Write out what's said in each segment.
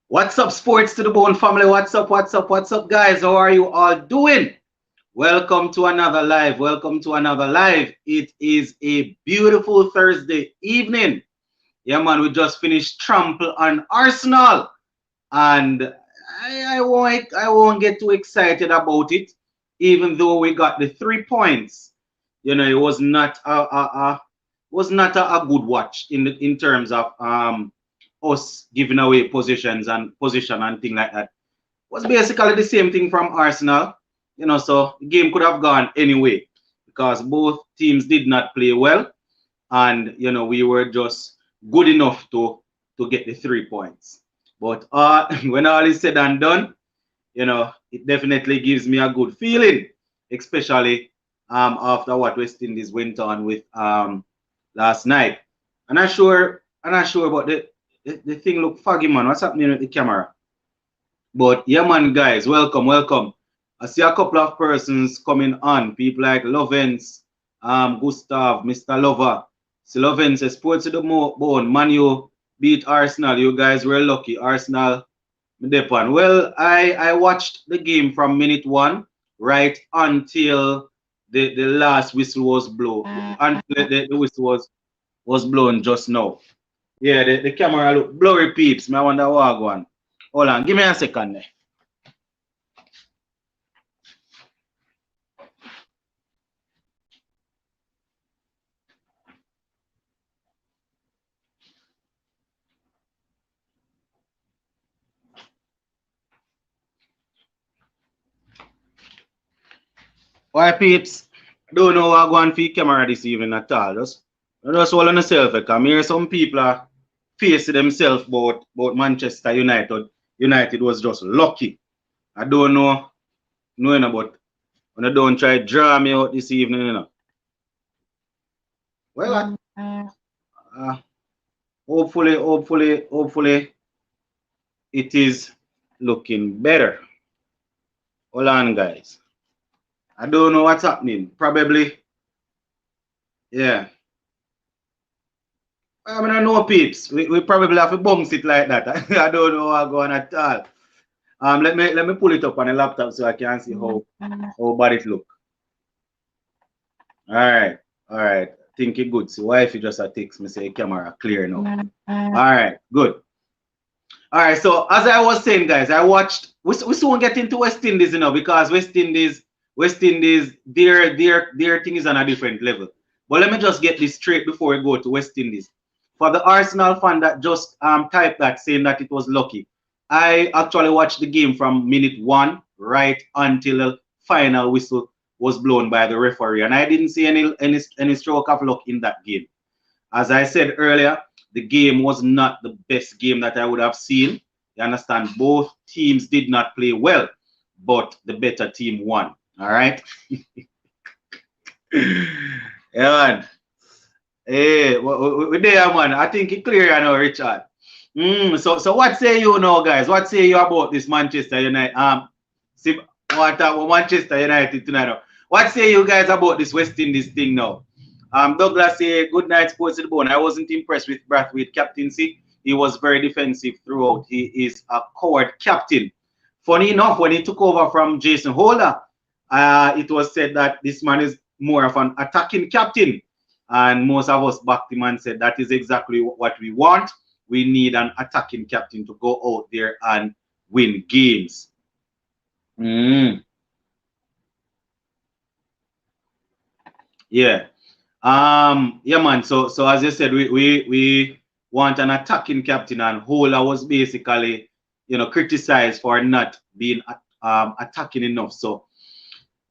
What's up, sports to the bone family? What's up, guys? How are you all doing? Welcome to another live. Welcome to another live. It is a beautiful Thursday evening. Yeah, man, we just finished trample on Arsenal, and I won't get too excited about it, even though we got the 3 points. It was not a good watch in terms of us giving away position and thing like that. It was basically the same thing from Arsenal. So the game could have gone anyway because both teams did not play well, and we were just good enough to get the 3 points. But when all is said and done, it definitely gives me a good feeling, especially after what West Indies went on with last night. I'm not sure about the thing look foggy, man. What's happening with the camera? But yeah, man, guys, welcome. I see a couple of persons coming on. People like Lovens, Gustav, Mr. Lover. See Lovens says sports to the bone. Manu beat Arsenal. You guys were lucky. Arsenal Depan. Well, I watched the game from minute one right until the last whistle was blown. Until the whistle was blown just now. Yeah, the camera look blurry peeps. I wonder what one. Hold on, give me a second there. Why peeps? Don't know what going for camera this evening at all. Just hold on yourself. Come here, some people are facing themselves about Manchester United. United was just lucky. I don't know, but when I don't try to draw me out this evening. Well, uh, hopefully, it is looking better. Hold on, guys. I don't know what's happening. Probably, yeah. I mean, I know peeps. We probably have to bounce it like that. I don't know what's going at all. Let me pull it up on the laptop so I can see how bad it look. All right. I think it good. So why if you just a text me say camera clear now? All right, good. All right. So as I was saying, guys, I watched. We soon get into West Indies, because West Indies, their thing is on a different level. But let me just get this straight before we go to West Indies. For the Arsenal fan that just typed that saying that it was lucky, I actually watched the game from minute one right until the final whistle was blown by the referee, and I didn't see any stroke of luck in that game. As I said earlier, the game was not the best game that I would have seen. You understand? Both teams did not play well, but the better team won. All right. Yeah, man. Hey, we there, man. I think it's clear now, Richard. So what say you now, guys? What say you about this Manchester United? See what Manchester United tonight now. What say you guys about this West Indies thing now? Douglas say good night, sports to the bone. I wasn't impressed with Brathwaite's captaincy. He was very defensive throughout. He is a coward captain. Funny enough, when he took over from Jason Holder, it was said that this man is more of an attacking captain. And most of us backed him and said that is exactly what we want. We need an attacking captain to go out there and win games. Yeah. Yeah, man. So as I said, we want an attacking captain, and Hola was basically, criticized for not being attacking enough. So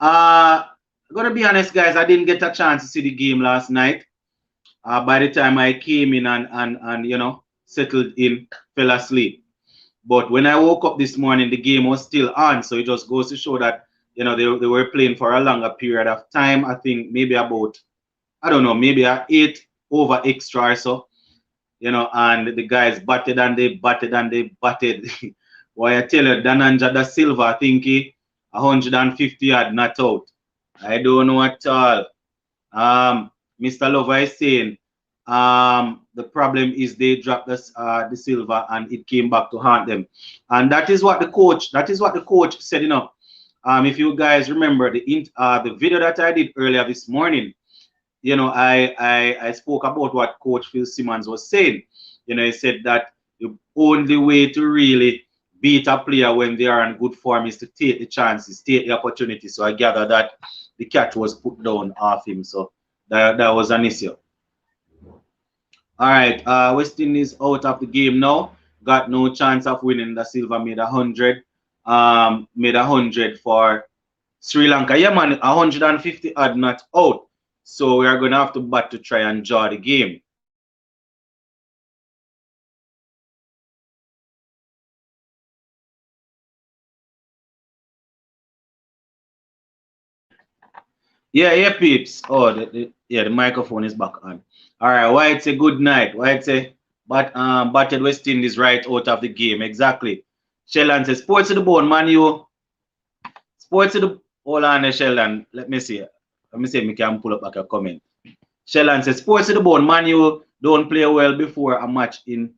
I'm gonna be honest, guys, I didn't get a chance to see the game last night. By the time I came in and settled in, fell asleep. But when I woke up this morning, the game was still on. So it just goes to show that they were playing for a longer period of time. I think maybe about, I don't know, maybe a 8 over extra or so. And the guys batted and they batted and they batted. Why I tell you, Dananja da Silva, I think he 150 yard not out. I don't know at all. Mr. Lover is saying The problem is they dropped the silver and it came back to haunt them. And that is what the coach said, you know. If you guys remember the video that I did earlier this morning, you know, I spoke about what Coach Phil Simmons was saying. You know, he said that the only way to really beat a player when they are in good form is to take the chances, take the opportunity. So I gather that the catch was put down off him. So that was an issue. All right, West Indies out of the game now. Got no chance of winning. The silver made 100. Made 100 for Sri Lanka. Yeah, man, 150 odd not out. So we are gonna have to bat to try and draw the game. Yeah, yeah, peeps. Oh, yeah, the microphone is back on. All right, why it's a good night? Why it's a battered West Indies right out of the game? Exactly. Sheldon says, sports to the bone, man. You sports to the hold on there, Sheldon. Let me see. Let me see if I can pull up back a comment. Sheldon says, sports to the bone, man. You don't play well before a match in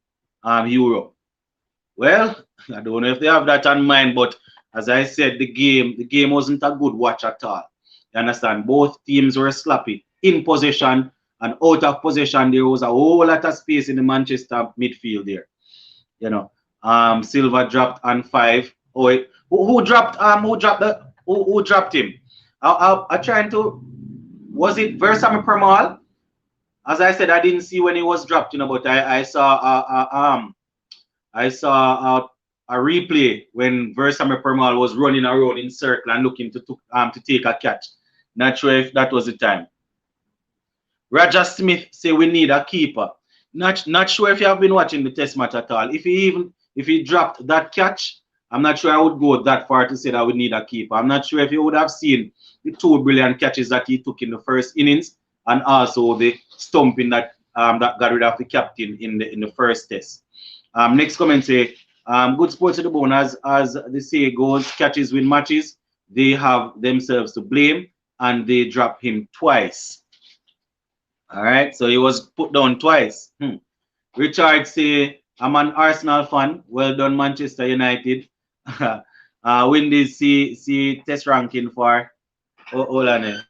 Europe. Well, I don't know if they have that on mind, but as I said, the game wasn't a good watch at all. You understand? Both teams were sloppy in possession and out of possession. There was a whole lot of space in the Manchester midfield there. You know, Silva dropped on 5. Oh, who dropped who dropped him? I trying to was it Versamy Permal? As I said, I didn't see when he was dropped, you know, but I saw a replay when Versamy Permal was running around in circle and looking to take a catch. Not sure if that was the time. Roger Smith say we need a keeper. Not sure if you have been watching the test match at all. If he dropped that catch, I'm not sure I would go that far to say that we need a keeper. I'm not sure if you would have seen the 2 brilliant catches that he took in the first innings and also the stumping that that got rid of the captain in the first test. Next comment say, good sports to the bone, as the say goes, catches win matches. They have themselves to blame and they drop him twice. All right, so he was put down twice. Richard say, I'm an Arsenal fan. Well done, Manchester United. Win this see test ranking for hold on.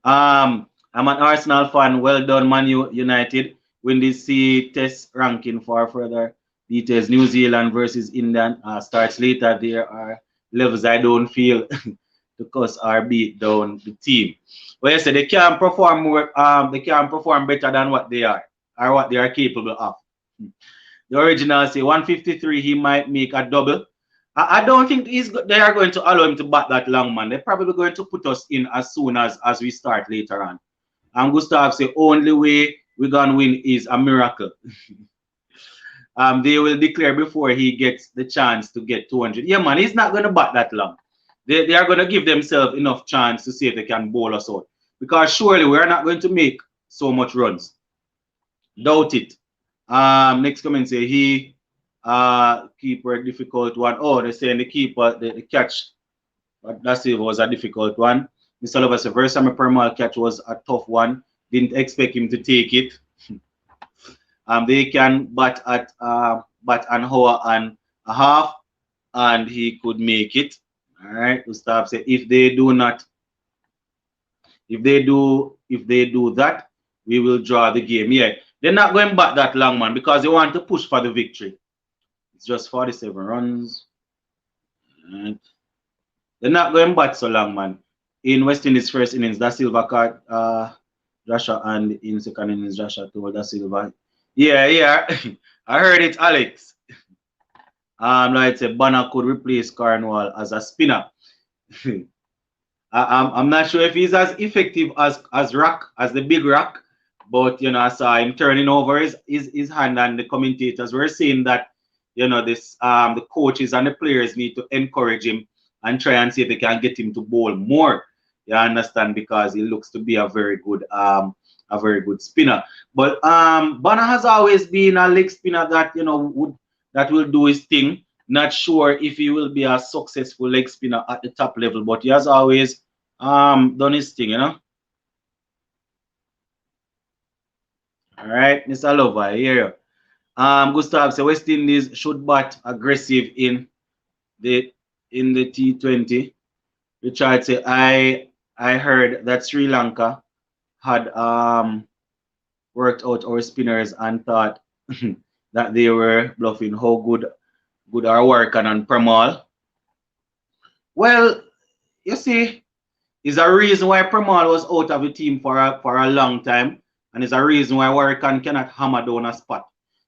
I'm an Arsenal fan. Well done, Man United. Win this C test ranking for further details. New Zealand versus England starts later. There are levels I don't feel because are beat down the team. Well, you say they can perform more. They can perform better than what they are or what they are capable of. The original say 153. He might make a double. I don't think they are going to allow him to bat that long, man. They're probably going to put us in as soon as we start later on. And Gustav say only way we're gonna win is a miracle. They will declare before he gets the chance to get 200. Yeah, man, he's not gonna bat that long. They are gonna give themselves enough chance to see if they can bowl us out. Because surely we are not going to make so much runs. Doubt it. Next comment say he keeper difficult one. Oh, they're saying the keeper, the catch, that was a difficult one. Mr. Lover said, Versamy Permal catch was a tough one. Didn't expect him to take it. They can bat at an hour and a half, and he could make it. All right, Gustav said, if they do that, we will draw the game. Yeah, they're not going back that long, man, because they want to push for the victory. It's just 47 runs. Right. They're not going back so long, man. In West Indies first innings, Da Silva caught Joshua, and in second innings, Joshua told Da Silva. Yeah. I heard it, Alex. Like I said, Banner could replace Cornwall as a spinner. I'm not sure if he's as effective as Rock, as the big Rock, but you know, I saw him turning over his hand, and the commentators were saying that, you know, this the coaches and the players need to encourage him and try and see if they can get him to bowl more. You understand? Because he looks to be a very good spinner. But Banner has always been a leg spinner that, you know, will do his thing. Not sure if he will be a successful leg spinner at the top level, but he has always done his thing, you know. All right, Mr. Lover, I hear you. Gustav said West Indies should bat aggressive the in the T20. Richard said I heard that Sri Lanka had worked out our spinners and thought that they were bluffing. How good our work on Pramal? Well, you see, is a reason why Pramal was out of the team for a long time, and is a reason why Warrican cannot hammer down a spot.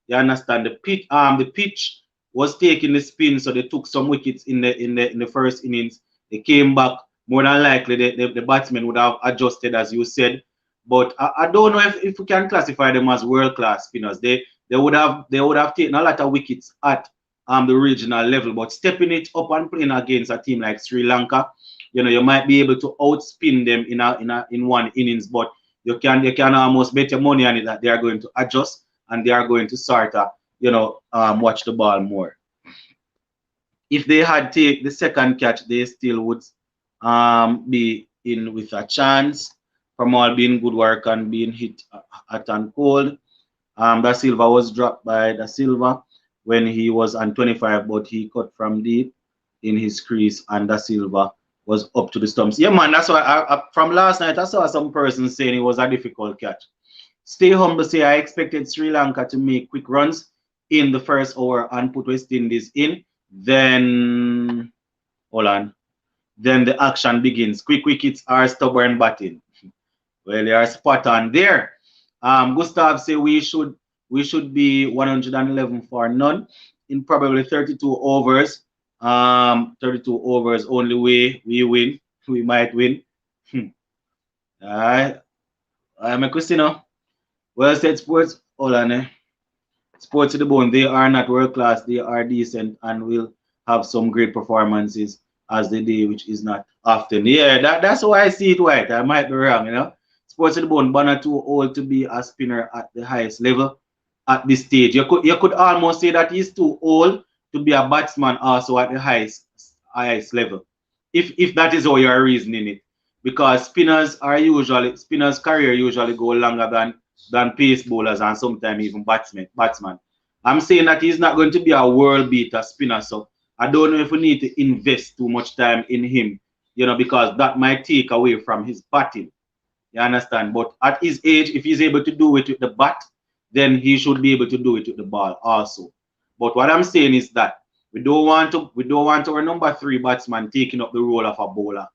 You understand? The pitch was taking the spin, so they took some wickets in the first innings. They came back. More than likely, the batsmen would have adjusted, as you said. But I don't know if we can classify them as world class spinners. They would have taken a lot of wickets at the regional level, but stepping it up and playing against a team like Sri Lanka, you might be able to outspin them in one innings, but you can almost bet your money on it that they are going to adjust and they are going to sort of watch the ball more. If they had take the second catch, they still would be in with a chance from all being good work and being hit hot and cold. Da Silva was dropped by Da Silva when he was on 25, but he cut from deep in his crease, and Da Silva was up to the stumps. Yeah, man, that's why from last night I saw some person saying it was a difficult catch. Stay humble, say I expected Sri Lanka to make quick runs in the first hour and put West Indies in. Then, hold on. Then the action begins. Quick wickets are stubborn batting. Well, they are spot on there. Gustav say we should be 111 for none in probably 32 overs. 32 overs only way we win. We might win. Alright. I'm a Christina. Well said, sports. Hold on. Sports to the bone. They are not world class. They are decent and will have some great performances as they do, which is not often. Yeah, that's how I see it, White. I might be wrong. Sports to the bone, but not too old to be a spinner at the highest level at this stage. You could almost say that he's too old to be a batsman also at the highest level. If that is how you're reasoning it. Because spinners' career usually go longer than pace bowlers and sometimes even batsmen. I'm saying that he's not going to be a world beater spinner, so I don't know if we need to invest too much time in him, because that might take away from his batting. You understand? But at his age, if he's able to do it with the bat, then he should be able to do it with the ball also. But what I'm saying is that we don't want our number 3 batsman taking up the role of a bowler.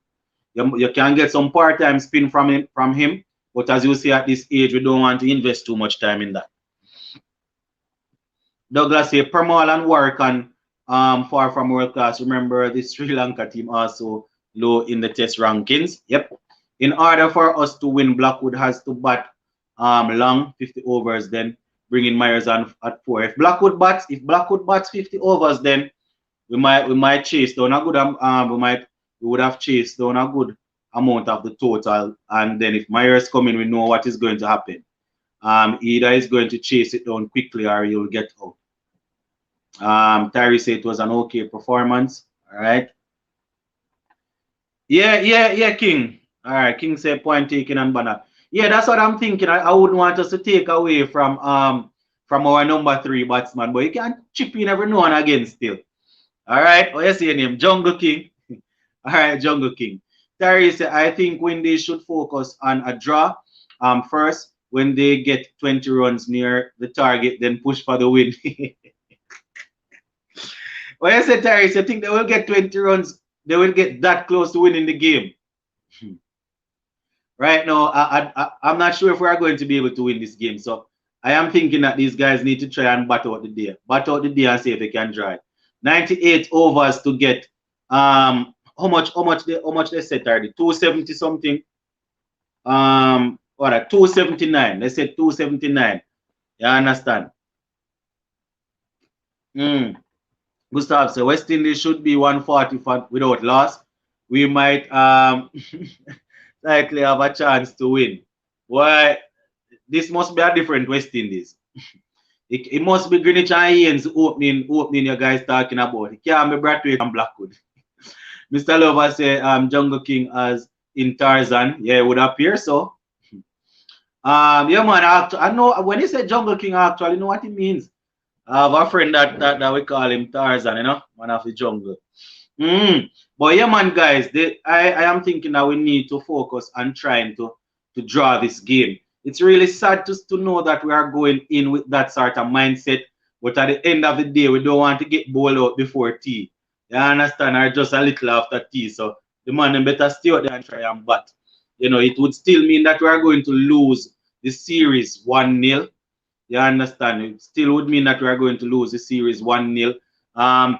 You can get some part-time spin from him, but as you see at this age, we don't want to invest too much time in that. Douglas say Parmal and Warrican far from world class. Remember the Sri Lanka team also low in the test rankings. Yep. In order for us to win, Blackwood has to bat long 50 overs, then bring in Myers on at 4. If Blackwood bats 50 overs, then we might chase down a good we would have chased down a good amount of the total, and then if Myers come in, we know what is going to happen. Either he's going to chase it down quickly or he'll get out. Tyree said it was an okay performance. All right. Yeah, King. All right, King said point taken and banner. Yeah, that's what I'm thinking. I wouldn't want us to take away from our number 3 batsman, but you can chip in every now and again still. All right, what you say your name? Jungle King. All right, Jungle King. Terry said, I think Wendy should focus on a draw first. When they get 20 runs near the target, then push for the win. What you say, Terry? So I think they will get 20 runs. They will get that close to winning the game. Right now, I'm not sure if we are going to be able to win this game. So I am thinking that these guys need to try and bat out the day. Bat out the day and see if they can drive. 98 overs to get how much they set already? 270 something. What 279. They said 279. You understand? Gustav said West Indies should be 140 without loss. We might likely have a chance to win. Why? This must be a different West Indies. It must be Greenwich and Haynes opening you guys talking about. It can't be Brathwaite and Blackwood. Mr. Lover say Jungle King as in Tarzan. Yeah, it would appear so. Yeah, man. I know when he said Jungle King, I actually know what it means. I have a friend that we call him Tarzan, man of the jungle. But yeah, man, guys, I am thinking that we need to focus on trying to draw this game. It's really sad to know that we are going in with that sort of mindset, but at the end of the day, we don't want to get bowled out before tea. You understand? Or just a little after tea. So the man better stay out there and try and bat. It would still mean that we are going to lose the series 1-0. You understand? It still would mean that we are going to lose the series 1-0.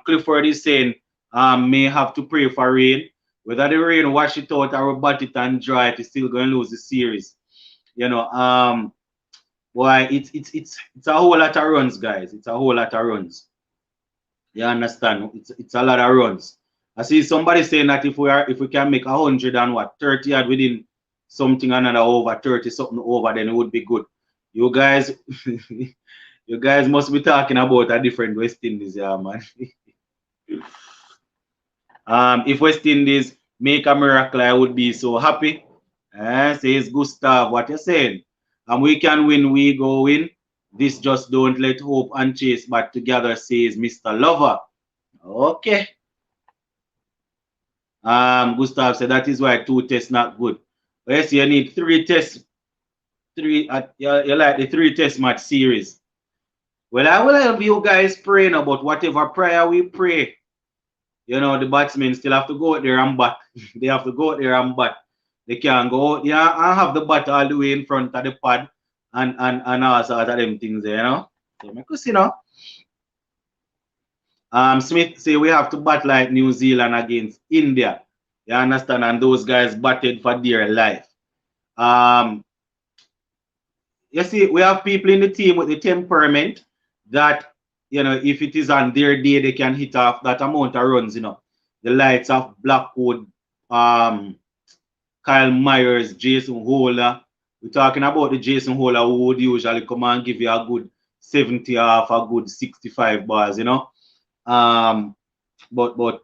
Clifford is saying may have to pray for rain. Whether the rain wash it out or bat it and dry it, is still going to lose the series. Why it's a whole lot of runs, guys. It's a whole lot of runs. You understand? It's a lot of runs. I see somebody saying that if we can make 130 odd within something another over 30 something over, then it would be good. You guys, you guys must be talking about a different West Indies, yeah, man. If West Indies make a miracle, I would be so happy. Says Gustav, what you saying? We can win, we go win. This just don't let hope and chase but together, says Mr. Lover. Okay. Gustav said that is why 2 tests not good. Yes, you need 3 tests. You like the 3 test match series. Well, I will help you guys praying about whatever prayer we pray. The batsmen still have to go out there and bat. They have to go out there and bat. They can't go out there and have the bat all the way in front of the pad and all sorts of them things there, So make us Smith say we have to bat like New Zealand against India. You understand? And those guys batted for dear life. You see, we have people in the team with the temperament that, if it is on their day, they can hit off that amount of runs, The likes of Blackwood, Kyle Myers, Jason Holler. We're talking about the Jason Holler who would usually come and give you a good 70 off, a good 65 bars, But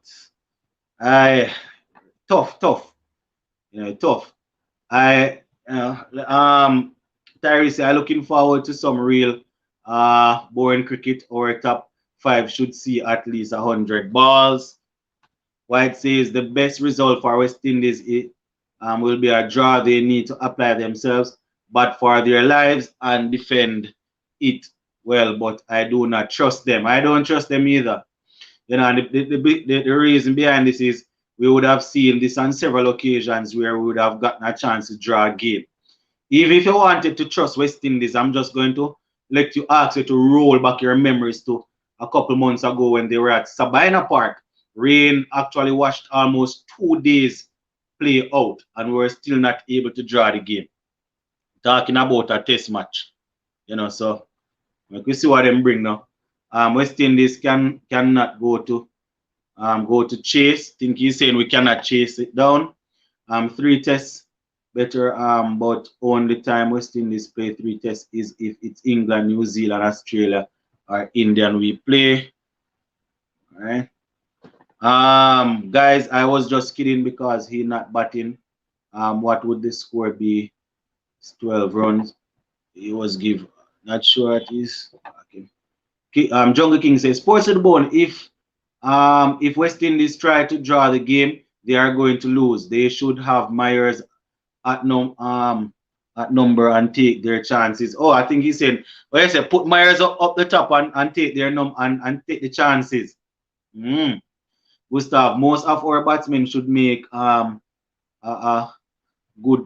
tough. Tough. Tyrese, I'm looking forward to some real boring cricket. Our top 5 should see at least 100 balls. White says the best result for West Indies will be a draw. They need to apply themselves, but for their lives and defend it well. But I do not trust them. I don't trust them either. And the reason behind this is we would have seen this on several occasions where we would have gotten a chance to draw a game. Even if you wanted to trust West Indies, I'm just going to ask you to roll back your memories to a couple months ago when they were at Sabina Park. Rain actually washed almost 2 days play out and we were still not able to draw the game. Talking about a test match. So we see what them bring now. West Indies cannot go to chase. Think he's saying we cannot chase it down. 3 tests better, but only time West Indies play 3 tests is if it's England, New Zealand, Australia, or India we play. All right. Guys, I was just kidding because he not batting. What would the score be? It's 12 runs. He was give. Not sure it is. Okay. Jungle King says, Sports to the bone. If West Indies try to draw the game, they are going to lose. They should have Myers at number and take their chances. Oh, I think he said, well, he said put Myers up the top and take their and take the chances. Gustav, most of our batsmen should make a good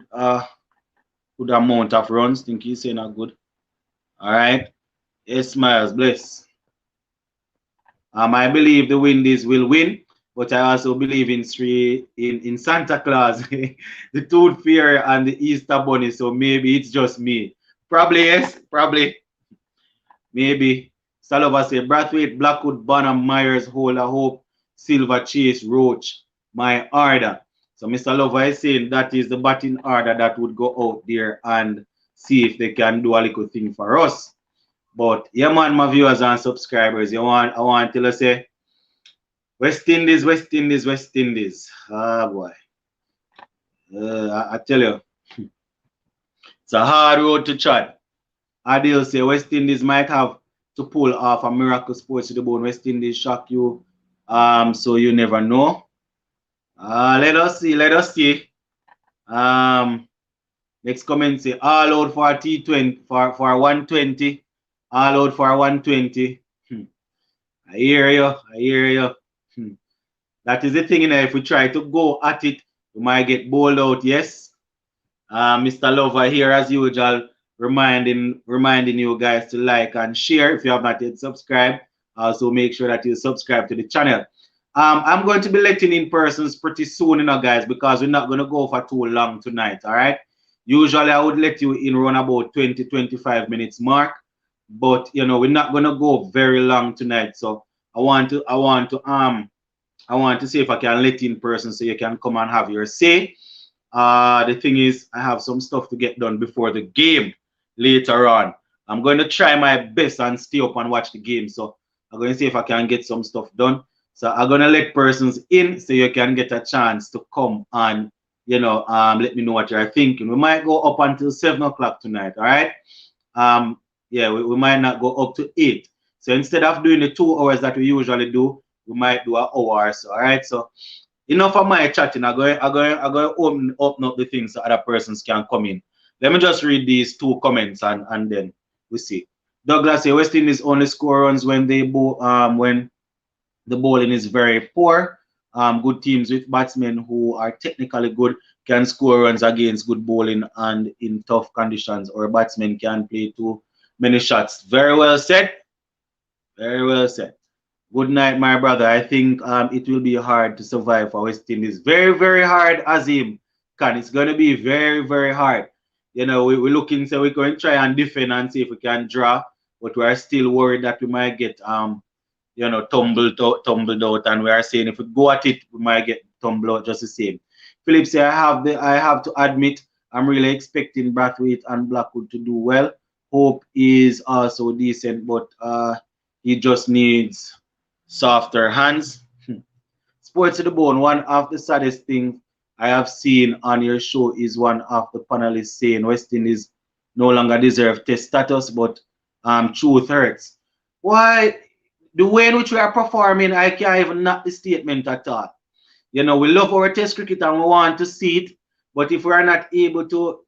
amount of runs. Think he's saying a good. All right. Yes, Myers, bless. I believe the Windies will win, but I also believe in Santa Claus, the Tooth Fairy, and the Easter Bunny. So maybe it's just me. Probably yes, probably. Maybe. Salova say Brathwaite, Blackwood, Bonham, Myers, Holler, Hope, Silver, Chase, Roach. My order. So Mr. Lover is saying that is the batting order that would go out there and see if they can do a little thing for us. But yeah, man, my viewers and subscribers, I want to say West Indies, West Indies, West Indies. Ah boy. I tell you, it's a hard road to tread. Adil say West Indies might have to pull off a miracle sports to the bone. West Indies shock you. So you never know. Let us see, let us see. Next comment say all out for T20 for 120. All out for 120. I hear you, I hear you. That is the thing, you know, if we try to go at it, we might get bowled out, yes. Mr. Lover here as usual, reminding you guys to like and share if you have not yet subscribed. Also make sure that you subscribe to the channel. I'm going to be letting in persons pretty soon, you know, guys, because we're not going to go for too long tonight, all right? Usually I would let you in run about 20-25 minutes mark, but you know, we're not going to go very long tonight. So I want to see if I can let in person so you can come and have your say. The thing is, I have some stuff to get done before the game later on. I'm going to try my best and stay up and watch the game. So I'm going to see if I can get some stuff done. So I'm going to let persons in so you can get a chance to come and, you know, let me know what you're thinking. We might go up until 7 o'clock tonight, all right? Yeah, we might not go up to 8. So instead of doing the 2 hours that we usually do, we might do an hour or so, all right? So enough of my chatting. I'm going to open up the things so other persons can come in. Let me just read these 2 comments and then we see. Douglas say West Indies only score runs when when the bowling is very poor. Good teams with batsmen who are technically good can score runs against good bowling and in tough conditions, or batsmen can play too many shots. Very well said. Very well said. Good night, my brother. I think it will be hard to survive for West Indies. Very, very hard, Azim. It's going to be very, very hard. You know, we're looking, so we're going to try and defend and see if we can draw, but we are still worried that we might get, you know, tumbled out. And we are saying if we go at it, we might get tumbled out just the same. Philip say, I have to admit, I'm really expecting Brathwaite and Blackwood to do well. Hope is also decent, but he just needs softer hands. Sports to the bone. One of the saddest things I have seen on your show is one of the panelists saying West Indies no longer deserve test status, but truth hurts. Why? The way in which we are performing, I can't even knock the statement at all. You know, we love our test cricket and we want to see it, but if we are not able to,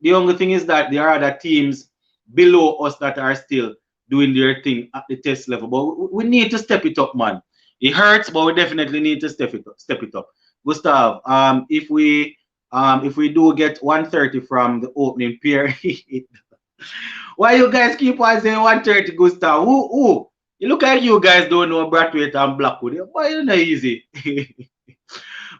the only thing is that there are other teams below us that are still doing their thing at the test level. But we need to step it up, man. It hurts, but we definitely need to step it up. Gustav, if we do get 130 from the opening pair, why you guys keep on saying 130, Gustav? Who? You look like you guys don't know Brathwaite and Blackwood. Why you not easy?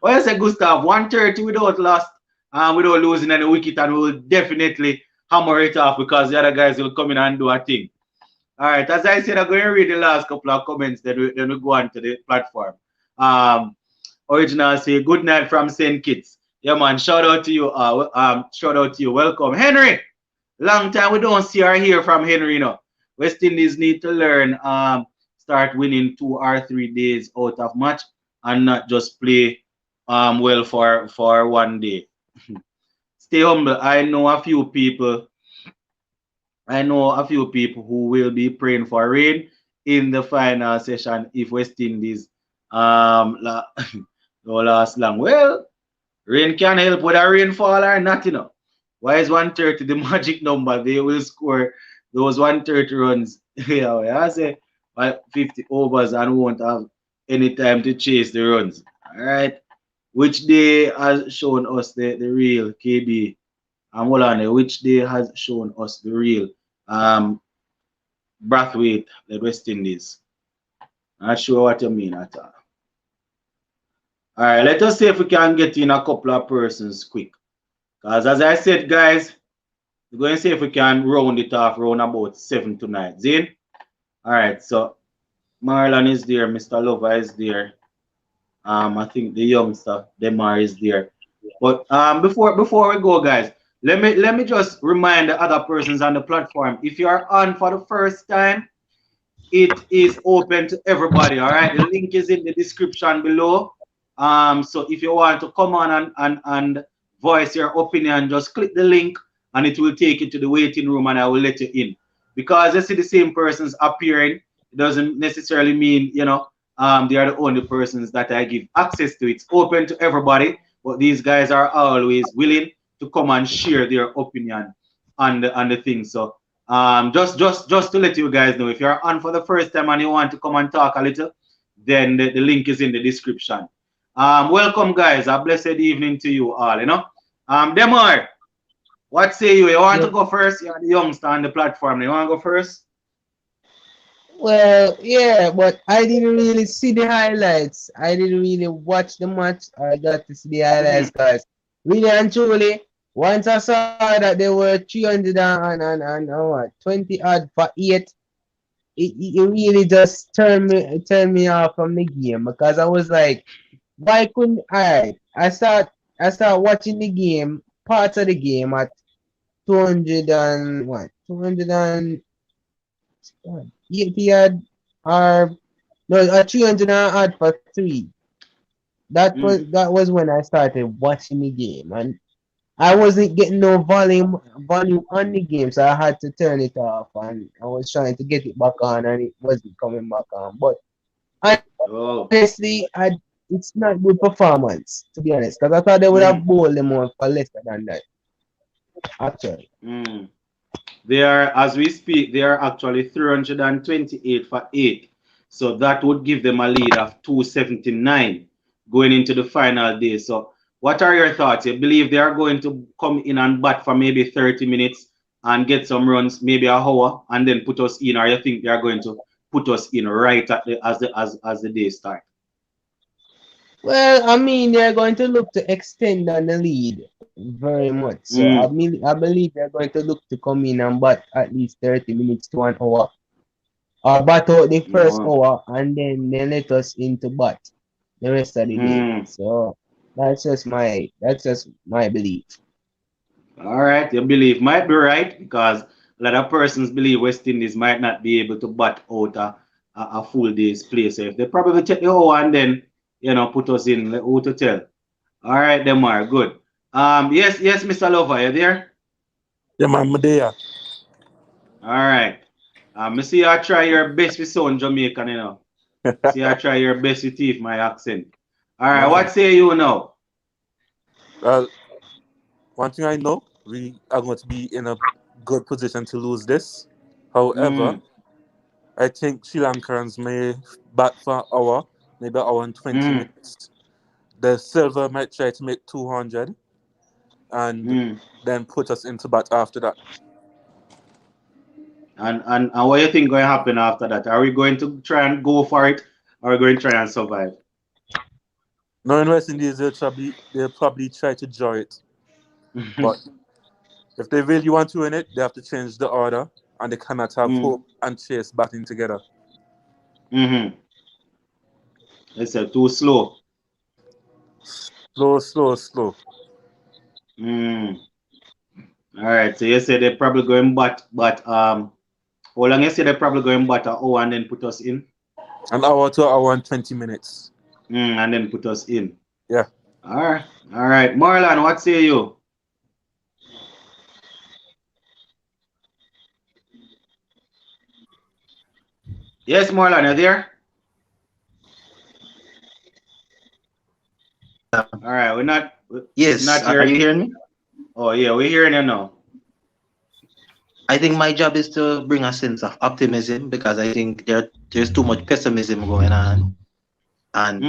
Why you say Gustav 130 without loss, without losing any wicket, and we'll definitely hammer it off because the other guys will come in and do a thing. All right, as I said, I'm going to read the last couple of comments, then we go on to the platform. Original say, good night from St. Kitts. Yeah, man, shout out to you. Shout out to you. Welcome. Henry, long time we don't see or hear from Henry, you know. West Indies need to learn, start winning 2 or 3 days out of match and not just play well for one day. Stay humble. I know a few people who will be praying for rain in the final session if West Indies don't last long. Well, rain can help whether rainfall or not, you know. Why is 130 the magic number? They will score those 130 runs. Yeah, I say 50 overs and won't have any time to chase the runs. All right. Which day has shown us the real KB? Hold on, which day has shown us the real Brathwaite, the West Indies? Not sure what you mean at all. All right, let us see if we can get in a couple of persons quick. Because as I said, guys, we're going to see if we can round it off round about 7 tonight. Zane? All right, so Marlon is there, Mr. Lover is there. I think the youngster, Demar, is there. But before we go, guys, let me just remind the other persons on the platform. If you are on for the first time, it is open to everybody. All right, the link is in the description below. So if you want to come on and voice your opinion, just click the link and it will take you to the waiting room and I will let you in. Because you see the same persons appearing, it doesn't necessarily mean they are the only persons that I give access to. It's open to everybody, but these guys are always willing to come and share their opinion on the thing. So just to let you guys know, if you're on for the first time and you want to come and talk a little, then the link is in the description. Welcome guys, a blessed evening to you all. Demar, what say you? You want to go first? You're the youngster on the platform. You want to go first? Well, yeah, but I didn't really see the highlights. I didn't really watch the match. I got to see the highlights, guys. Really and truly, once I saw that they were 300 and what, 20 odd for 8, it really just turned me off from the game because I was like, why couldn't I start watching the game, parts of the game at 200 and what, 280 yard or no, a 300 and odd for 3. That was when I started watching the game, and I wasn't getting no volume on the game, so I had to turn it off, and I was trying to get it back on, and it wasn't coming back on. But Oh. honestly, it's not good performance, to be honest, because I thought they would have bowled them on for less than that. Actually, They are, as we speak, they are actually 328 for 8. So that would give them a lead of 279 going into the final day. So what are your thoughts? You believe they are going to come in and bat for maybe 30 minutes and get some runs, maybe an hour, and then put us in, or you think they are going to put us in right at as the day start? well, I mean, they're going to look to extend on the lead very much. So I believe they're going to look to come in and bat at least 30 minutes to an hour, or bat out the first hour and then let us into bat the rest of the day. So that's just my belief. All right, your belief might be right because a lot of persons believe West Indies might not be able to bat out a full day's play. So if they probably take the hour and then put us in, who to tell? All right, Demar, good. Yes, Mr. Lover, you there? Yeah, man, I'm there. All right. I see you try your best with sound Jamaican. See you try your best with teeth, my accent. All right, what say you now? Well, one thing I know, we are going to be in a good position to lose this. However, I think Sri Lankans may bat for an hour, maybe an hour and 20 minutes. The Silver might try to make 200 and then put us into bat after that. And what do you think going to happen after that? Are we going to try and go for it, or are we going to try and survive? No, in West Indies, they'll probably try to draw it. But if they really want to win it, they have to change the order, and they cannot have Hope and Chase batting together. They said too slow. Slow. All right, so you said they're probably going but how long you say they're probably going but an hour and then put us in? An hour to an hour and 20 minutes. And then put us in. Yeah. All right. Marlon, what say you? Yes, Marlon, you there? All right, we're not. Yes, not are you hearing me? Oh yeah, we're hearing you now. I think my job is to bring a sense of optimism because I think there's too much pessimism going on, and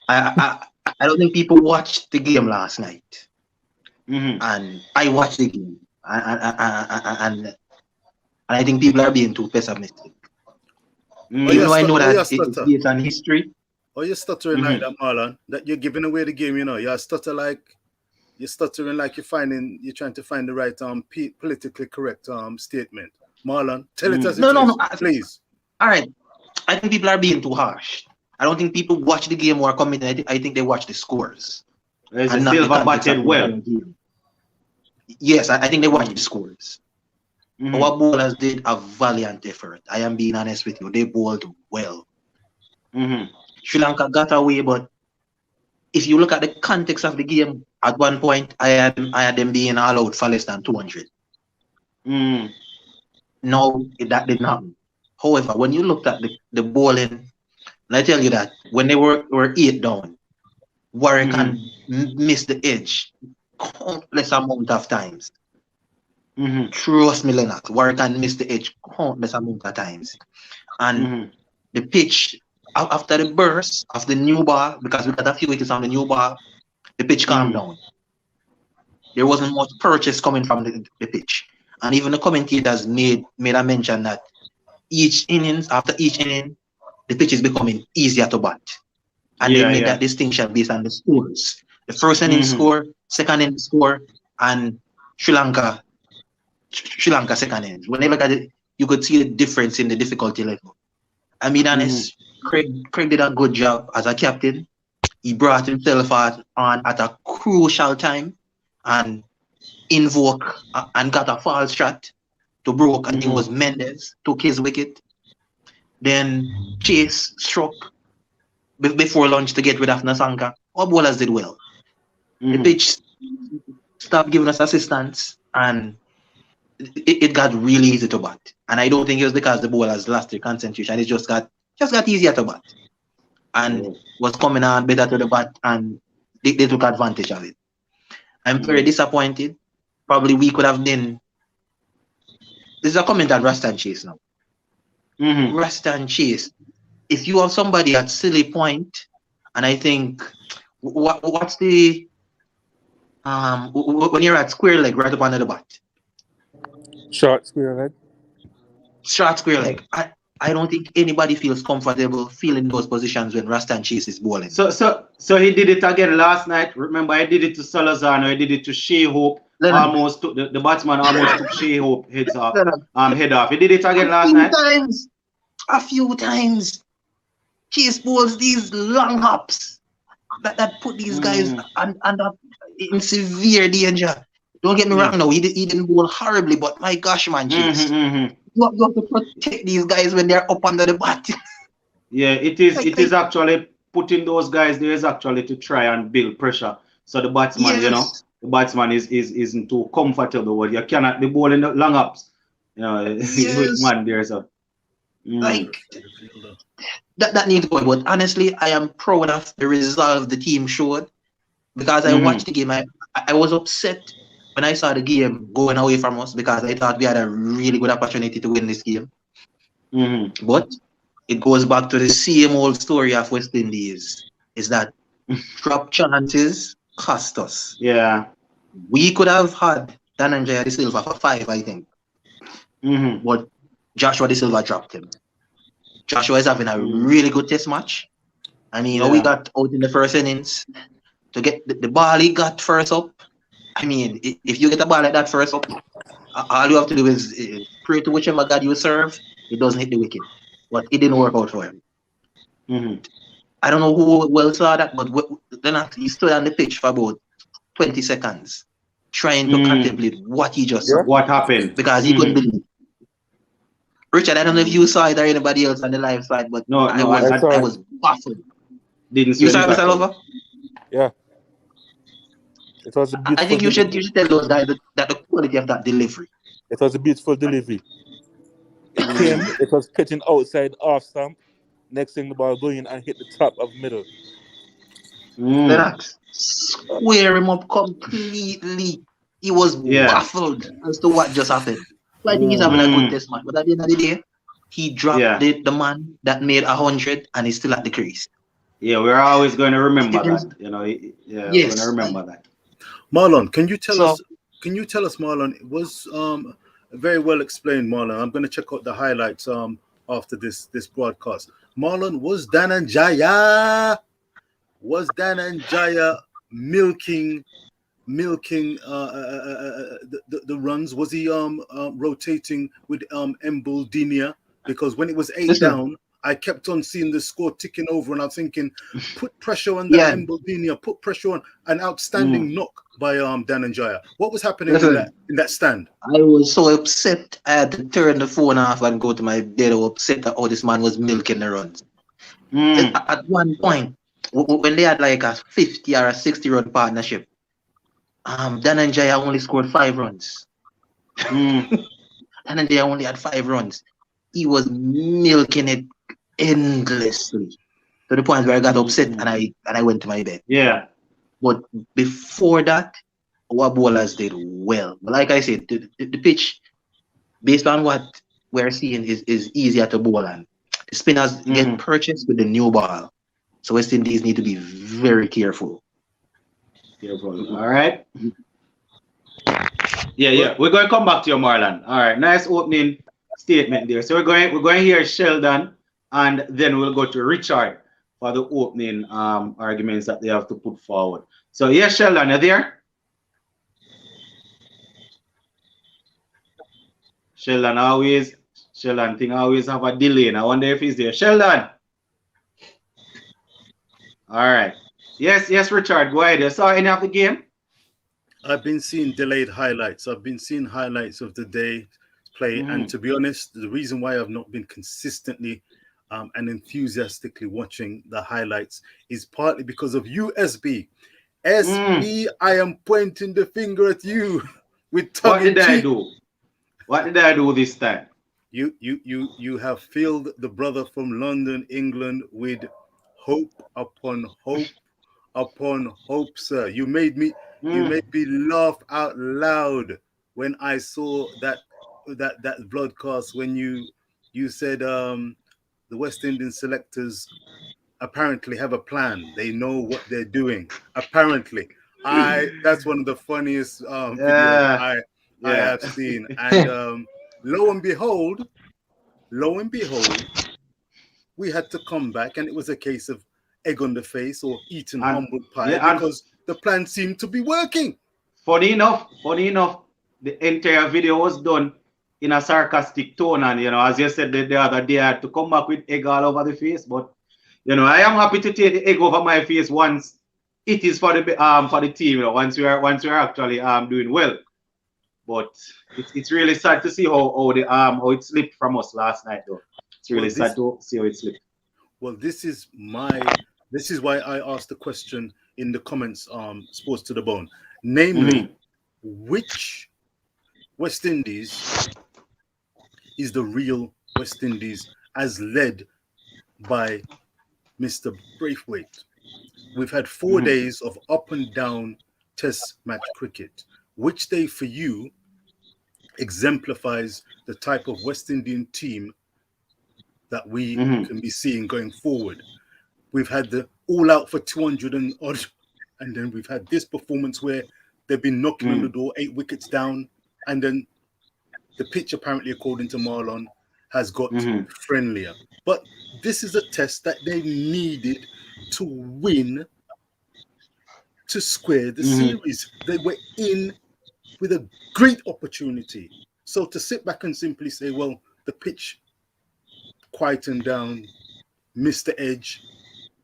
I don't think people watched the game last night, and I watched the game, and I think people are being too pessimistic. Even though I know that it's based on history. Oh, you're stuttering like that, Marlon. That you're giving away the game, You're stuttering like you're trying to find the right politically correct statement. Marlon, tell it as it is, please. All right. I think people are being too harsh. I don't think people watch the game or committed. I think they watch the scores. Silver batted well. yes, I think they watched the scores. Mhm. Our bowlers did a valiant effort. I am being honest with you. They bowled well. Mhm. Sri Lanka got away, but if you look at the context of the game, at one point I had them being all out for less than 200. Mhm. No, that did not happen. However, when you looked at the bowling, and I tell you that when they were 8 down, Warwick Mhm. can miss the edge countless amount of times. Mhm. Trust me, Lennox, Warwick can miss the edge countless amount of times. And Mhm. the pitch, after the burst of the new bar, because we got a few wickets on the new bar, the pitch calmed Mhm. down. There wasn't much purchase coming from the pitch. And even the commentators made a mention that after each inning, the pitch is becoming easier to bat. And they Yeah, made yeah. that distinction based on the scores. The first inning Mhm. score, second inning score, and Sri Lanka second inning. When they look at it, you could see the difference in the difficulty level. I mean, Mhm. honest, Craig did a good job as a captain. He brought himself on at a crucial time and invoke and got a false shot to broke. I think it Mhm. was Mendes took his wicket. Then Chase struck before lunch to get rid of Nasanka. Our bowlers did well. The Mhm. pitch stopped giving us assistance and it got really easy to bat. And I don't think it was because the bowlers lost their concentration. It just got easier to bat and Oh. was coming on better to the bat and they took advantage of it. I'm very Mhm. disappointed. Probably we could have been. This is a comment on Rastan Chase now. Mhm. Rastan Chase. If you have somebody at silly point, and I think what's the when you're at square leg right up under the bat, Short square leg. short square leg. I don't think anybody feels comfortable feeling those positions when Rastan Chase is bowling. So he did it again last night. Remember, I did it to Salazar. I did it to Shea Hope. Leonard, Almost took the batsman almost took Shea Hope Leonard, head off. He did it a again last few night. times, a few times, Chase bowls these long hops that put these guys Mm. under in severe danger. Don't get me Mm. wrong, no, he didn't bowl horribly, but my gosh, man, Chase, Mhm. Mhm. you have to protect these guys when they're up under the bat. Yeah, it is. like, It like, is actually putting those guys there is actually to try and build pressure. So the batsman, yes, the batsman isn't too comfortable with. You cannot be bowling the long ups, with yes, man there. So. Mm. like that needs going. But honestly, I am proud of the resolve the team showed because I watched Mhm. the game. I was upset when I saw the game going away from us because I thought we had a really good opportunity to win this game. Mhm. But it goes back to the same old story of West Indies is that drop chances cost us. Yeah. We could have had Dhananjaya De Silva for 5, I think, Mhm. but Joshua De Silva dropped him. Joshua is having a Mm. really good test match. I mean, we Yeah. got out in the first innings to get the ball he got first up. I mean, if you get a ball like that first up, all you have to do is pray to whichever God you serve, it doesn't hit the wicket. But it didn't work out for him. Mhm. I don't know who well saw that, but then he stood on the pitch for about 20 seconds trying to Mm. contemplate what he just saw Yeah. What happened? because he couldn't Mhm. believe. Richard, I don't know if you Mm. saw it or anybody else on the live side, but No, I no, was I I saw it. was baffled. didn't see You any saw it, Mr. baffled. Lover? Yeah. It was a I beautiful think you should delivery. tell those guys that the quality of that delivery. It was a beautiful delivery. It Mm. came. It was pitching outside off stump. Next thing, the ball going and hit the top of middle. Mm. Lennox square him up completely. He was Yeah. baffled as to what just happened. So I think he's having Mm. a good Mm. test match. But at the end of the day, he dropped Yeah. the man that made 100 and he's still at the crease. Yeah. We're always going to remember Yes. that. Yeah, we're going to remember that. Marlon, can you tell So us? Can you tell us, Marlon? It was very well explained, Marlon. I'm going to check out the highlights after this broadcast. Marlon, was Dhananjaya milking the runs? Was he rotating with Embul Dinia? Because when it was 8 listen, down, I kept on seeing the score ticking over, and I'm thinking, put pressure on that Mbaldini, put pressure on an outstanding knock by Dananjaya. What was happening in that stand? I was so upset. I had to turn the phone off and go to my bed. I was upset that this man was milking the runs. At one point, when they had like a 50 or a 60 run partnership, Dananjaya only scored 5 runs. Dananjaya only had 5 runs. He was milking it endlessly to the point where I got upset and I went to my bed. Yeah. But before that, our bowlers did well. But like I said, the pitch, based on what we're seeing, is easier to bowl on. The spinners get purchased with the new ball. So West Indies need to be very careful. All right. Yeah. We're going to come back to you, Marlon. All right. Nice opening statement there. So we're going to hear Sheldon, and then we'll go to Richard for the opening arguments that they have to put forward. So yes, Sheldon, you there? Sheldon thing always have a delay, and I wonder if he's there. Sheldon. All right. Yes, Richard, go ahead. You saw any of the game? I've been seeing delayed highlights. I've been seeing highlights of the day play, and to be honest, the reason why I've not been consistently and enthusiastically watching the highlights is partly because of you, SB. SB, I am pointing the finger at you with tongue in cheek. What did I do? What did I do this time? You have filled the brother from London, England, with hope upon hope upon hope, sir. You made me laugh out loud when I saw that broadcast when you said the West Indian selectors apparently have a plan. They know what they're doing. Apparently, that's one of the funniest videos I have seen. And lo and behold, we had to come back, and it was a case of egg on the face or eating humble pie because the plan seemed to be working. Funny enough, the entire video was done in a sarcastic tone, and as you said the other day, I had to come back with egg all over the face. But I am happy to take the egg over my face once it is for the team. Once we are actually doing well. But it's really sad to see how it slipped from us last night, though. It's really sad to see how it slipped. Well, this is why I asked the question in the comments, Sports to the Bone. Namely, which West Indies is the real West Indies as led by Mr. Braithwaite? We've had 4 days of up and down test match cricket. Which day for you exemplifies the type of West Indian team that we can be seeing going forward? We've had the all out for 200 and odd, and then we've had this performance where they've been knocking on the door, 8 wickets down, and then the pitch, apparently, according to Marlon, has got friendlier. But this is a test that they needed to win to square the series. They were in with a great opportunity. So to sit back and simply say, well, the pitch quietened down, missed the edge.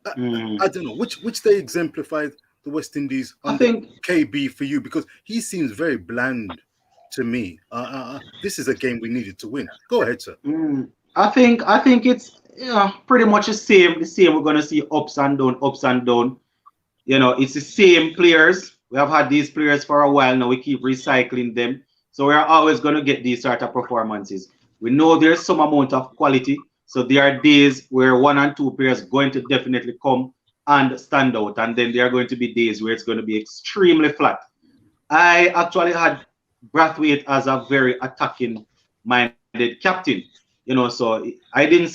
I don't know which they exemplified the West Indies. I think KB for you, because he seems very bland to me. This is a game we needed to win. Go ahead, sir. I think it's pretty much the same. We're gonna see ups and down. It's the same players. We have had these players for a while now. We keep recycling them, so we're always gonna get these sort of performances. We know there's some amount of quality. So there are days where 1 and 2 players going to definitely come and stand out, and then there are going to be days where it's going to be extremely flat. I actually had Braithwaite as a very attacking-minded captain, So I didn't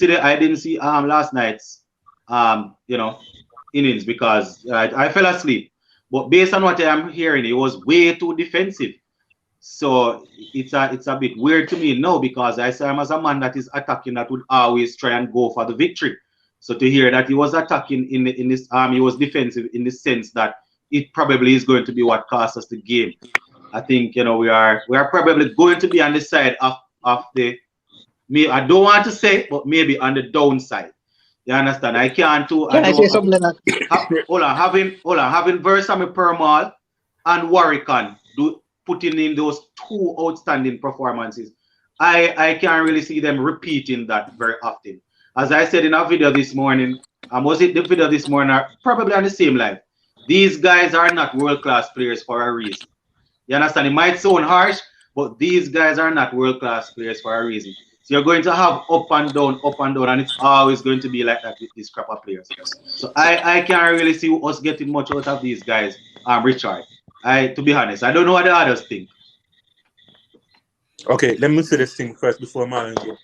see last night's innings because I fell asleep. But based on what I'm hearing, it was way too defensive. So it's a bit weird to me now because I saw him as a man that is attacking that would always try and go for the victory. So to hear that he was attacking in this he was defensive in the sense that it probably is going to be what cost us the game. I think we are probably going to be on the side of the I don't want to say, but maybe on the downside You understand? I can't do. Can I say something like that? Hold on, having Versamy Permal and Warwican putting in those two outstanding performances. I can't really see them repeating that very often. As I said in our video this morning, was it the video this morning? Or probably on the same live. These guys are not world-class players for a reason. You understand? It might sound harsh, but these guys are not world-class players for a reason. So you're going to have up and down, and it's always going to be like that with these crap of players. So I can't really see us getting much out of these guys. Richard, to be honest, I don't know what the others think. Okay, let me say this thing first before Marlon go.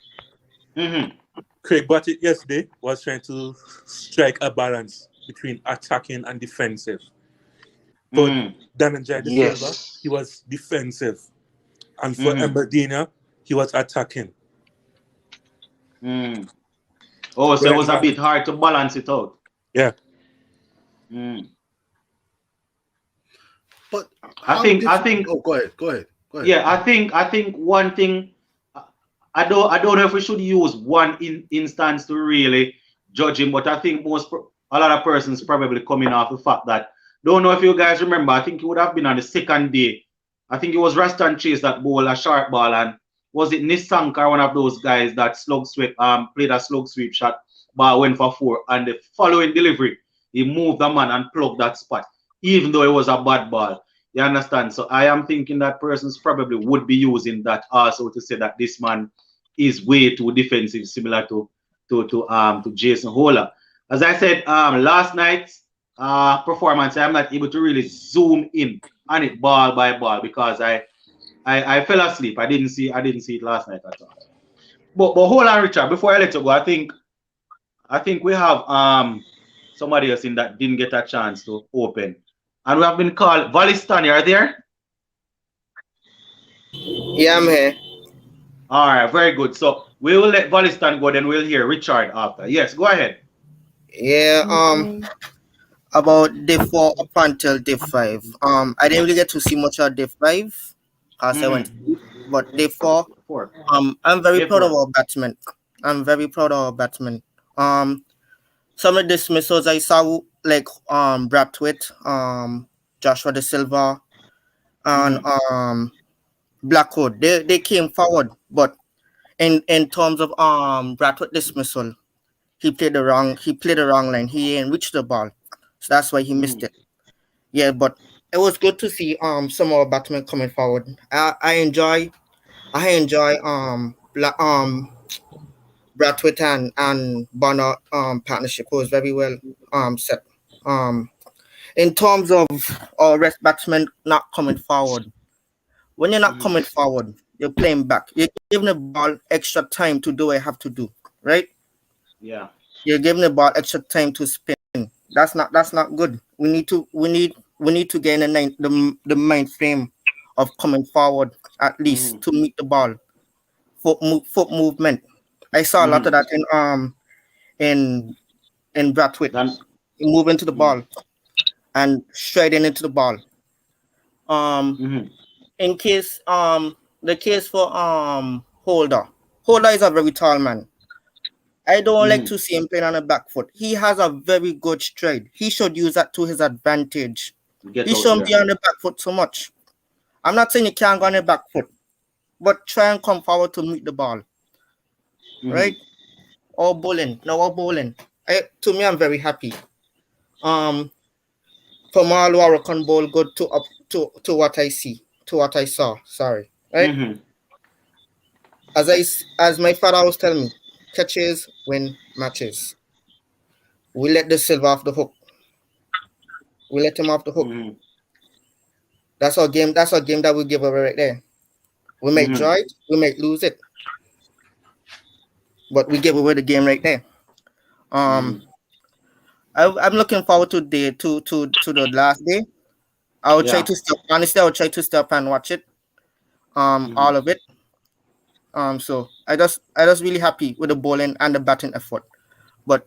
Craig Buttitt yesterday was trying to strike a balance between attacking and defensive. But Dananjay De Silva, he was defensive. And for Mbadina, he was attacking. Oh, so it was a bit hard to balance it out. Yeah. But I think. Oh, go ahead. Yeah, I think one thing. I don't know if we should use one instance to really judge him, but I think a lot of persons probably coming off the fact that, don't know if you guys remember, I think it would have been on the second day. I think it was Rastan Chase that bowled a sharp ball, and was it Nisanka, one of those guys that played a slug sweep shot, ball went for 4, and the following delivery, he moved the man and plugged that spot, even though it was a bad ball. You understand? So I am thinking that persons probably would be using that also to say that this man is way too defensive, similar to Jason Holler. As I said, last night's performance, I'm not able to really zoom in on it ball by ball because I fell asleep. I didn't see it last night at all. But hold on, Richard. Before I let you go, I think we have somebody else in that didn't get a chance to open. And we have been called Valistan. Are there? Yeah, I'm here. All right, very good. So we will let Valistan go, then we'll hear Richard after. Yes, go ahead. Yeah, about day 4 up until day 5. I didn't really get to see much of day 5 because I went to sleep. But day 4, I'm very proud of our batsmen. Some of the dismissals I saw, like Bradthwaite, Joshua De Silva, and Blackwood, they came forward, but in terms of Bradthwaite dismissal, he played the wrong line. He ain't reached the ball, so that's why he missed it. Yeah, but it was good to see some of our batsmen coming forward. I enjoy Bradthwaite and Bonner partnership was very well set. In terms of our rest batsmen not coming forward, when you're not coming forward, you're playing back. You're giving the ball extra time to do what you have to do, right? Yeah. You're giving the ball extra time to spin. That's not good. We need to get in the mind frame of coming forward at least to meet the ball. Foot movement. I saw a lot of that in Bradthwaite. Moving to the ball and striding into the ball. In case the case for Holder is a very tall man. I don't like to see him playing on a back foot. He has a very good stride. He should use that to his advantage. He shouldn't be on the back foot so much. I'm not saying you can't go on the back foot, but try and come forward to meet the ball. Right? Or bowling. To me, I'm very happy. From all Warwican bowl good to what I see, to what I saw. Sorry. Right? As my father was telling me, catches win matches. We let De Silva off the hook. We let him off the hook. That's our game that we give away right there. We may draw it, we may lose it. But we give away the game right there. I'm looking forward to the last day. I will try to stop and watch it. All of it. So I just really happy with the bowling and the batting effort. But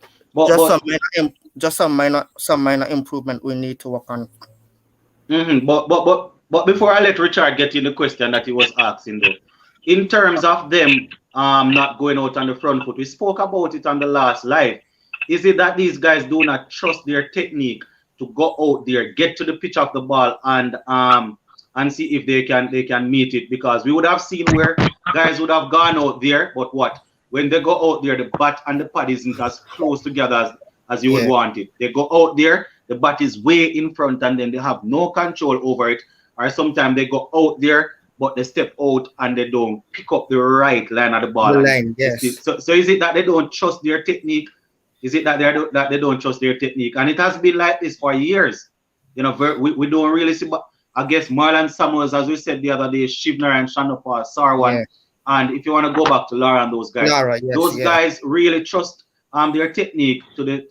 some minor improvement we need to work on. But before I let Richard get in the question that he was asking though, in terms of them not going out on the front foot, we spoke about it on the last live. Is it that these guys do not trust their technique to go out there, get to the pitch of the ball, and see if they can meet it? Because we would have seen where guys would have gone out there, but what? When they go out there, the bat and the pad isn't as close together as you would Yeah. want it. They go out there, the bat is way in front, and then they have no control over it. Or sometimes they go out there, but they step out and they don't pick up the right line of the ball. The And line, yes. so is it that they don't trust their technique? Is it that they don't trust their technique? And it has been like this for years. You know, we don't really see. But I guess Marlon Samuels, as we said the other day, Shivner and Shanopar, Sarwan, Yeah. and if you want to go back to Laura and those guys, Lara, yes, those yeah. guys really trust their technique to the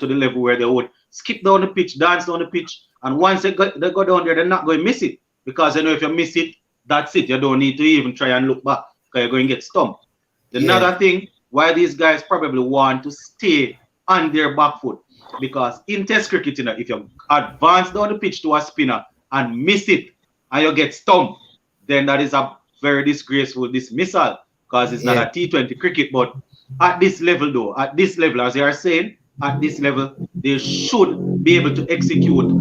level where they would skip down the pitch, dance down the pitch, and once they go down there, they're not going to miss it, because they know if you miss it, that's it. You don't need to even try and look back, because you're going to get stumped. Another thing why these guys probably want to stay on their back foot, because in test cricket, if you advance down the pitch to a spinner and miss it and you get stumped, then that is a very disgraceful dismissal, because it's not a T20 cricket. But at this level, though, as they are saying, at this level, they should be able to execute to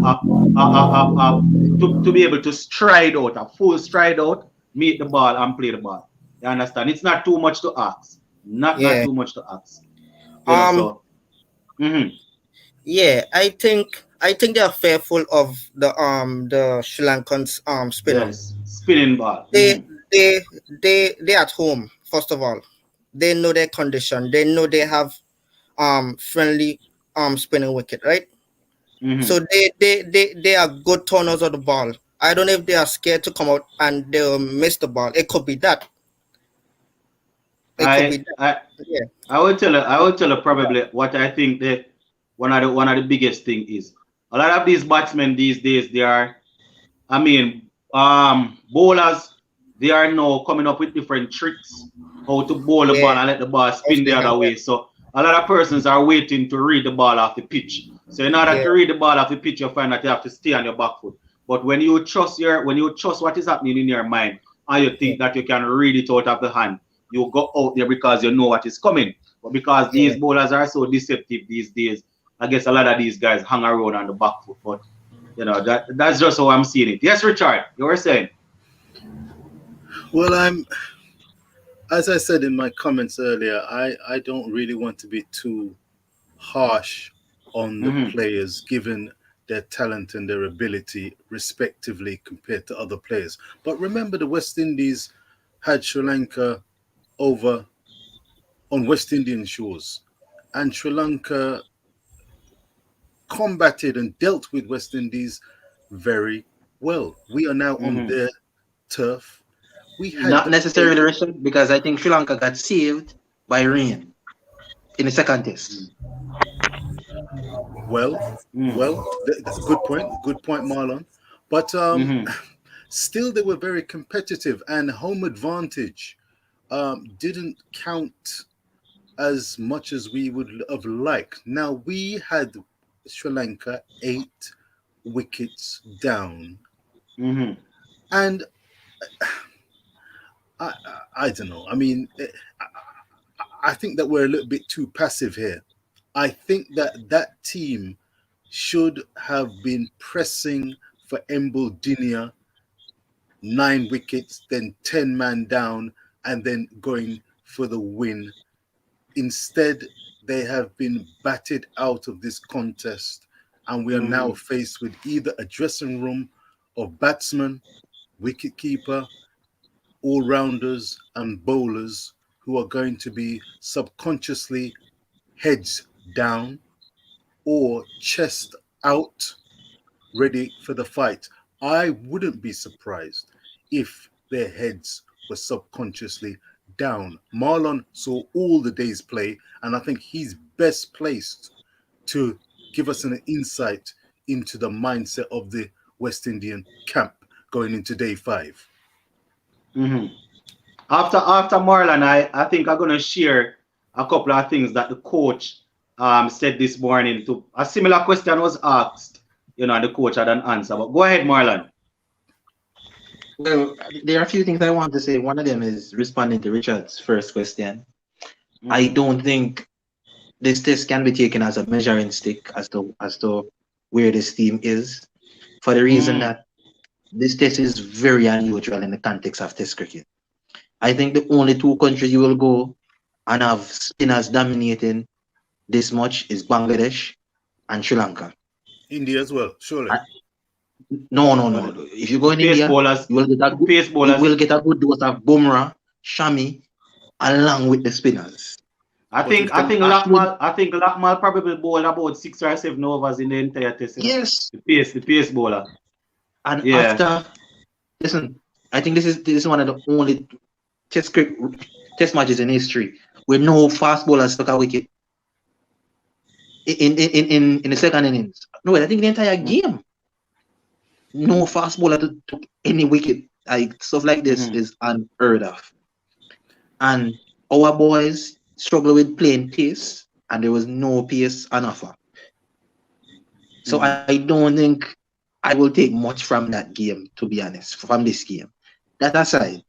be able to stride out, a full stride out, meet the ball and play the ball. You understand? It's not too much to ask. Not too much to ask. Yeah, I think they are fearful of the Sri Lankan spinners. Yes, spinning ball. They at home, first of all. They know their condition. They know they have friendly spinning wicket, right? So they are good turners of the ball. I don't know if they are scared to come out and they'll miss the ball. It could be that. I would tell you probably what I think that one of the biggest thing is. A lot of these batsmen these days, they are, bowlers, they are now coming up with different tricks how to bowl the ball and let the ball spin the other way. So a lot of persons are waiting to read the ball off the pitch. So in order to read the ball off the pitch, you find that you have to stay on your back foot. But when you trust what is happening in your mind, and you think that you can read it out of the hand, you go out there because you know what is coming. But because these bowlers are so deceptive these days, I guess a lot of these guys hang around on the back foot. But that's just how I'm seeing it. Yes, Richard, you were saying. Well, as I said in my comments earlier, I don't really want to be too harsh on the players, given their talent and their ability, respectively, compared to other players. But remember, the West Indies had Sri Lanka over on West Indian shores, and Sri Lanka combated and dealt with West Indies very well. We are now on their turf. We had not necessarily, Richard, because I think Sri Lanka got saved by rain in the second test. Well, that's a good point. Good point, Marlon. But still, they were very competitive, and home advantage didn't count as much as we would have liked. Now, we had Sri Lanka 8 wickets down, and I don't know. I mean, I think that we're a little bit too passive here. I think that team should have been pressing for Emble Dinia 9 wickets, then 10 man down, and then going for the win. Instead, they have been batted out of this contest, and we are now faced with either a dressing room of batsmen, wicketkeeper, all-rounders, and bowlers who are going to be subconsciously heads down or chest out, ready for the fight. I wouldn't be surprised if their heads were subconsciously down. Marlon saw all the day's play, and I think he's best placed to give us an insight into the mindset of the West Indian camp going into day 5. After Marlon, I think I'm gonna share a couple of things that the coach said this morning. To a similar question was asked, and the coach had an answer. But go ahead, Marlon. Well, there are a few things I want to say. One of them is responding to Richard's first question. I don't think this test can be taken as a measuring stick as to where this team is, for the reason that this test is very unusual in the context of test cricket. I think the only two countries you will go and have spinners dominating this much is Bangladesh and Sri Lanka. India as well, surely. No. If you go in India, you will get a good dose of Bumrah, Shami, along with the spinners. I think Lakmal probably bowled about 6 or 7 overs in the entire test. Yes. The pace bowler. And after, listen, I think this is one of the only test matches in history where no fast bowlers struck a wicket in the second innings. No, I think the entire game, no fast bowler took any wicket. Like stuff like this is unheard of. And our boys struggle with playing pace, and there was no pace on offer. So I don't think I will take much from that game, to be honest, from this game. That aside,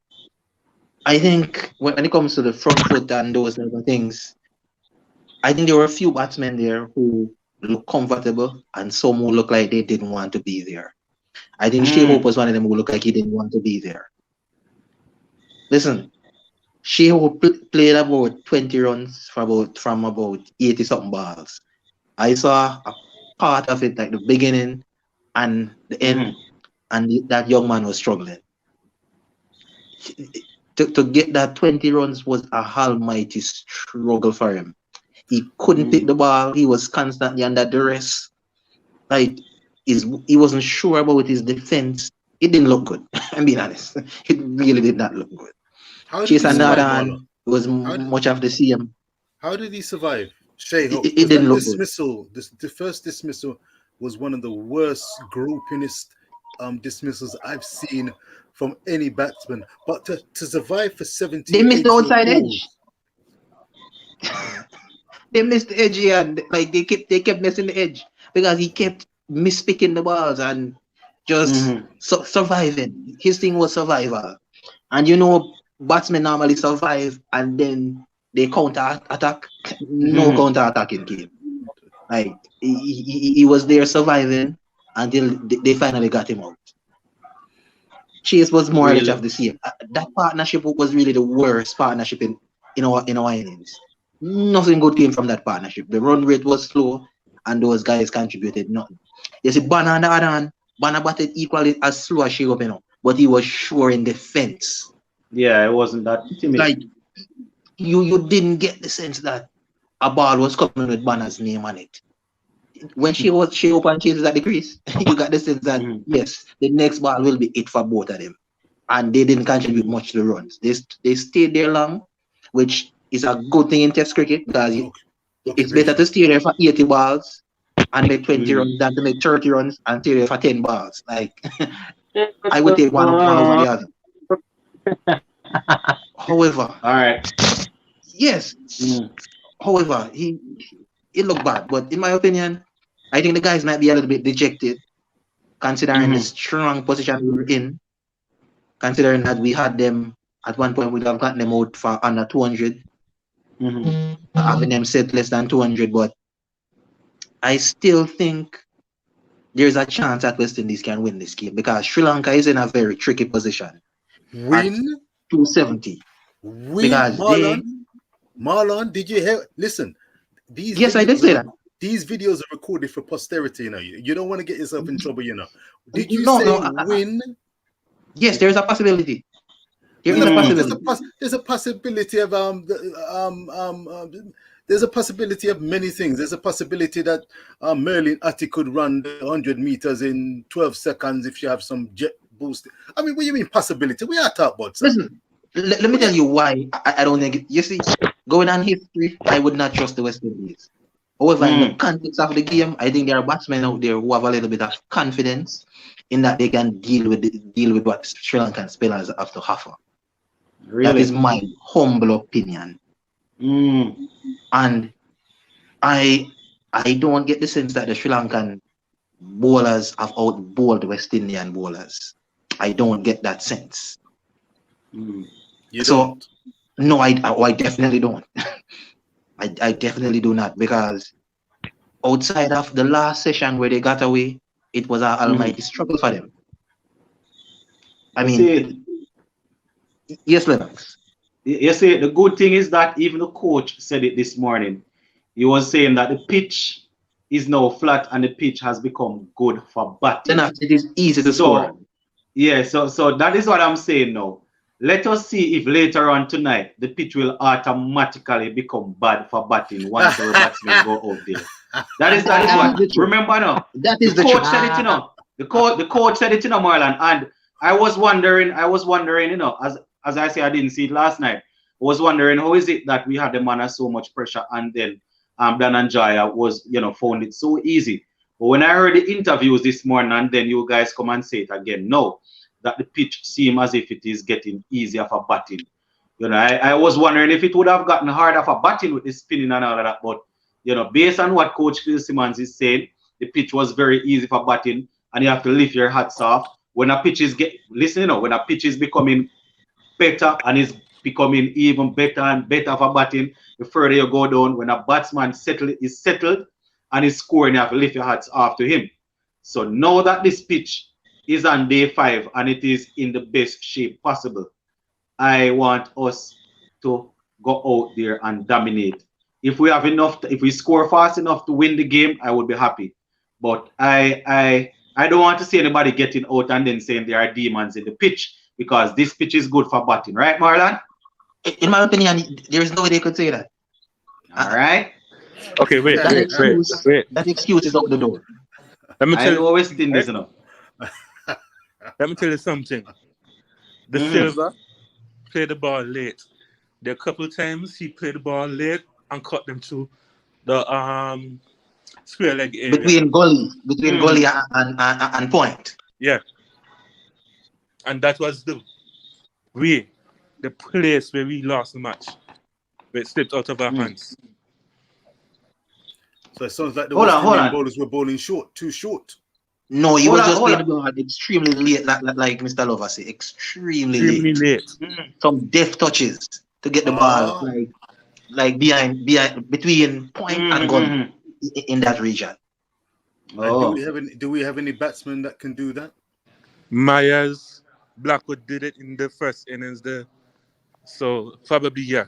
I think when it comes to the front foot and those little things, I think there were a few batsmen there who look comfortable and some who look like they didn't want to be there. I think Shea Hope was one of them who looked like he didn't want to be there. Listen, Shea Hope played about 20 runs from about 80 something balls. I saw a part of it, like the beginning and the end, and that young man was struggling. To get that 20 runs was a almighty struggle for him. He couldn't pick the ball. He was constantly under duress. Like, he wasn't sure about his defense. It didn't look good. I'm being honest. It really did not look good. Chase and Nadan was much of the same. How did he survive? Shea Hope. It didn't look good. The first dismissal was one of the worst, gropingest dismissals I've seen from any batsman. But to survive for 70, they missed the outside edge. They missed the edge here, and like they kept missing the edge because he kept mispicking the balls and just surviving. His thing was survival, and you know, batsmen normally survive and then they counter attack. No counter attacking game. Like he was there surviving until they finally got him out. Chase was more or less of the same. That partnership was really the worst partnership in our innings. Nothing good came from that partnership. The run rate was slow, and those guys contributed nothing. You see, Banner on the other hand, Banner batted equally as slow as Shea Hope, you know, but he was sure in defense. Yeah, it wasn't that timid. Like you didn't get the sense that a ball was coming with Banner's name on it. When Shea Hope and Chase was at the crease, you got the sense that yes, the next ball will be it for both of them, and they didn't contribute much to the runs. They stayed there long, which is a good thing in Test cricket because it's better to stay there for 80 balls and make 20 runs than to make 30 runs and stay there for 10 balls. Like I would take one over the other. However, all right. Yes. However, it looked bad, but in my opinion, I think the guys might be a little bit dejected, considering the strong position we were in. Considering that we had them at one point, we'd have gotten them out for under 200, having them set less than 200. But I still think there's a chance that West Indies can win this game because Sri Lanka is in a very tricky position. Win 270. Win, Marlon, did you hear? Listen, I did say that. These videos are recorded for posterity, you know. You don't want to get yourself in trouble, you know. Did you say win? Yes, there's a possibility. There's a possibility of there's a possibility of many things. There's a possibility that Merlin Atty could run 100 meters in 12 seconds if you have some jet boost. I mean, what do you mean possibility? We are talking about. Listen, let me tell you why I don't think it. You see, going on history, I would not trust the West Indies. However, in the context of the game, I think there are batsmen out there who have a little bit of confidence in that they can deal with what Sri Lankan spinners have to offer. Really? That is my humble opinion. And I don't get the sense that the Sri Lankan bowlers have out-bowled West Indian bowlers. I don't get that sense. You don't? No, I definitely don't. I definitely do not, because outside of the last session where they got away, it was an almighty struggle for them. I mean, yes, Lennox. You see, the good thing is that even the coach said it this morning. He was saying that the pitch is now flat and the pitch has become good for batting. Lennox, it is easy to score. Yeah, so that is what I'm saying now. Let us see if later on tonight the pitch will automatically become bad for batting once our batsmen go out there. That is what. Remember now, that is the coach said it, you know. The coach said it, you know, Marlon. And I was wondering, you know, as I say, I didn't see it last night. I was wondering how is it that we had them under so much pressure, and then Dan and Jaya was, you know, found it so easy. But when I heard the interviews this morning, and then you guys come and say it again, no, that the pitch seems as if it is getting easier for batting. You know, I was wondering if it would have gotten harder for batting with the spinning and all of that. But, you know, based on what Coach Phil Simmons is saying, the pitch was very easy for batting, and you have to lift your hats off. When a pitch is when a pitch is becoming better and is becoming even better and better for batting, the further you go down, when a batsman is settled and is scoring, you have to lift your hats off to him. So now that this pitch is on day 5 and it is in the best shape possible, I want us to go out there and dominate. If we have enough, if we score fast enough to win the game, I would be happy. But I don't want to see anybody getting out and then saying there are demons in the pitch, because this pitch is good for batting, right, Marlon? In my opinion, there is no way they could say that. All right. Okay, wait. That excuse is out the door. Let me tell you. Always think this, you know. Let me tell you something. The Silver played the ball late. There are a couple of times he played the ball late and cut them to the square leg area. Between goalie and point. Yeah. And that was the place where we lost the match. Where it slipped out of our hands. So it sounds like the West Indian bowlers were bowling too short. No, he was just playing the ball extremely late, like Mr. Lover said, extremely late. Some deft touches to get the ball like behind between point and gun in that region. Do we have any batsmen that can do that? Myers, Blackwood did it in the first innings there. So probably yeah.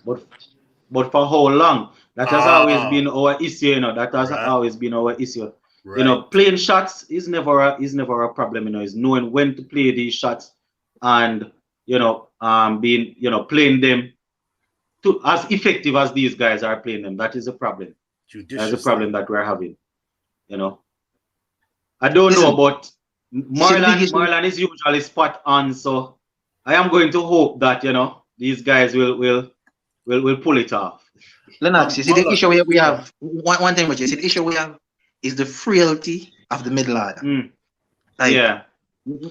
But for how long? That has always been our issue, you know. That has always been our issue. Right. You know, playing shots is never a problem, you know. It's knowing when to play these shots and, you know, playing them to as effective as these guys are playing them. That is a problem. That's a problem that we're having. You know. I don't know, but Marlon is usually spot on, so I am going to hope that, you know, these guys will pull it off. Lennox, you see the issue we have. One thing, which you see the issue we have is the frailty of the middle order.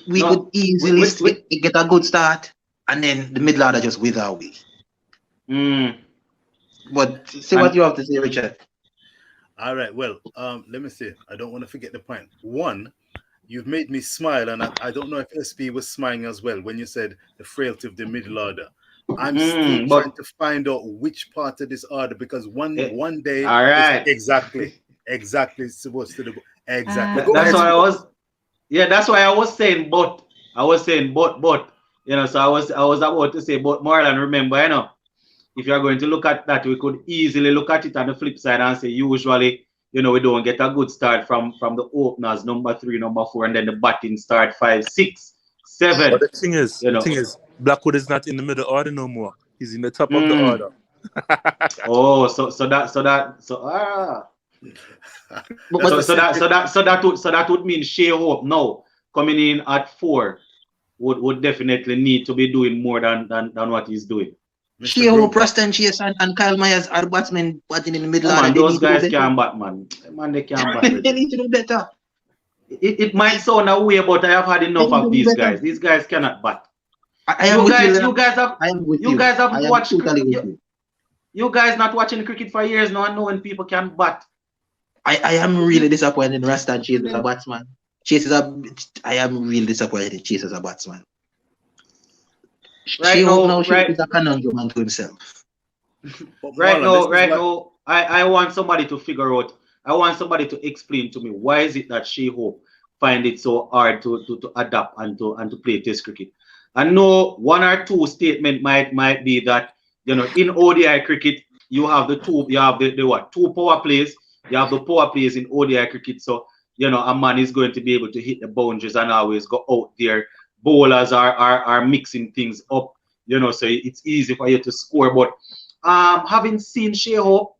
We could easily get a good start, and then the middle order just wither away. But see what you have to say, Richard. All right. Well, let me see. I don't want to forget the point. One, you've made me smile, and I don't know if SP was smiling as well when you said the frailty of the middle order. I'm still trying to find out which part of this order, because one day, all right, exactly supposed to do exactly. That's why I was, that's why I was saying, but you know, so I was about to say, but Marlon, remember, you know, if you're going to look at that, we could easily look at it on the flip side and say, usually, you know, we don't get a good start from the openers, number 3, number 4, and then the batting start 5, 6, 7. But the thing is, Blackwood is not in the middle order no more. He's in the top of the order. So that would mean Shea Hope now coming in at 4 would definitely need to be doing more than what he's doing. Shea Hope, Preston Chase, and Kyle Myers are batsmen batting in the middle order. Those guys can't bat, man. They can't bat. They need to do better. It might sound a way, but I have had enough of these guys. These guys cannot bat. You guys have watched. You guys not watching cricket for years now and knowing people can bat. I am really disappointed in Rastan Chase as a batsman. I am really disappointed in Chase as a batsman. Right now, Chase is a conundrum unto himself. Right now, I want somebody to figure out. I want somebody to explain to me why is it that Shea Hope find it so hard to adapt and to play Test cricket. I know one or two statement might be that in ODI cricket you have the what, two power plays. You have the power plays in ODI cricket, so a man is going to be able to hit the boundaries and always go out there. Bowlers are mixing things up, so it's easy for you to score. But having seen Shea Hope,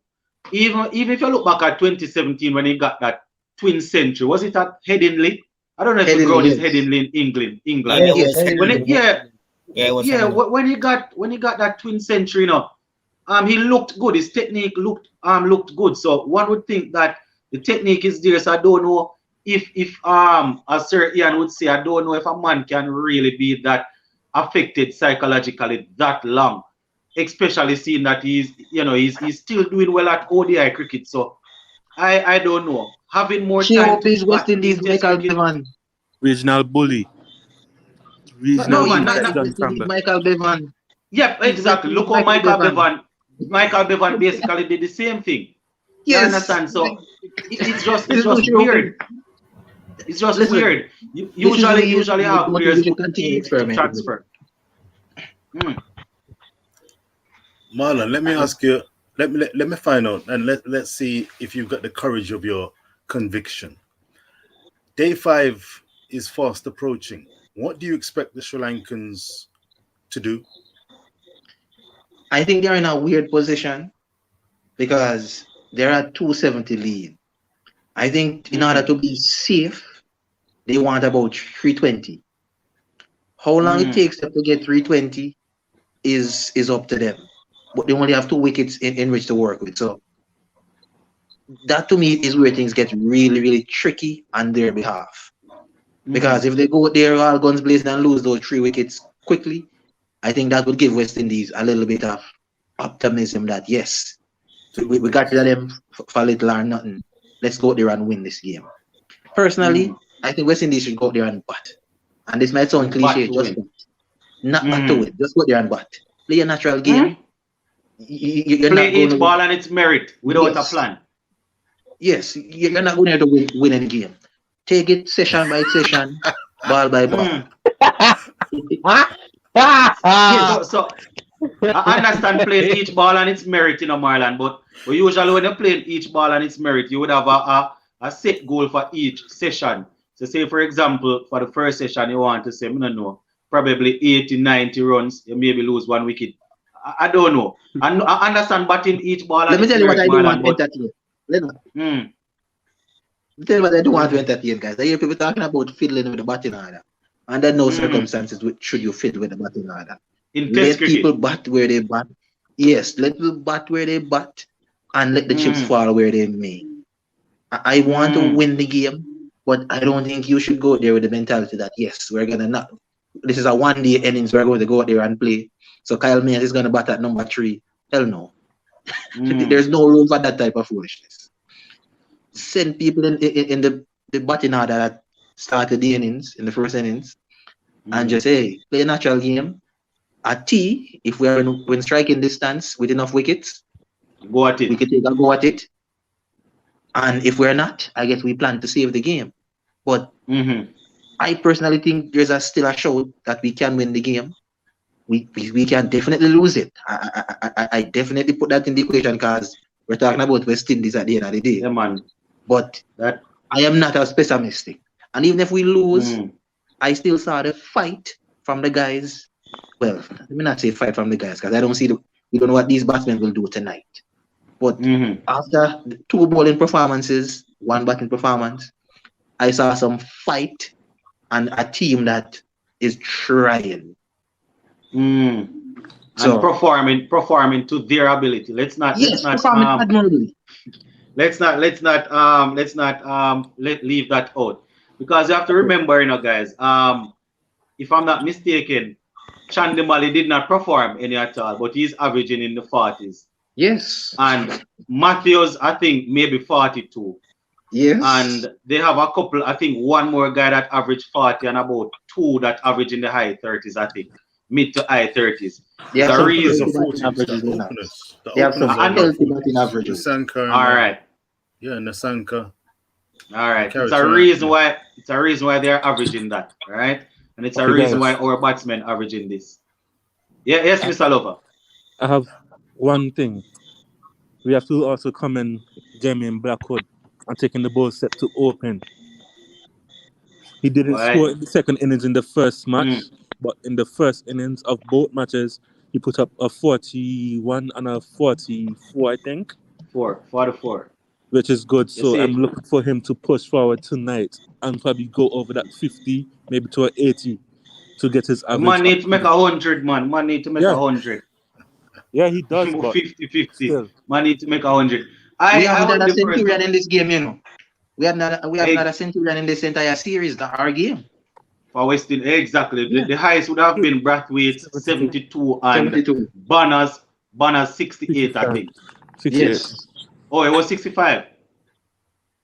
even if you look back at 2017 when he got that twin century, was it at Headingley? I don't know if the ground is Headingley in England. Yes. When he got that twin century, he looked good. His technique looked good. So one would think that the technique is there. So I don't know if as Sir Ian would say, I don't know if a man can really be that affected psychologically that long, especially seeing that he's still doing well at ODI cricket. So I don't know. Having more time to West Indies, Michael Bevan. Regional bully. No, man, Michael Bevan. Yep, exactly. Look how Michael Bevan basically did the same thing. Yes. You understand? So it's just weird. It's just weird. Usually have players who transfer. Marlon, let me ask you. Let me find out, and let's see if you've got the courage of your conviction. Day 5 is fast approaching. What do you expect the Sri Lankans to do? I think they're in a weird position because they're at 270 lead. I think in order to be safe, they want about 320. How long it takes them to get 320 is up to them. But they only have 2 wickets in which to work with. So that to me is where things get really, really tricky on their behalf. Because if they go there all guns blazing and lose those 3 wickets quickly, I think that would give West Indies a little bit of optimism that yes, we got rid of them for little or nothing. Let's go there and win this game. Personally, I think West Indies should go there and bat. And this might sound cliche, just not to win. Just go there and bat. Play a natural game. You're play each ball and its merit without a plan. Yes, you're not going there to win any game. Take it session by session, ball by ball. So I understand playing each ball and its merit, Marlon, but usually when you play each ball and its merit, you would have a set goal for each session. So say, for example, for the first session, you want to say, I don't know, probably 80, 90 runs, you maybe lose 1 wicket. I don't know. I understand batting each ball. Let me tell you what I do want to entertain. Let me tell you what I do want to entertain, guys. I hear people talking about fiddling with the batting order. Under no circumstances should you fiddle with the batting order. Let people bat where they bat. Yes, let people bat where they bat and let the chips fall where they may. I want to win the game, but I don't think you should go there with the mentality that, yes, we're going to not. This is a one-day innings. We're going to go out there and play. So Kyle Mayers is going to bat at number 3. Hell no. There's no room for that type of foolishness. Send people in the batting order that started the innings, in the first innings, and just say, play a natural game. At T, if we're in striking distance with enough wickets, go at it. We can take a go at it. And if we're not, I guess we plan to save the game. But I personally think there's still a show that we can win the game. We can definitely lose it. I definitely put that in the equation because we're talking about West Indies at the end of the day. Yeah, man. But I am not as pessimistic. And even if we lose, I still saw the fight from the guys. Well, let me not say fight from the guys because I don't see we don't know what these batsmen will do tonight. But after 2 bowling performances, 1 batting performance, I saw some fight and a team that is trying. So performing to their ability. Let's not leave that out, because you have to remember, guys. If I'm not mistaken, Chandimali did not perform any at all, but he's averaging in the 40s. Yes. And Matthews, I think maybe 42. Yes. And they have a couple. I think one more guy that averaged 40 and about 2 that average in the high 30s. I think. mid to high 30s. They have The some reason. Those are healthy batting 40s. The averages in that. openers. The They have openers some are about healthy 40s. batting averages. Nasanka and, All right. yeah, Nasanka. All right. It's a Carrot, reason yeah. why they're averaging that. All right. And it's a Okay, reason guys. why our batsmen averaging this. Yeah, yes, Mr. Lover. I have one thing. We have to also commend Jermaine Blackwood on taking the ball set to open. He didn't Why? score in the second innings in the first match, Mm. but in the first innings of both matches, he put up a 41 and a 44, I think, 4 which is good. You So I'm see, looking for him to push forward tonight and probably go over that 50, maybe to an 80 to get his the average man up. need to make 100, man. Man need to make Yeah, 100. yeah, he does, but 50-50. still. Man need to make 100. We I haven't would had a be the first centurion to, in this game, you know. We have not hey, a centurion in this entire series. That our game. for Westin, exactly. Yeah. The highest would have been Brathwaite 72. 72 and 72. Banners 68, I 65. think. 68. Yes. Oh, it was 65. I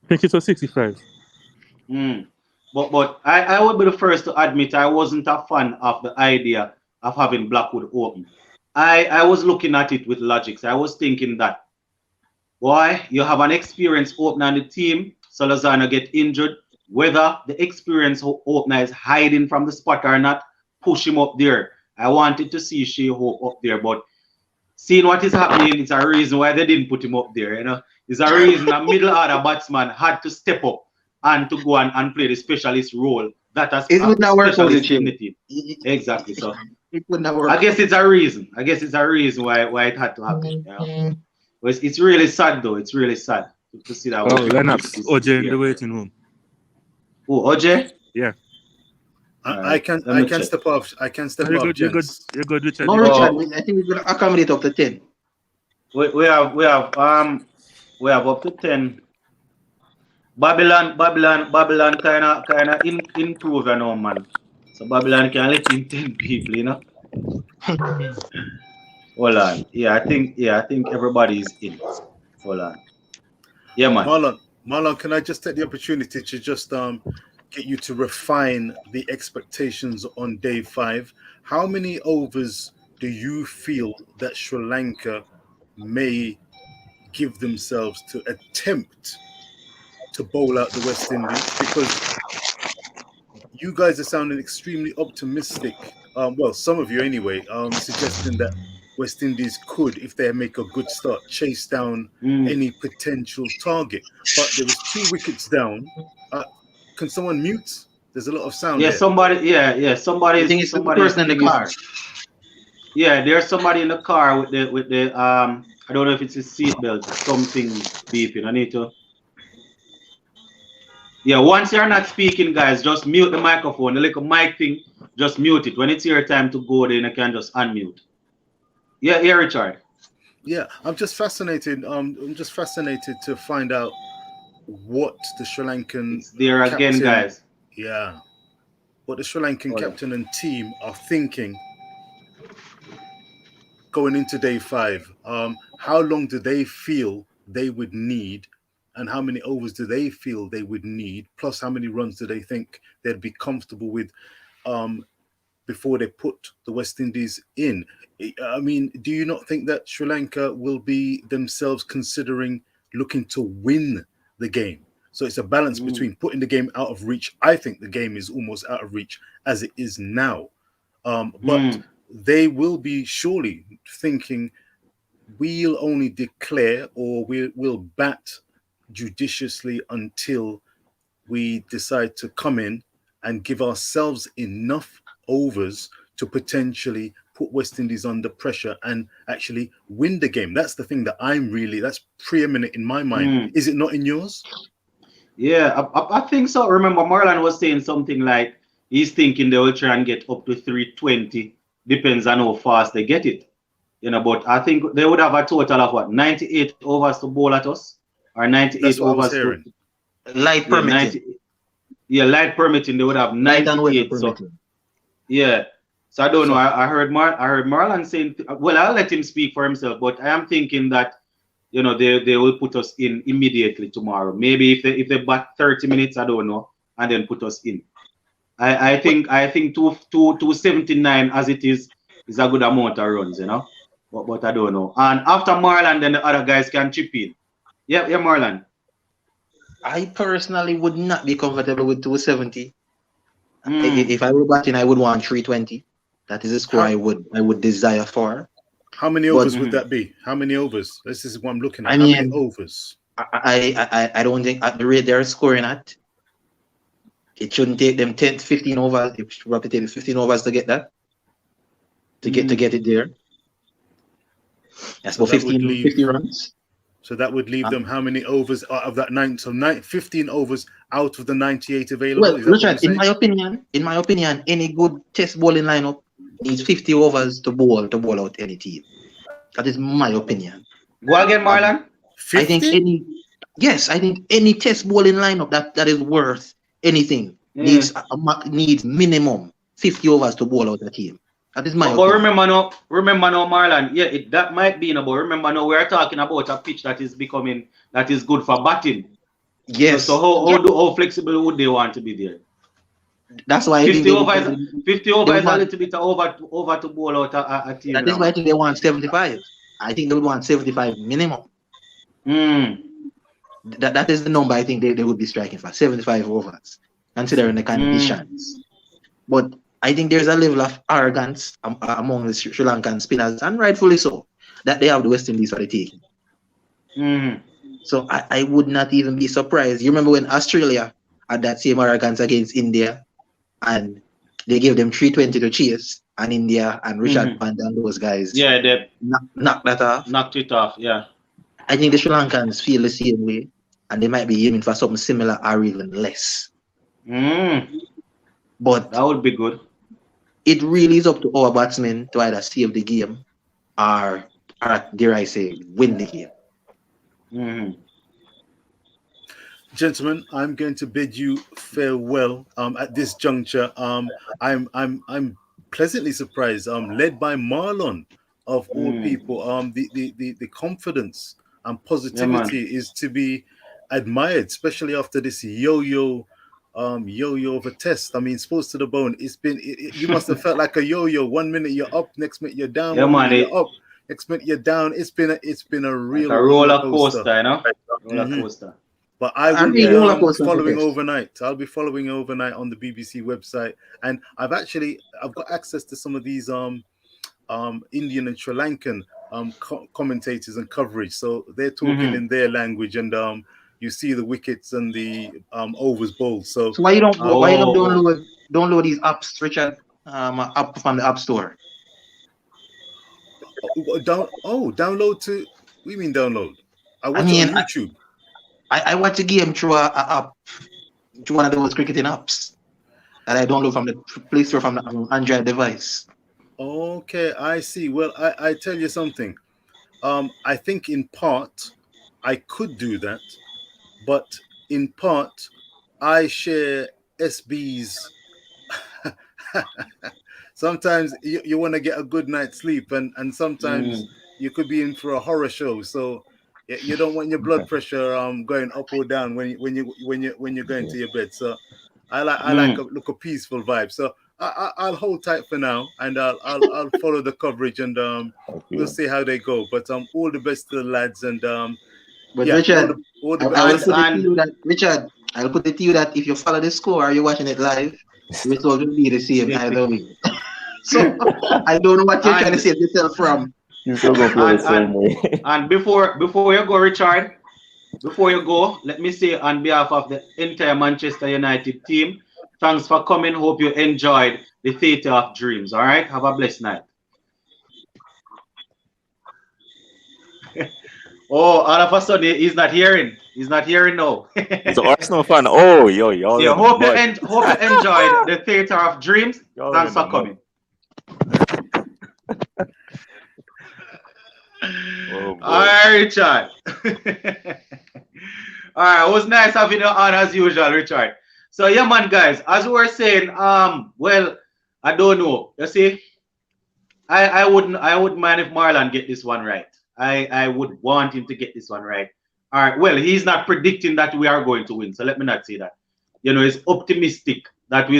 think it was 65. Mm. But I would be the first to admit I wasn't a fan of the idea of having Blackwood open. I was looking at it with logic. I was thinking that, boy, you have an experienced opener on the team, Salazar get injured, whether the experienced opener is hiding from the spot or not, push him up there. I wanted to see Shea Hope up there, but seeing what is happening, it's a reason why they didn't put him up there. You know, it's a reason a middle order batsman had to step up and to go and play the specialist role. That has It would not work for the specialist in the team. team. Exactly. So It would not work. I guess it's a reason. why it had to happen. Yeah. But it's really sad though. It's really sad to see that. Oh, Lennox, OJ in the waiting room. Oh, OJ? Yeah. I can step off. I can step You're off, good, you're good, gents. you're good, Richard. No, Richard, I think we're going to accommodate up to 10. We have up to 10. Babylon kind of improve, you know, man. So Babylon can let in 10 people, you know. Hold on. I think everybody's in. Hold on. Yeah, man. Marlon, can I just take the opportunity to just get you to refine the expectations on day 5? How many overs do you feel that Sri Lanka may give themselves to attempt to bowl out the West Indies? Because you guys are sounding extremely optimistic. Well, some of you anyway, suggesting that West Indies could, if they make a good start, chase down any potential target. But there was 2 wickets down. Can someone mute? There's a lot of sound. Yeah, there. somebody. Somebody. I think it's the person in the car. Yeah, there's somebody in the car with the I don't know if it's a seatbelt, something beeping. I need to. Yeah, once you're not speaking, guys, just mute the microphone. The little mic thing, just mute it. When it's your time to go, then you can just unmute. Yeah, Richard. Yeah, I'm just fascinated. I'm just fascinated to find out what the Sri Lankan It's there again, captain, guys. Yeah, what the Sri Lankan captain and team are thinking going into day 5. How long do they feel they would need, and how many overs do they feel they would need? Plus, how many runs do they think they'd be comfortable with before they put the West Indies in? I mean, do you not think that Sri Lanka will be themselves considering looking to win the game? So it's a balance between putting the game out of reach. I think the game is almost out of reach as it is now. But they will be surely thinking we'll only declare, or we'll bat judiciously until we decide to come in and give ourselves enough overs to potentially put West Indies under pressure and actually win the game. That's the thing that that's preeminent in my mind. Is it not in yours? Yeah, I think so. Remember, Marlon was saying something like he's thinking they will try and get up to 320. Depends on how fast they get it. You know, but I think they would have a total of 98 overs to bowl at us, or 98 overs to light permitting. Light permitting. They would have 98. So, yeah. So I don't know. I heard Marlon saying. Well, I'll let him speak for himself. But I am thinking that, you know, they will put us in immediately tomorrow. Maybe if they bat 30 minutes, I don't know, and then put us in. I think 279 as it is is a good amount of runs, you know. But I don't know. And after Marlon, then the other guys can chip in. Yeah, Marlon. I personally would not be comfortable with 270. Mm. If I were batting, I would want 320. That is a score How- I would desire for. How many But- overs would that be? How many overs? This is what I'm looking at. I How many mean- overs? I don't think at the rate they're scoring at, it shouldn't take them 10, 15 overs. It should probably take 15 overs to get that. To get it there. That's So about that would 15, leave- 50 runs. So that would leave them how many overs out of that 15 overs out of the 98 available? Well, Is that what you're Richard, saying? in my opinion, any good test bowling lineup needs 50 overs to bowl out any team. That is my opinion. Go again, Marlon. 50? I think any test bowling lineup that is worth anything needs minimum 50 overs to bowl out a team. That is my But opinion. remember now, Marlon. Yeah, that might be, but remember now we are talking about a pitch that is good for batting. Yes. So how flexible would they want to be there? That's why I 50 think over is a want- little bit over to bowl out a team. that is now. why I think they want 75. I think they would want 75 minimum. Mm. That is the number I think they would be striking for, 75 overs, considering the conditions. But I think there's a level of arrogance among the Sri Lankan spinners, and rightfully so, that they have the West Indies for the taking. Mm. So I would not even be surprised. You remember when Australia had that same arrogance against India, and they gave them 320 to chase, and India and Richard Pant and those guys They knocked that off. knocked it off. Yeah. I think the Sri Lankans feel the same way, and they might be aiming for something similar or even less. Mm. But That would be good. it really is up to our batsmen to either save the game or dare I say, win the game. Mm. Gentlemen, I'm going to bid you farewell. At this juncture, I'm pleasantly surprised. Led by Marlon, of all people. The confidence and positivity is to be admired, especially after this yo-yo of a test. I mean, supposed to the bone. You must have felt like a yo-yo. 1 minute you're up, next minute you're down. Yeah, man, you're up, next minute you're down. It's been a real Like a roller coaster, you know? Roller coaster. But I will be following overnight. I'll be following overnight on the BBC website, and I've got access to some of these Indian and Sri Lankan commentators and coverage. So they're talking in their language, and you see the wickets and the overs bowled. So why you don't download these apps, Richard? Up from the App Store. Download to. What do you mean download? I watch it on YouTube. I watch a game through a app, through one of those cricketing apps that I download from the Play Store from the Android device. Okay, I see. Well, I tell you something. I think in part I could do that, but in part I share SB's. Sometimes you want to get a good night's sleep, and sometimes you could be in for a horror show. So you don't want your blood pressure going up or down when you're going to your bed. So I like a peaceful vibe. So I'll hold tight for now, and I'll follow the coverage, and we'll see how they go. But all the best to the lads, and but yeah, Richard, all the best. I'll put it to you that if you follow the score or you're watching it live, the result will be the same either way. So I don't know what you're trying to save yourself from. And before you go, Richard, let me say on behalf of the entire Manchester United team, thanks for coming. Hope you enjoyed the Theatre of Dreams. All right, have a blessed night. Oh, all of a sudden he's not hearing. He's not hearing now. It's an Arsenal fan. Oh, yo. Yeah, hope you enjoyed the Theatre of Dreams. Thanks for coming. Oh, all right, Richard. All right, it was nice having you on as usual, Richard. So yeah, man, guys, as we were saying, well, I don't know. You see, I wouldn't mind if Marlon get this one right. I would want him to get this one right. All right, well, he's not predicting that we are going to win, so let me not say that. You know, he's optimistic that we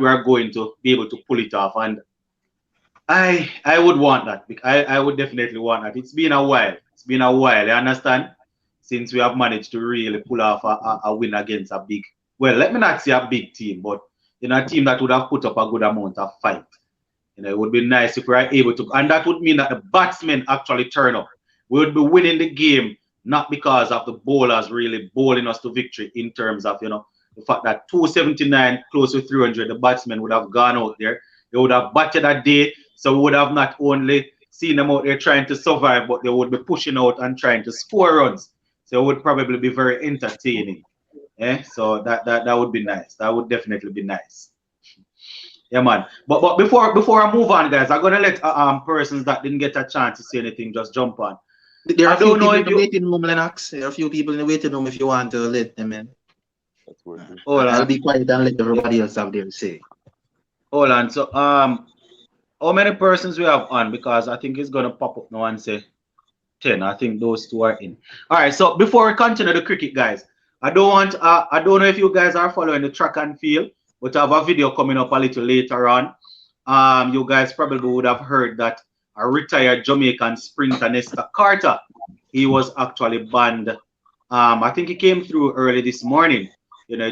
are going to be able to pull it off, and I would want that. I would definitely want that. It's been a while. It's been a while. You understand? Since we have managed to really pull off a win against a big, well, let me not say a big team, but a team that would have put up a good amount of fight. It would be nice if we are able to, and that would mean that the batsmen actually turn up. We would be winning the game not because of the bowlers really bowling us to victory in terms of the fact that 279 close to 300, the batsmen would have gone out there. They would have batted a day, so we would have not only seen them out there trying to survive, but they would be pushing out and trying to score runs. So it would probably be very entertaining. So that would be nice. That would definitely be nice. Yeah, man. But before I move on, guys, I'm gonna let persons that didn't get a chance to say anything just jump on. There are a few people in the waiting room, Lennox. There are a few people in the waiting room if you want to let them in. That's weird. I'll be quiet and let everybody else have their say. Hold on. So how many persons we have on? Because I think it's gonna pop up now and say 10. I think those two are in. All right. So before we continue the cricket, guys, I don't know if you guys are following the track and field, but I have a video coming up a little later on. You guys probably would have heard that a retired Jamaican sprinter, Nesta Carter, he was actually banned. I think he came through early this morning.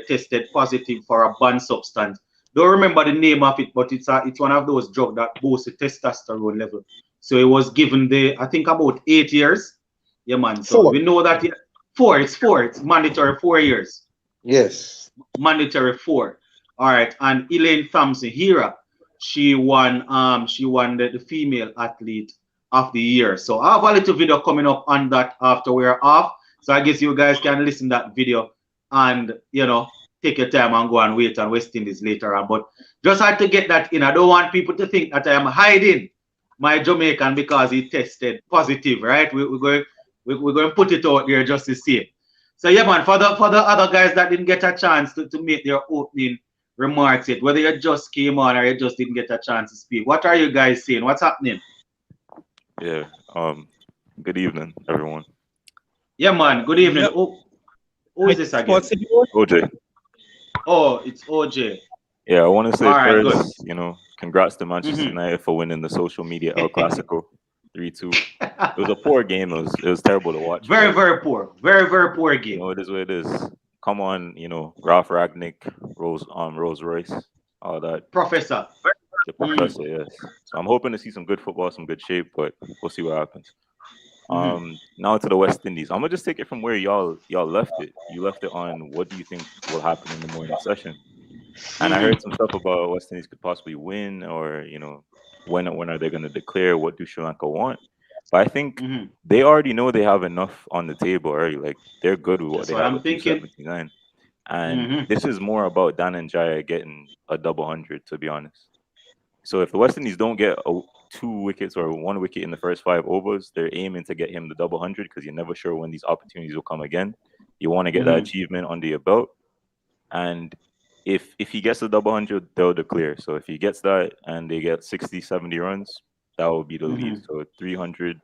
Tested positive for a banned substance. Don't remember the name of it, but it's one of those drugs that boosts the testosterone level. So it was given I think about 8 years. Yeah, man. So we know that it's 4. It's mandatory 4 years. Yes. Mandatory 4. All right. And Elaine Thompson, Hira, she won the female athlete of the year. So I have a little video coming up on that after we're off. So I guess you guys can listen to that video and take your time and go and wait on West Indies later on. But just had to get that in. I don't want people to think that I am hiding my Jamaican because he tested positive, right? We're going to put it out there just to see it. So yeah, man, for the other guys that didn't get a chance to make their opening remarks yet, whether you just came on or you just didn't get a chance to speak, what are you guys saying? What's happening? Yeah. Good evening, everyone. Yeah, man. Good evening. Yep. Who is this again? OJ. Oh, it's OJ. Yeah, I want to say right, first, congrats to Manchester United for winning the social media El Clasico 3-2. It was a poor game. It was terrible to watch. Very, very poor. Very, very poor game. It is what it is. Come on, Ralph Ragnick, Rolls Royce, all that. Professor. The professor, yes. So I'm hoping to see some good football, some good shape, but we'll see what happens. Now to the West Indies. I'm gonna just take it from where y'all left it. You left it on what do you think will happen in the morning session? And I heard some stuff about West Indies could possibly win, or when are they gonna declare? What do Sri Lanka want? But I think they already know they have enough on the table already. Like they're good with what they have at 279. And this is more about Dan and Jaya getting a double 100, to be honest. So if the West Indies don't get 2 wickets or 1 wicket in the first 5 overs, they're aiming to get him the double 100 because you're never sure when these opportunities will come again. You want to get that achievement under your belt. And if he gets the double 100, they'll declare. So if he gets that and they get 60, 70 runs, that will be the lead. So 300,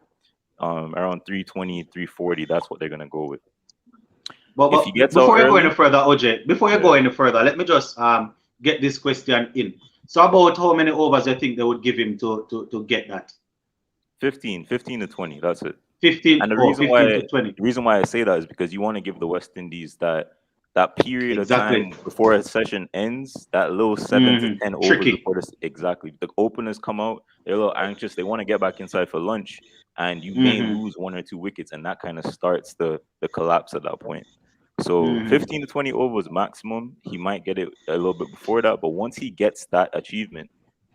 around 320, 340, that's what they're going to go with. But before you go any further, OJ, go any further, let me just get this question in. So about how many overs I think they would give him to get that? 15 to 20, that's it. 15, and the reason why I say that is because you want to give the West Indies that period of time before a session ends, that little 7 to 10 overs before this. Exactly. The openers come out, they're a little anxious, they want to get back inside for lunch, and you may lose 1 or 2 wickets, and that kind of starts the collapse at that point. So 15 to 20 overs maximum. He might get it a little bit before that, but once he gets that achievement,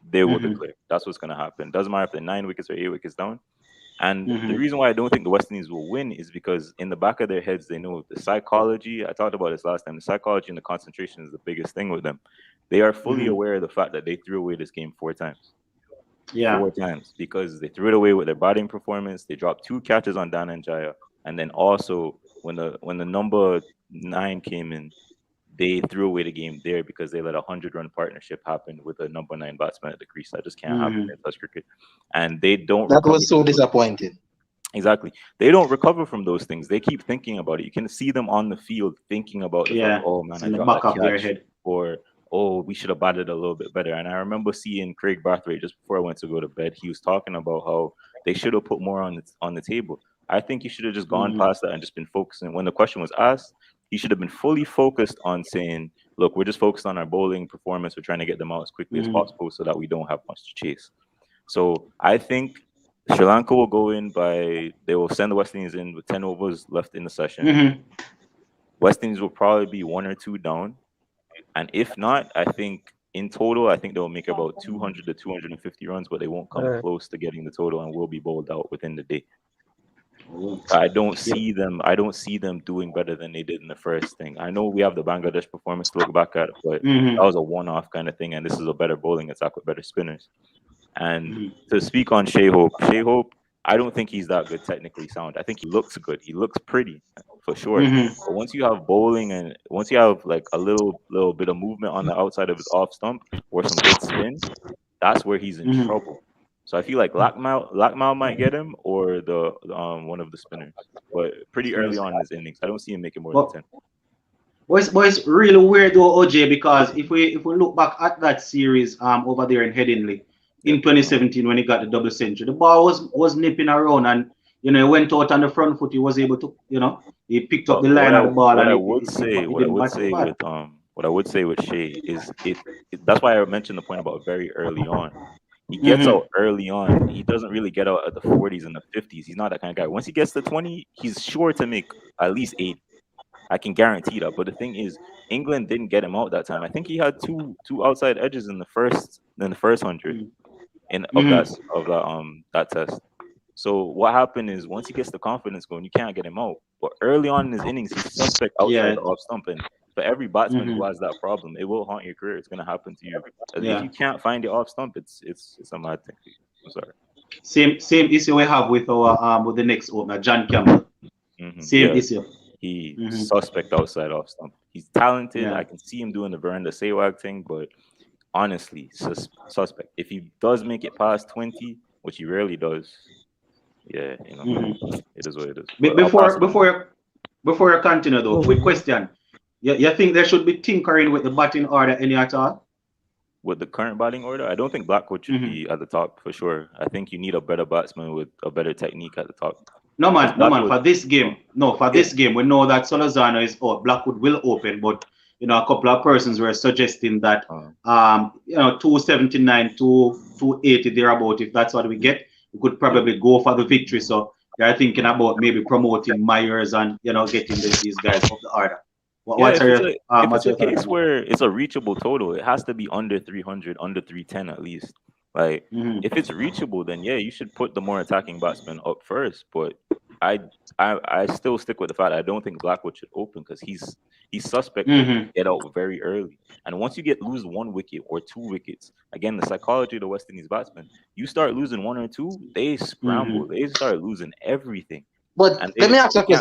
they will declare. That's what's going to happen. Doesn't matter if they're 9 wickets or 8 wickets down. And the reason why I don't think the West Indies will win is because in the back of their heads, they know the psychology. I talked about this last time. The psychology and the concentration is the biggest thing with them. They are fully aware of the fact that they threw away this game 4 times. Yeah. 4 times because they threw it away with their batting performance. They dropped 2 catches on Dan and Jaya. And then also when the number 9 came in, they threw away the game there because they let a 100-run partnership happen with a number 9 batsman at the crease. That just can't happen in Test cricket. And they don't. That was so disappointing. Exactly. They don't recover from those things. They keep thinking about it. You can see them on the field thinking about the fact, oh man, I dropped that catch. Or oh, we should have batted a little bit better. And I remember seeing Craig Brathwaite just before I went to go to bed. He was talking about how they should have put more on the table. I think he should have just gone past that and just been focusing. When the question was asked, he should have been fully focused on saying, look, we're just focused on our bowling performance. We're trying to get them out as quickly as possible so that we don't have much to chase. So I think Sri Lanka will go in they will send the West Indies in with 10 overs left in the session. West Indies will probably be 1 or 2 down. And if not, I think in total, I think they'll make about 200 to 250 runs, but they won't come close to getting the total and will be bowled out within the day. I don't see them doing better than they did in the first thing. I know we have the Bangladesh performance to look back at, but that was a one-off kind of thing, and this is a better bowling attack with better spinners. And to speak on Shai Hope, I don't think he's that good technically sound. I think he looks good. He looks pretty for sure. But once you have bowling and once you have like a little bit of movement on the outside of his off stump or some good spin, that's where he's in trouble. So I feel like Lakmal might get him or the one of the spinners, but pretty early on in his innings, I don't see him making more than 10. But it's really weird though, OJ, because if we look back at that series over there in Headingley in 2017 when he got the double century, the ball was nipping around, and he went out on the front foot. He was able to, he picked up the line of the ball. What I would say with Shai is that's why I mentioned the point about very early on. He gets out early on. He doesn't really get out at the 40s and the 50s. He's not that kind of guy. Once he gets to 20, he's sure to make at least 80. I can guarantee that. But the thing is, England didn't get him out that time. I think he had two outside edges in the first 100 that test. So what happened is once he gets the confidence going, you can't get him out. But early on in his innings, he's suspect outside the off stump. And for every batsman who has that problem, it will haunt your career. It's going to happen to you. If you can't find the off stump, it's a mad thing. I'm sorry. Same issue we have with our with the next opener, John Campbell. Same issue. He suspect outside off stump. He's talented. I can see him doing the Veranda Sehwag thing, but honestly, suspect. If he does make it past 20, which he rarely does, it is what it is. Before you continue though, quick question. You think there should be tinkering with the batting order any at all? With the current batting order, I don't think Blackwood should be at the top for sure. I think you need a better batsman with a better technique at the top. No man. For this game, this game, we know that Solozano is out. Blackwood will open, but a couple of persons were suggesting that 279, 280 thereabout. If that's what we get, we could probably go for the victory. So they're thinking about maybe promoting Myers and getting these guys off the order. If it's a case where it's a reachable total, it has to be under 300, under 310 at least. Like if it's reachable, then you should put the more attacking batsman up first. But I still stick with the fact I don't think Blackwood should open because he's suspect to get out very early. And once you lose 1 wicket or 2 wickets, again the psychology of the West Indies batsmen, you start losing 1 or 2, they scramble. They start losing everything. But let me ask you a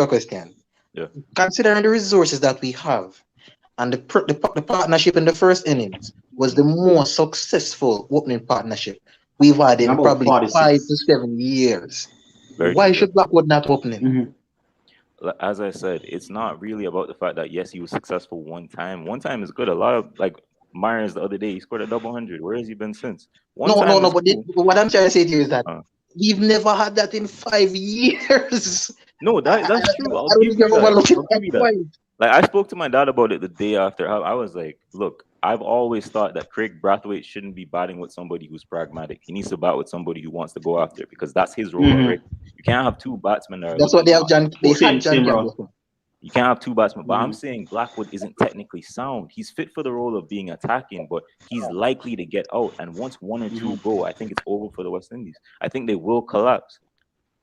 question. Yeah. Considering the resources that we have, and the partnership in the first innings was the most successful opening partnership we've had in probably 5 to 7 years. Why should Blackwood not open it? As I said, it's not really about the fact that yes, he was successful one time. One time is good. A lot of like Myers the other day, he scored a double 100. Where has he been since? But what I'm trying to say to you is that we've never had that in 5 years. No, that's true. I'll give you that. Like I spoke to my dad about it the day after. I was like, look, I've always thought that Craig Brathwaite shouldn't be batting with somebody who's pragmatic. He needs to bat with somebody who wants to go after it because that's his role, right? You can't have 2 batsmen that are that's what they have John. They had John Campbell. You can't have 2 batsmen. But I'm saying Blackwood isn't technically sound. He's fit for the role of being attacking, but he's likely to get out. And once 1 or 2 go, I think it's over for the West Indies. I think they will collapse.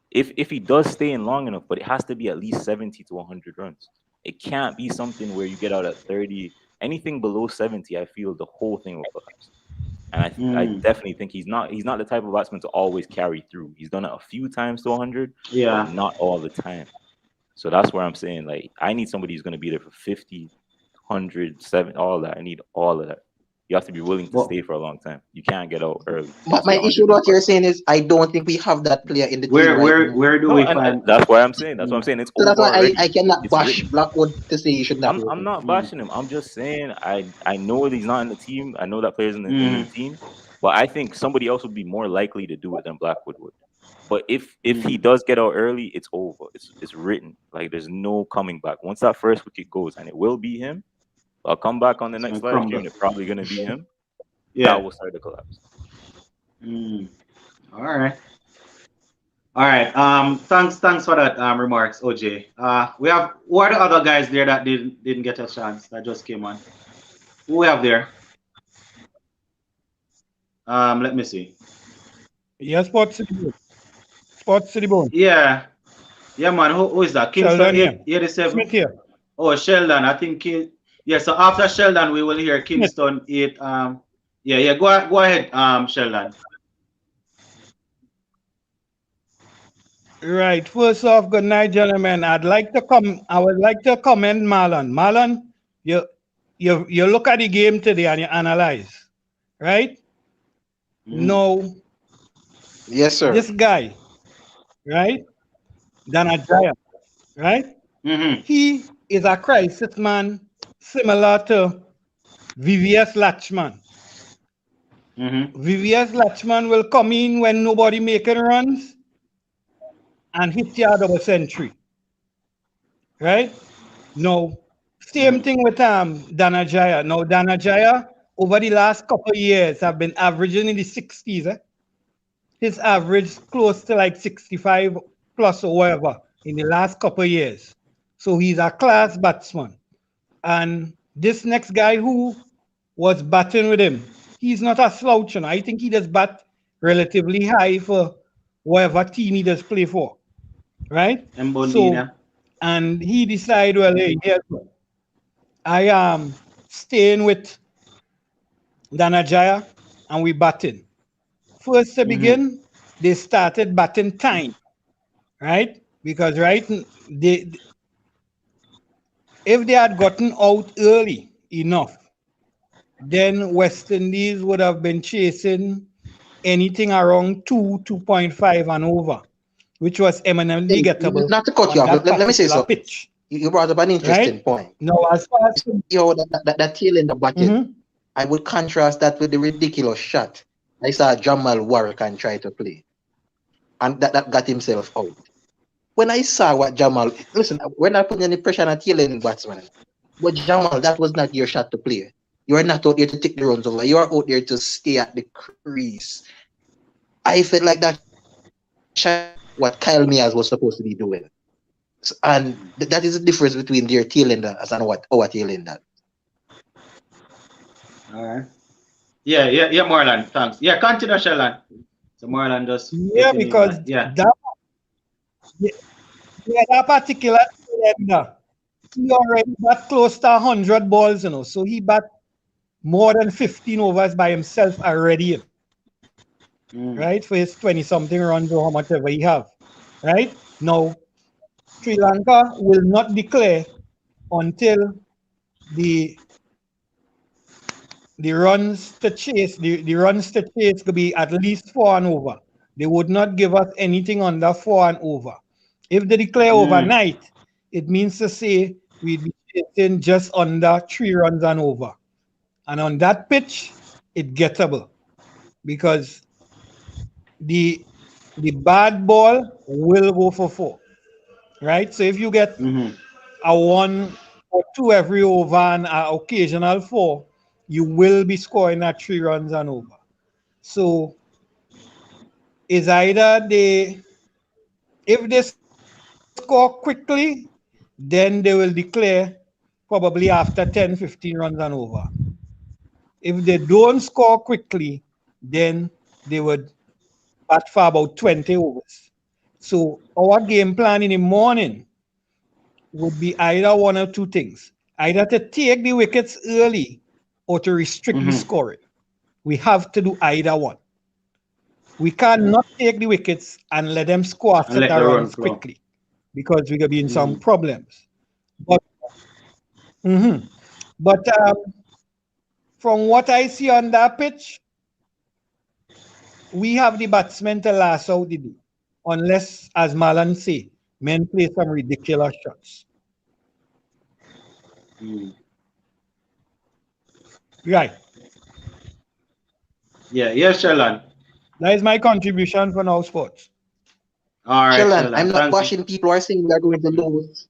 If he does stay in long enough, but it has to be at least 70 to 100 runs. It can't be something where you get out at 30. Anything below 70, I feel the whole thing will collapse. And I definitely think he's not the type of batsman to always carry through. He's done it a few times to 100, but not all the time. So that's where I'm saying, like, I need somebody who's going to be there for 50, 100, 70, all that. I need all of that. You have to be willing to stay for a long time. You can't get out early. But my issue, what you're saying is, I don't think we have that player in the team right now. Where do we find? That's why I'm saying. That's what I'm saying. It's So that's over why already. I cannot It's bash written. Blackwood to say you should not. I'm not bashing him. I'm just saying I know that he's not in the team. I know that player's in the team, but I think somebody else would be more likely to do it than Blackwood would. But if he does get out early, it's over. It's written. Like there's no coming back. Once that first wicket goes, and it will be him. I'll come back on the next live stream. It's probably gonna be him. Yeah. That will start the collapse. All right. Thanks for that remarks, OJ. We have who are the other guys there that didn't get a chance that just came on? Who we have there? Let me see. Yeah, Sports City Bone. Yeah, man. Who is that? Kingston 87. Smith here. Oh, Sheldon. I think yeah. So after Sheldon, we will hear Kingston 8. Yeah. Go ahead, Sheldon. Right. First off, good night, gentlemen. I would like to comment Marlon. Marlon, you look at the game today and you analyze, right? No. Yes, sir. This guy, right? Danajaya, right? He is a crisis man similar to VVS Latchman. VVS Latchman will come in when nobody making runs and hit you out of a century, right? No, same thing with Danajaya. Now Danajaya over the last couple of years have been averaging in the 60s. His average close to like 65 plus or whatever in the last couple of years. So he's a class batsman. And this next guy who was batting with him, he's not a slouch. I think he does bat relatively high for whatever team he does play for. Right? So, and he decided, well, hey, I am staying with Danajaya and we batting. First to begin, they started batting time, right? Because if they had gotten out early enough, then West Indies would have been chasing anything around 2.5 and over, which was eminently gettable. Not to cut you off, let me say something. Pitch. You brought up an interesting point. No, as far as that tail in the bucket, I would contrast that with the ridiculous shot I saw Jamal work and try to play, and that got himself out. When I saw what Jamal, listen, we're not putting any pressure on a tail end batsman, but Jamal, that was not your shot to play. You are not out there to take the runs over. You are out there to stay at the crease. I felt like that shot what Kyle Mears was supposed to be doing. And that is the difference between their tail enders and what our tail ender. All right. Yeah, Marlon, thanks. Yeah, continue, Sheldon. So Marlon just because that particular ender, he already bat close to 100 balls, so he bat more than 15 overs by himself already, right? For his 20-something runs or whatever he have, right? Now, Sri Lanka will not declare until the runs to chase could be at least 4 and over. They would not give us anything under 4 and over. If they declare overnight, it means to say we'd be chasing just under 3 runs and over. And on that pitch, it's gettable because the bad ball will go for 4, right? So if you get a 1 or 2 every over and an occasional 4, you will be scoring at 3 runs and over. So it's either if they score quickly, then they will declare probably after 10, 15 runs and over. If they don't score quickly, then they would bat for about 20 overs. So our game plan in the morning would be either 1 or 2 things. Either to take the wickets early or to restrict the scoring. We have to do either one. We cannot take the wickets and let them score after the runs quickly because we're going to be in some problems. But from what I see on that pitch, we have the batsmen to last out the day. Unless, as Malan say, men play some ridiculous shots. Right. Yeah, Sheldon. That is my contribution for Now Sports. All right, Sheldon, I'm not thank you. bashing people who are saying they're going to lose,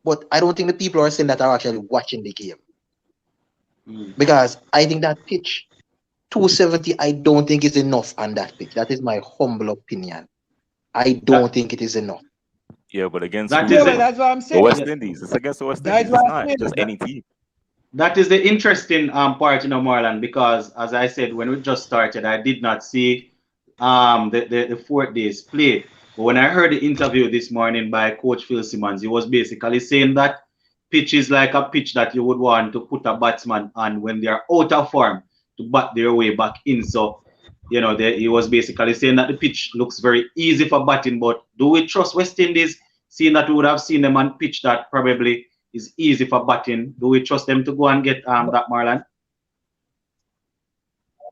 but I don't think the people who are saying that are actually watching the game. Because I think that pitch, 270, I don't think is enough on that pitch. That is my humble opinion. I don't think it is enough. Yeah, but against That who? is That's what I'm the saying. West Indies. It's against the West That's Indies. what It's I'm not saying. just any team. That is the interesting part, Marlon, because as I said, when we just started, I did not see the 4 days play. But when I heard the interview this morning by Coach Phil Simmons, he was basically saying that pitch is like a pitch that you would want to put a batsman on when they are out of form to bat their way back in. So, he was basically saying that the pitch looks very easy for batting, but do we trust West Indies, seeing that we would have seen them on pitch that probably is easy for batting? Do we trust them to go and get that, Marlon?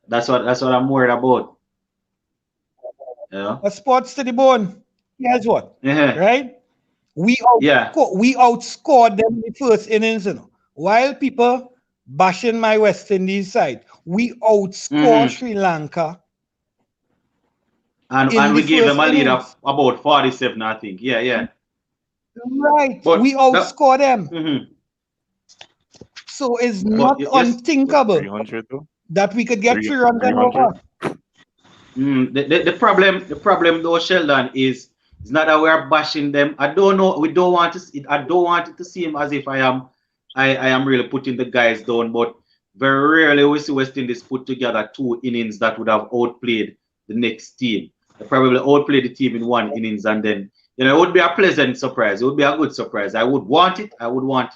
That's what I'm worried about. A sports to the bone. Here's what, right? We outscored them in the first innings, While people bashing my West Indies side, we outscored Sri Lanka. And we gave them a lead of about 47, I think. Yeah. Right. But we outscored them. So it's not unthinkable that we could get 300 over. The problem though, Sheldon, is it's not that we are bashing them. I don't know. I don't want it to seem as if I am really putting the guys down. But very rarely we see West Indies put together 2 innings that would have outplayed the next team. They probably outplayed the team in 1 innings, and then it would be a pleasant surprise. It would be a good surprise. I would want it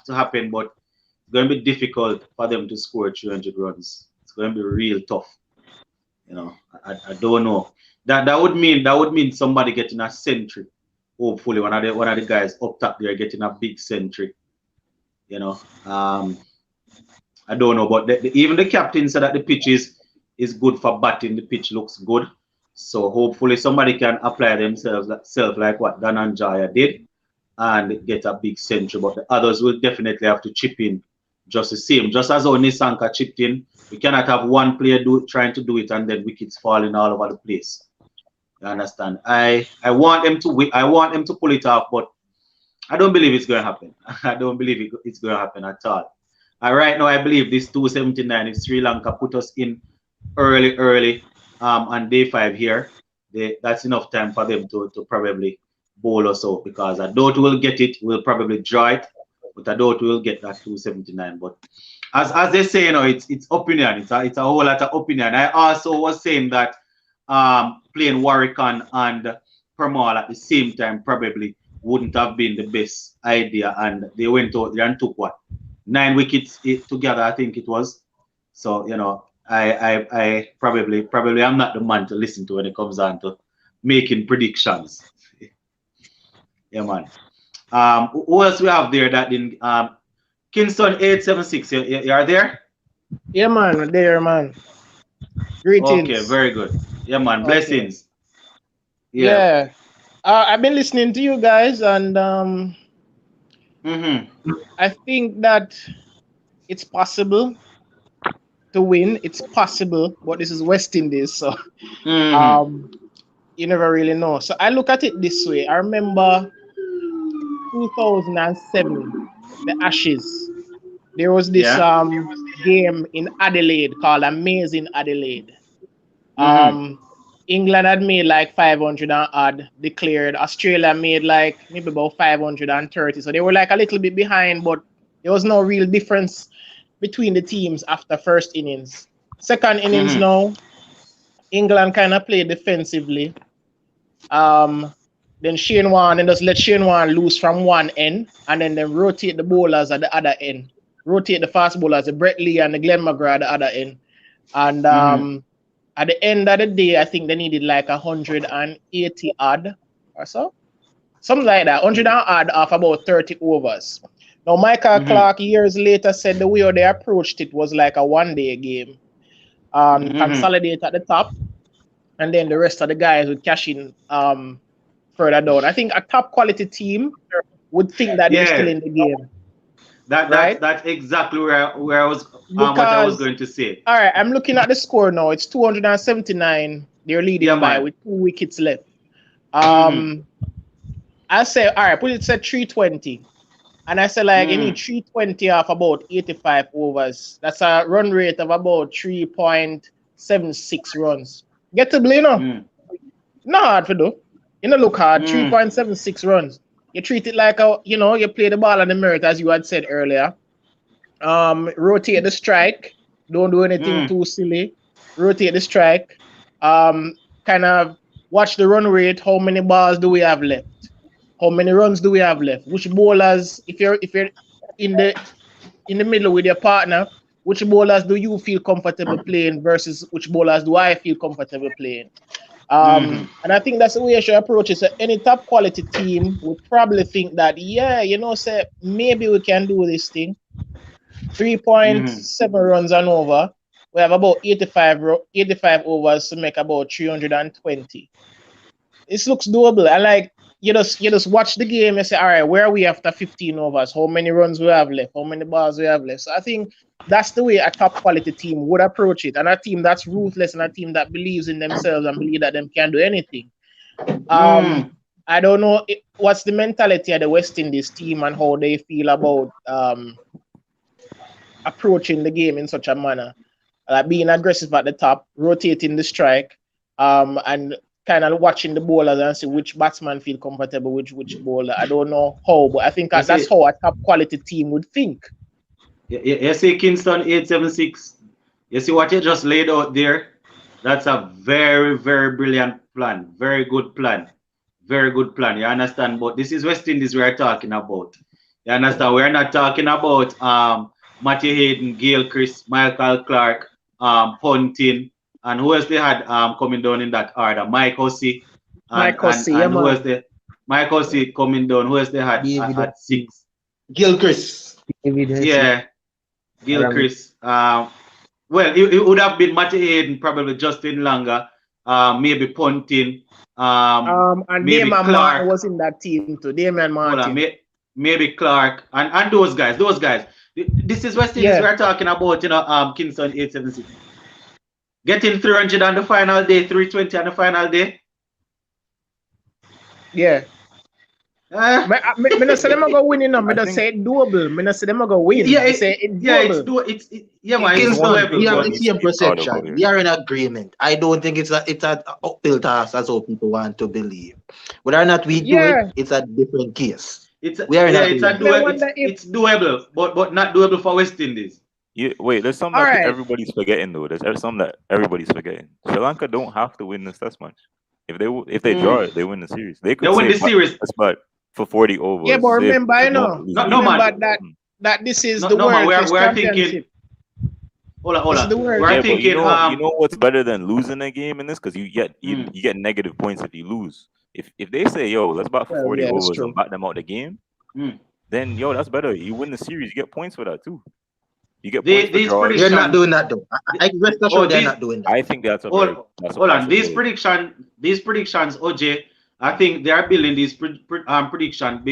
to happen, but it's going to be difficult for them to score 300 runs. It's going to be real tough. I don't know. That would mean somebody getting a century. Hopefully, one of the guys up top there getting a big century. I don't know, but even the captain said that the pitch is good for batting. The pitch looks good, so hopefully somebody can apply themselves like what Dan and Jaya did and get a big century. But the others will definitely have to chip in just the same. Just as how Nisanka chipped in, we cannot have one player trying to do it and then wickets falling all over the place. You understand? I want them to pull it off, but I don't believe it's going to happen. I don't believe it's going to happen at all. Right now, I believe this 279, if Sri Lanka put us in early on day 5 here, that's enough time for them to probably bowl us out, because I doubt we'll get it. We'll probably draw it, but I doubt we'll get that 279. But as they say, it's opinion. It's a whole lot of opinion. I also was saying that playing Warwickon and Permal at the same time probably wouldn't have been the best idea, and they went out there and took 9 wickets together, I think it was. So I probably am not the man to listen to when it comes down to making predictions. Yeah, man. Who else we have there that didn't? Kingston 876. You are there? Yeah, man. There, man. Greetings. Okay, very good. Yeah, man. Blessings. Okay. Yeah. I've been listening to you guys, and I think that it's possible to win. It's possible, but this is West Indies, so you never really know. So I look at it this way. I remember 2007, the Ashes. There was this game in Adelaide called Amazing Adelaide. England had made like 500 and odd declared. Australia made like maybe about 530. So they were like a little bit behind, but there was no real difference between the teams after first innings. Second innings now, England kind of played defensively. Then Shane Warne, and just let Shane Warne loose from one end, and then rotate the bowlers at the other end. Rotate the fast bowlers, the Brett Lee and the Glenn McGrath at the other end. And at the end of the day, I think they needed like 180 odd or so. Something like that, 100 and odd off about 30 overs. Now, Michael Clark years later said the way they approached it was like a one-day game. Consolidate at the top, and then the rest of the guys would cash in further down. I think a top quality team would think that they're still in the game. That's exactly where I was what I was going to say. All right, I'm looking at the score now. It's 279. They're leading by with 2 wickets left. I say, all right, put it at 320. And I say, like, you need 320 off about 85 overs. That's a run rate of about 3.76 runs. Gettable, you know? Not hard to do. You know, look hard. 3.76 runs. You treat it like you play the ball on the merit, as you had said earlier. Rotate the strike. Don't do anything too silly. Rotate the strike. Kind of watch the run rate. How many balls do we have left? How many runs do we have left? Which bowlers, if you're in the middle with your partner, which bowlers do you feel comfortable playing versus which bowlers do I feel comfortable playing? And I think that's the way you should approach it. So any top quality team would probably think that, say maybe we can do this thing. 3.7 runs and over. We have about 85 overs to make about 320. This looks doable. I like you just watch the game and say, all right, where are we after 15 overs? How many runs we have left? How many balls we have left? So I think that's the way a top quality team would approach it. And a team that's ruthless and a team that believes in themselves and believe that them can do anything. I don't know what's the mentality of the West Indies team and how they feel about approaching the game in such a manner. Being aggressive at the top, rotating the strike, and kind of watching the bowlers and see which batsman feel comfortable with which bowler. I don't know how, but I think that's how a top quality team would think. You see Kingston 876. You see what you just laid out there? That's a very, very brilliant plan. Very good plan. Very good plan. You understand? But this is West Indies we are talking about. You understand? We're not talking about Matthew Hayden, Gail Chris, Michael Clark, Ponting, and who else they had coming down in that order? Mike Hussey. Mike Hussey, yeah, who else Mike Hussey coming down. Who else they had at 6? Gilchrist. Yeah. Gilchrist. Well, it would have been Matthew Hayden, probably Justin Langer, maybe Ponting. And maybe Damon Clark Martin was in that team too. Damon Martin. Maybe Clark and those guys. This is West Indies we're talking about, Kingston 876. Getting 300 on the final day, 320 on the final day. Yeah. I don't say them go win, I don't say it doable. I don't say them go win. Yeah, it's doable. It's man. Kingston, we have the same perception. We are in agreement. I don't think it's an uphill task as all people want to believe. Whether or not we do it, it's a different case. It's doable, but not doable for West Indies. Yeah, wait, there's something that everybody's forgetting though. There's something that everybody's forgetting. Sri Lanka don't have to win this test match. If they draw it, they win the series. They could win the series, but for 40 overs. Yeah, but remember, that this is the World Championship. Hold on. We're thinking, you know what's better than losing a game in this? Because you get negative points if you lose. If they say, yo, let's bat for 40 overs and bat them out the game, then that's better. You win the series, you get points for that too. You get points for drawing. They're not doing that though. I rest assured they're not doing that. I think that's hold on. These predictions, OJ, I think they are building these predictions,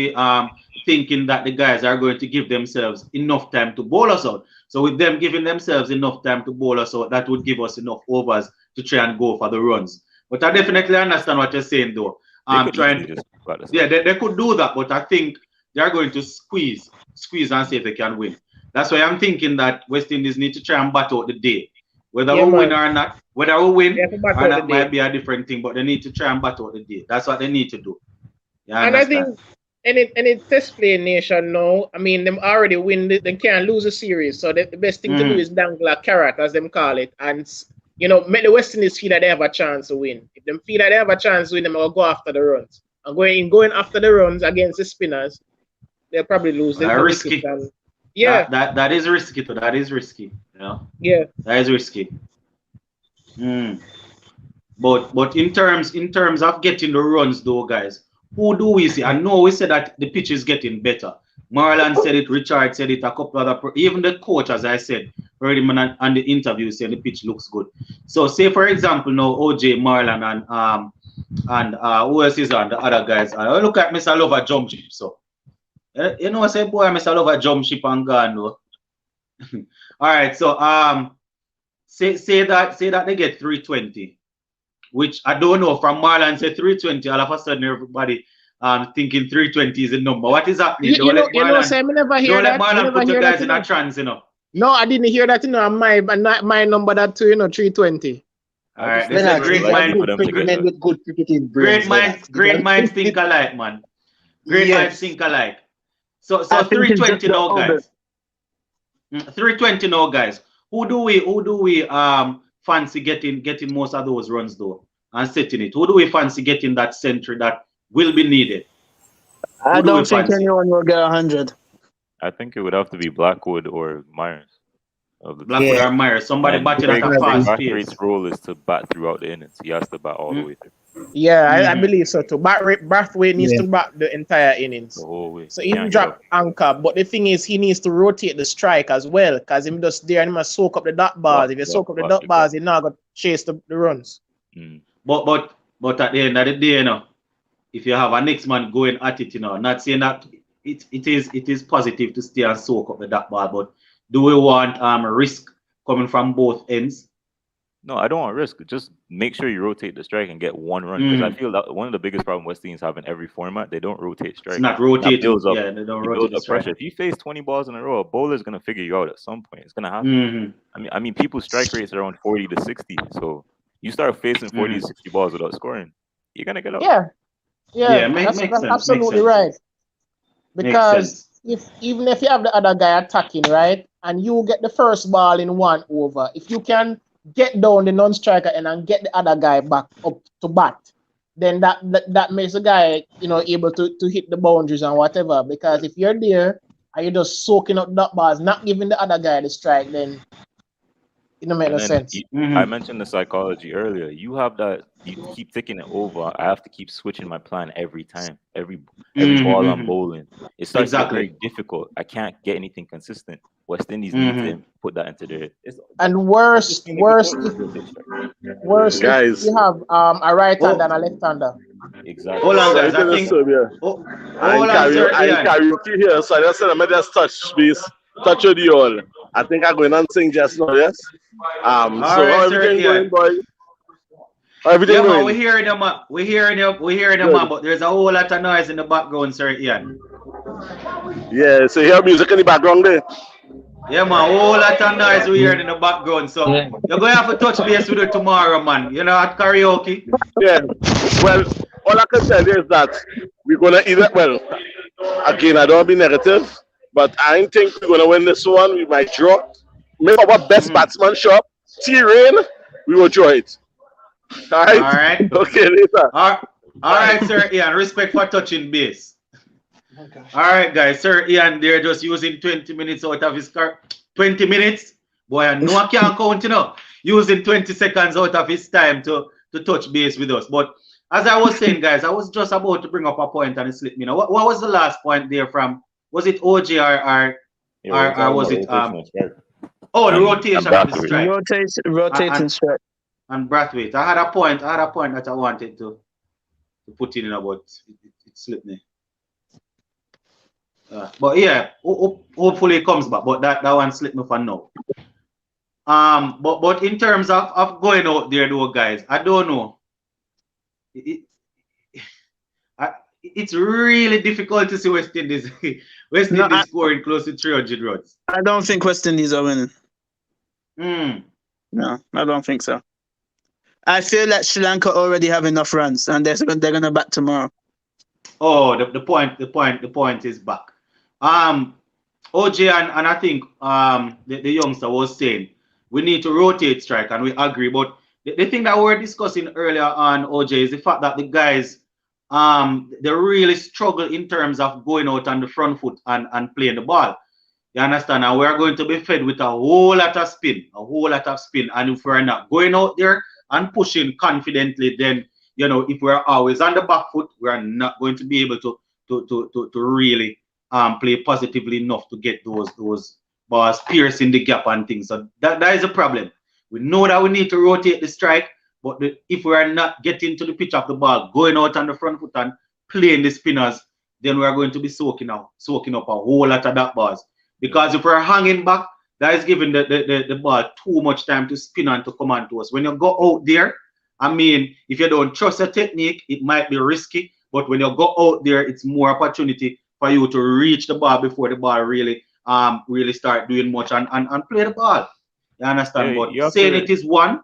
thinking that the guys are going to give themselves enough time to bowl us out. So with them giving themselves enough time to bowl us out, that would give us enough overs to try and go for the runs. But I definitely understand what you're saying, though. They could do that, but I think they are going to squeeze and see if they can win. That's why I'm thinking that West Indies need to try and bat out the day. Whether we win or not, or not might be a different thing, but they need to try and bat out the day. That's what they need to do. And I think any test play nation now, I mean, them already win, they can't lose a series. So the best thing to do is dangle a carrot, as them call it, and make the West Indies feel that they have a chance to win. If them feel that they have a chance to win, them will go after the runs. And going after the runs against the spinners, they'll probably lose. Risky. That is risky. That is risky. Yeah. That is risky. But in terms of getting the runs though, guys, who do we see? I know we said that the pitch is getting better. Marlon said it, Richard said it, a couple other, even the coach, as I said, heard him on the interview saying the pitch looks good. So say for example now OJ, Marlon and who else is on the other guys? Look at Mr. Lover jump ship. So you know I say boy Mr. Lover jump ship and gone though. All right, so say that they get 320, which I don't know from Marlon say 320, all of a sudden everybody thinking 320 is a number. What is happening? You know, Sam, I never hear that. Don't let Marlon put you guys in a trance, you know. No, I didn't hear that, you know. My number that too, you know, 320. All right, this is great mind. Men with good cricketing brains. Great minds think alike, man. Great minds think alike. So 320 now, guys. 320 now, guys. Who do we fancy getting most of those runs though and setting it? Who do we fancy getting that century that will be needed? I don't think anyone will get 100. I think it would have to be Blackwood or Myers. Blackwood or Myers. Somebody batting at a fast pace. Brathwaite's role is to bat throughout the innings. He has to bat all the way through. Yeah, I believe so too. Brathwaite needs to bat the entire innings. The whole way. So he can drop anchor, but the thing is, he needs to rotate the strike as well, because him just there and he must soak up the dot bars. If you soak up the dot bars, you're not gonna chase the runs. But at the end of the day, you know, if you have a next man going at it, you know, not saying that it is positive to stay and soak up the dot ball, but do we want risk coming from both ends? No, I don't want risk. Just make sure you rotate the strike and get one run. Because I feel that one of the biggest problems West Indies have in every format, they don't rotate strike. It's not rotating. Yeah, they don't rotate the pressure. If you face 20 balls in a row, a bowler's gonna figure you out at some point. It's gonna happen. I mean, people's strike rates are around 40 to 60. So you start facing 40 to 60 balls without scoring, you're gonna get out. That's absolutely right. Because even if you have the other guy attacking, right, and you get the first ball in 1 over, if you can get down the non-striker and get the other guy back up to bat, then that makes the guy, you know, able to hit the boundaries and whatever. Because if you're there and you're just soaking up dot balls, not giving the other guy the strike, then it don't make no sense. I mentioned the psychology earlier. You have that. You keep taking it over. I have to keep switching my plan every time. Every ball I'm bowling, it starts to get very difficult. I can't get anything consistent. West Indies need to put that into their. And worse, if you have a right hander and a left hander. Exactly. Hold on, guys. I think. I karaoke here, so I just said I made just touch with you all. I think I'm going on sing just now, yes. So how everything going, boy? Everything going? We're hearing them, man, but there's a whole lot of noise in the background, sir Ian. Yeah, so you hear music in the background there? Yeah, man, a whole lot of noise we're hearing in the background. So you're going to have to touch base with it tomorrow, man. You know, at karaoke. Yeah. Well, all I can tell you is that we're going to either, well, again, I don't want to be negative, but I think we're going to win this one. We might draw. Make our best batsman shop. T-Rain, we will draw it. All right? All right. Okay, later. All right, sir Ian. Respect for touching base. Okay. All right, guys. Sir Ian, they're just using 20 minutes out of his car. 20 minutes? Boy, I know I can't count, you know. Using 20 seconds out of his time to touch base with us. But as I was saying, guys, I was just about to bring up a point and it slipped me. Now, what was the last point there from? Was it OG or was it the rotation of the strike? Rotating strike. And Brathwaite. I had a point that I wanted to put in about it slipped me. But yeah, hopefully it comes back. But that one slipped me for now. But in terms of going out there, though, guys, I don't know. It's really difficult to see West Indies scoring close to 300 runs. I don't think West Indies are winning. No, I don't think so. I feel that Sri Lanka already have enough runs, and they're gonna bat tomorrow. Oh, the point is back. OJ and I think the youngster was saying we need to rotate strike, and we agree. But the thing that we were discussing earlier on, OJ, is the fact that the guys they really struggle in terms of going out on the front foot and playing the ball. You understand? And we're going to be fed with a whole lot of spin. And if we're not going out there and pushing confidently, then, you know, if we're always on the back foot, we're not going to be able to really play positively enough to get those balls piercing the gap and things. So that is a problem. We know that we need to rotate the strike, but if we are not getting to the pitch of the ball, going out on the front foot and playing the spinners, then we are going to be soaking up a whole lot of that balls. Because if we're hanging back, that is giving the ball too much time to spin and to come on to us. When you go out there, I mean, if you don't trust your technique, it might be risky. But when you go out there, it's more opportunity for you to reach the ball before the ball really start doing much and play the ball. You understand? Yeah, but saying it is one.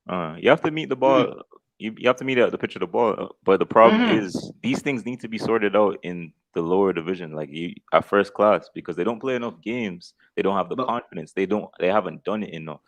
You have to meet the ball. You have to meet the pitch of the ball. But the problem is these things need to be sorted out in the lower division, like at first class, because they don't play enough games. They don't have the confidence. They haven't done it enough.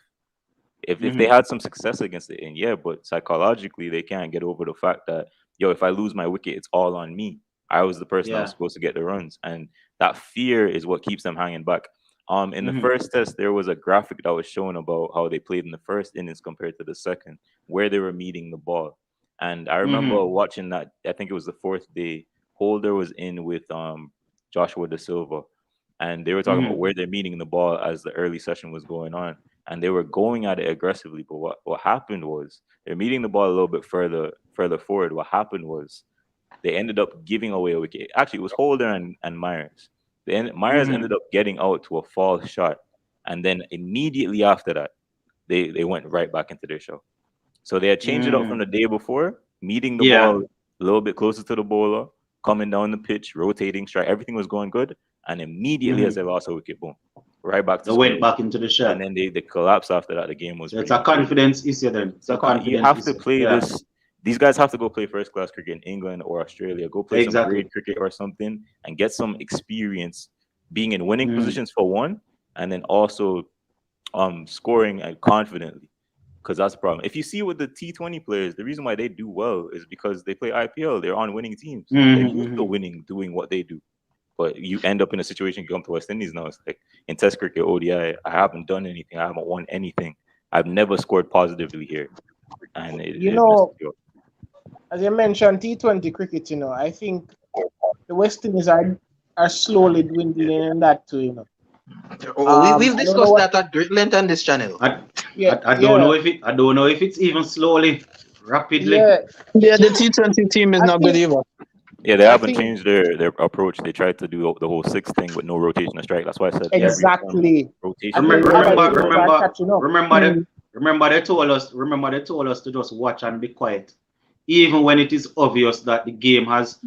If they had some success against it, and but psychologically they can't get over the fact that if I lose my wicket, it's all on me. I was the person that was supposed to get the runs, and that fear is what keeps them hanging back. In the first test, there was a graphic that was showing about how they played in the first innings compared to the second, where they were meeting the ball. And I remember watching that. I think it was the fourth day. Holder was in with Joshua Da Silva, and they were talking about where they're meeting the ball as the early session was going on, and they were going at it aggressively. But what happened was they're meeting the ball a little bit further forward. What happened was they ended up giving away a wicket. Actually, it was Holder and Myers. Myers ended up getting out to a false shot, and then immediately after that, they went right back into their show. So they had changed it up from the day before, meeting the ball a little bit closer to the bowler, coming down the pitch, rotating strike. Everything was going good, and immediately as they lost a wicket, boom, right back to they went back into the shot, and then they collapsed after that. The game was. It's a confidence issue then. You have to play this. These guys have to go play first class cricket in England or Australia. Go play some grade cricket or something and get some experience being in winning positions for one, and then also scoring and confidently, because that's the problem. If you see with the T20 players, the reason why they do well is because they play IPL. They're on winning teams. They're used to winning, doing what they do. But you end up in a situation, you come to West Indies now, it's like in Test cricket, ODI, I haven't done anything. I haven't won anything. I've never scored positively here. And as you mentioned, T20 cricket, I think the West Indies are slowly dwindling in that too, We've discussed that at great length on this channel. I don't know if it's even slowly, rapidly. The T20 team is not good either. Yeah, they haven't changed their approach. They tried to do the whole 6 thing with no rotation of strike. That's why I said exactly. Rotation. Remember they told us to just watch and be quiet, even when it is obvious that the game has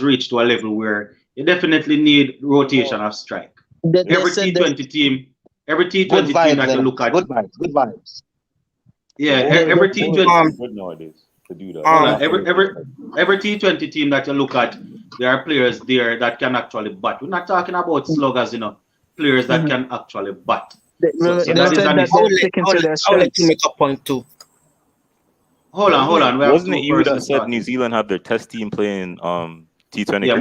reached to a level where you definitely need rotation of strike. Every T20 team that you look at, good vibes. Yeah, every T20 good nowadays to do that. Every T20 team that you look at, there are players there that can actually bat. We're not talking about sluggers, players that can actually bat. I'll let you make a point too. Hold on. Wasn't it you that said New Zealand have their test team playing T20? Yeah,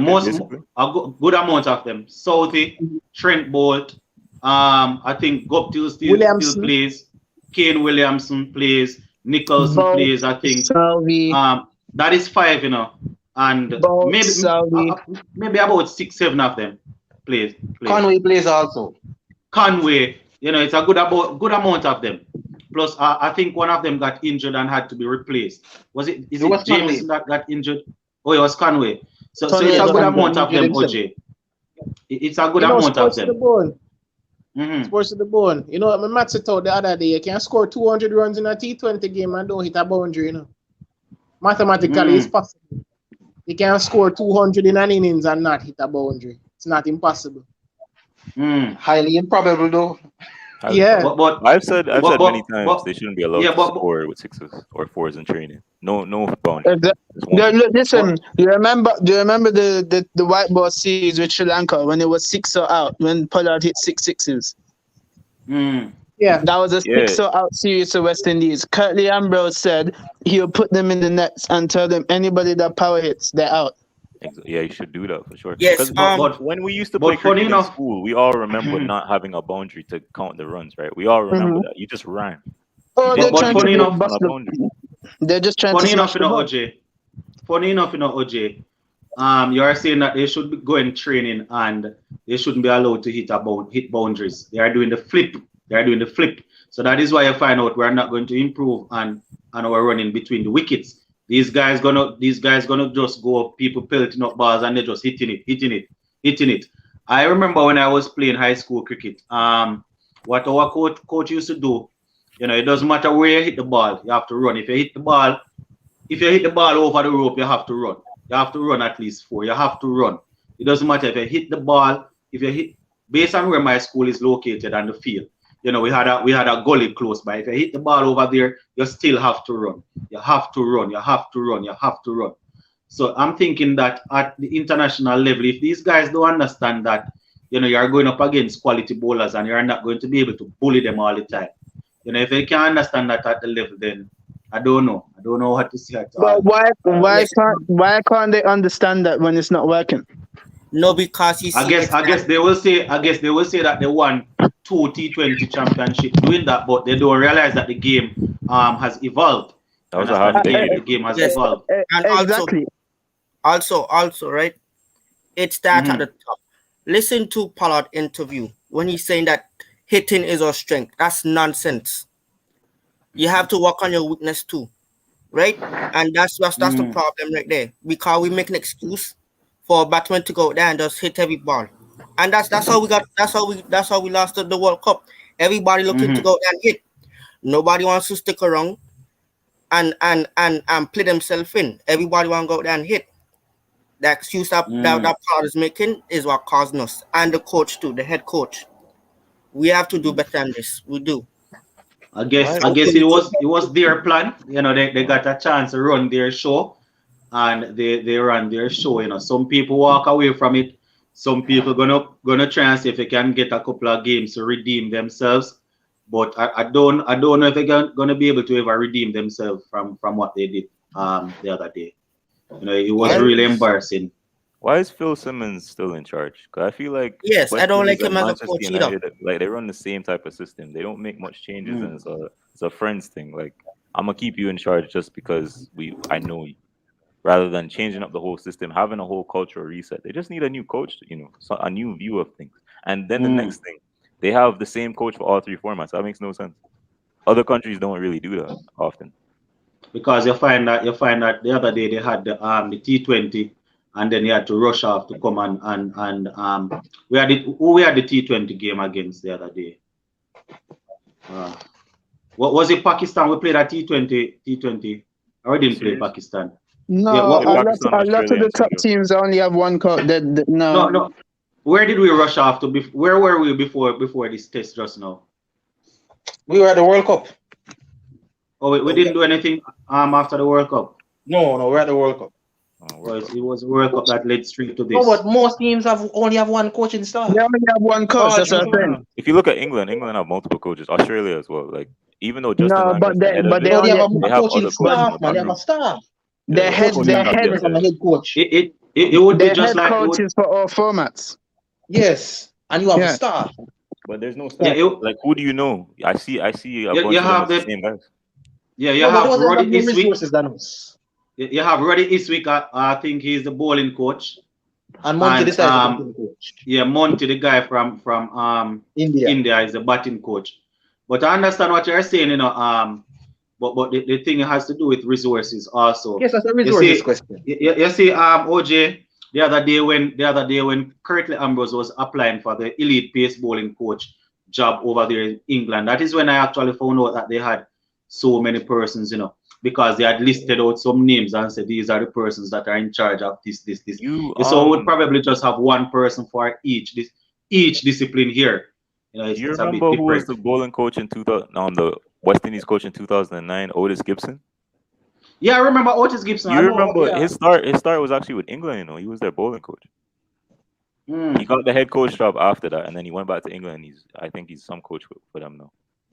a good amount of them. Southey, Trent Bolt, I think Guptill still plays. Kane Williamson plays. Nicholson plays. I think. That is 5, and maybe about 6, 7 of them plays. Conway plays also. Conway, it's a good amount of them. Plus, I think one of them got injured and had to be replaced. Is it Jameson that got injured? Oh, it was Conway. So it's a good amount of them, OJ. It's a good amount of them. Sports to the bone. My match said out the other day, you can score 200 runs in a T20 game and don't hit a boundary, Mathematically, it's possible. You can score 200 in an innings and not hit a boundary. It's not impossible. Highly improbable, though. But I've said many times they shouldn't be allowed to score with 6s or 4s in training. No boundary. Listen, do you remember the white ball series with Sri Lanka when it was 6 or out, when Pollard hit 6 sixes? Yeah. That was a 6 or out series to West Indies. Curtly Ambrose said he'll put them in the nets and tell them anybody that power hits, they're out. Yeah, you should do that for sure. Yes, but when we used to play cricket in school, we all remember not having a boundary to count the runs, right? We all remember that. You just ran. Oh, they're trying funny to enough, they're just trying funny to enough, OJ. Funny enough, OJ. you're saying that they should be going training and they shouldn't be allowed to hit boundaries. They are doing the flip. They are doing the flip. So that is why you find out we're not going to improve on our running between the wickets. These guys gonna just go up, people pelting up balls and they're just hitting it. I remember when I was playing high school cricket, what our coach used to do, it doesn't matter where you hit the ball, you have to run. If you hit the ball over the rope, you have to run. You have to run at least 4. You have to run. It doesn't matter if you hit the ball, based on where my school is located and the field. We had a gully close by. If you hit the ball over there, you still have to run. You have to run. You have to run. You have to run. So I'm thinking that at the international level, if these guys don't understand that, you're going up against quality bowlers and you're not going to be able to bully them all the time. If they can't understand that at the level, then I don't know. I don't know what to say at all. But why can't they understand that when it's not working? No, because you see, I guess they will say that they won 2 T20 championships doing that, but they don't realize that the game has evolved. That was a half day. The game has evolved. And exactly. Also, right? It's that at the top. Listen to Pollard interview when he's saying that hitting is our strength. That's nonsense. You have to work on your weakness too, right? And that's the problem right there. Because we make an excuse for a batsman to go there and just hit every ball, and that's how we got. That's how we lost the World Cup. Everybody looking to go there and hit. Nobody wants to stick around and play themselves in. Everybody want to go there and hit. The excuse that Pollard is making is what causing us, and the coach too, the head coach. We have to do better than this. We do. I guess it was their plan. They got a chance to run their show, and they run their show. Some people walk away from it. Some people gonna try and see if they can get a couple of games to redeem themselves. But I don't know if they're gonna be able to ever redeem themselves from what they did the other day. It was really embarrassing. Why is Phil Simmons still in charge? Because I feel like I don't like him as a coach either. Like they run the same type of system. They don't make much changes, and it's a friends thing. Like I'm gonna keep you in charge just because I know you, rather than changing up the whole system, having a whole cultural reset. They just need a new coach, a new view of things. And then the next thing, they have the same coach for all 3 formats. That makes no sense. Other countries don't really do that often. Because you find that the other day they had the T20. And then he had to rush off to come and we had the T20 game against the other day. What was it? Pakistan? We played a T20. Or we didn't play Pakistan. No, a lot of the top teams only have one coach. No. Where did we rush off to? Where were we before this test just now? We were at the World Cup. Oh, we didn't do anything after the World Cup. No, we're at the World Cup. It was a World Cup that led straight to this. No, but most teams only have one coaching staff. They only have one coach. That's what I'm saying. If you look at England have multiple coaches. Australia as well. Like even though Justin but they only have a coaching staff. Man, they have a staff. Their head coach. It would be just like coaches for all formats. Yes, and you have a staff. But there's no staff. Like who do you know? I see a bunch of the same guys. Yeah, you have Roddy Eastwick. Than us. You have Roddy Eastwick. I think he's the bowling coach. And Monty the batting coach. Yeah, Monty, the guy from India is the batting coach. But I understand what you're saying, but the thing has to do with resources also. Yes, that's a resources question. You see, OJ, the other day when Curtly Ambrose was applying for the elite pace bowling coach job over there in England, that is when I actually found out that they had so many persons, because they had listed out some names and said these are the persons that are in charge of this. So we would probably just have one person for each discipline here. Do you remember who was the bowling coach in 2000 on the West Indies coach in 2009? Otis Gibson. Yeah, I remember Otis Gibson. You remember his start was actually with England. He was their bowling coach. He got the head coach job after that, and then he went back to England. I think he's some coach for them now.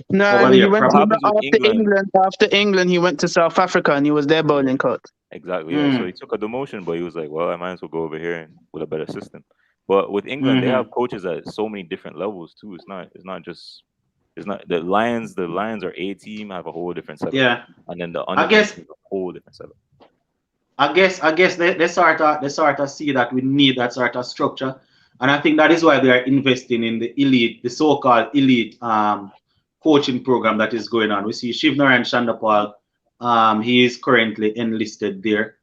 No, he went after England. He went to South Africa and he was their bowling coach. Exactly. Yeah. So he took a demotion, but he was like, "Well, I might as well go over here with a better system." But with England, they have coaches at so many different levels too. It's not the Lions. The Lions are A team, have a whole different setup. Yeah. And then the I guess a whole different setup. I guess they sort of see that we need that sort of structure, and I think that is why they are investing in the elite, the so-called elite coaching program that is going on. We see Shivnarayan Chandapal, he is currently enlisted there.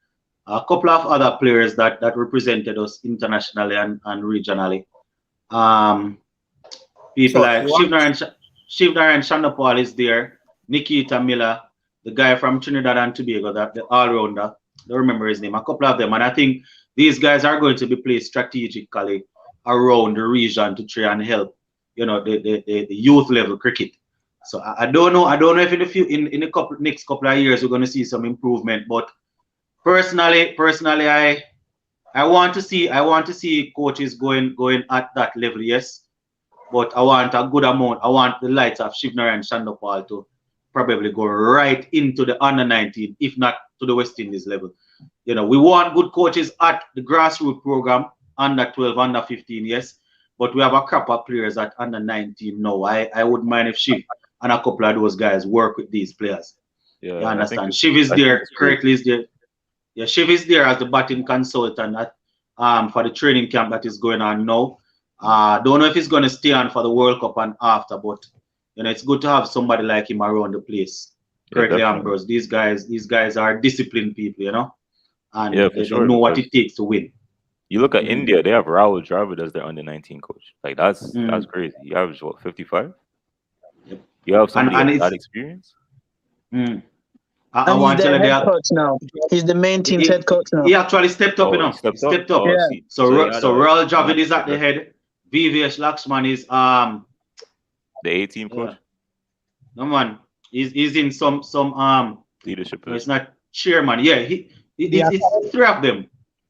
A couple of other players that represented us internationally and regionally. People So like you want Shivnarayan Chandapal is there. Nikita Miller, the guy from Trinidad and Tobago, that the all-rounder. I don't remember his name. A couple of them, and I think these guys are going to be placed strategically around the region to try and help, the youth level cricket. So I don't know. I don't know if in the next couple of years we're going to see some improvement. But personally, I want to see coaches going at that level. Yes, but I want a good amount. I want the likes of Shivnarayan Chandapal to probably go right into the under 19, if not to the West Indies level. We want good coaches at the grassroots program, under 12, under 15, yes. But we have a crop of players at under 19 now. I wouldn't mind if Shiv and a couple of those guys work with these players. Yeah, You understand? Shiv is there, Kirkley is there. Yeah, Shiv is there as the batting consultant for the training camp that is going on now. Don't know if he's going to stay on for the World Cup and after, but it's good to have somebody like him around the place. Kirkley Ambrose, these guys are disciplined people, and they know what it takes to win. You look at India; they have Rahul Dravid as their under 19 coach. Like that's crazy. He averaged what 55. Yep. You have somebody with that experience. I want to tell you head coach now. He's the main team's head coach now. He actually stepped up, He stepped up. Yeah. So Rahul Dravid is at the head. VVS Lakshman is the 18 coach. No man, he's in some leadership. It's not chairman. Yeah, it's three of them.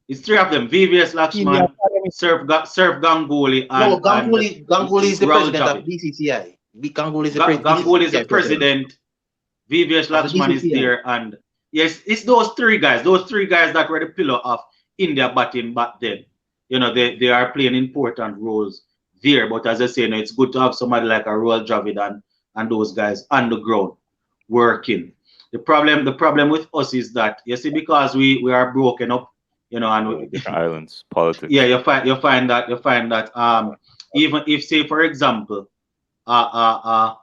It's three of them. VVS Lakshman, Surf Ganguly, and Ganguly is the president of BCCI. Ganguly is the president. VVS Lakshman is there, and yes, it's those three guys. Those three guys that were the pillar of India batting back then. They are playing important roles there. But as I say, it's good to have somebody like a Rahul Dravid and those guys on the ground working. The problem with us is that, you see, because we are broken up, and different islands, politics. Yeah, you find that even if, say, for example, I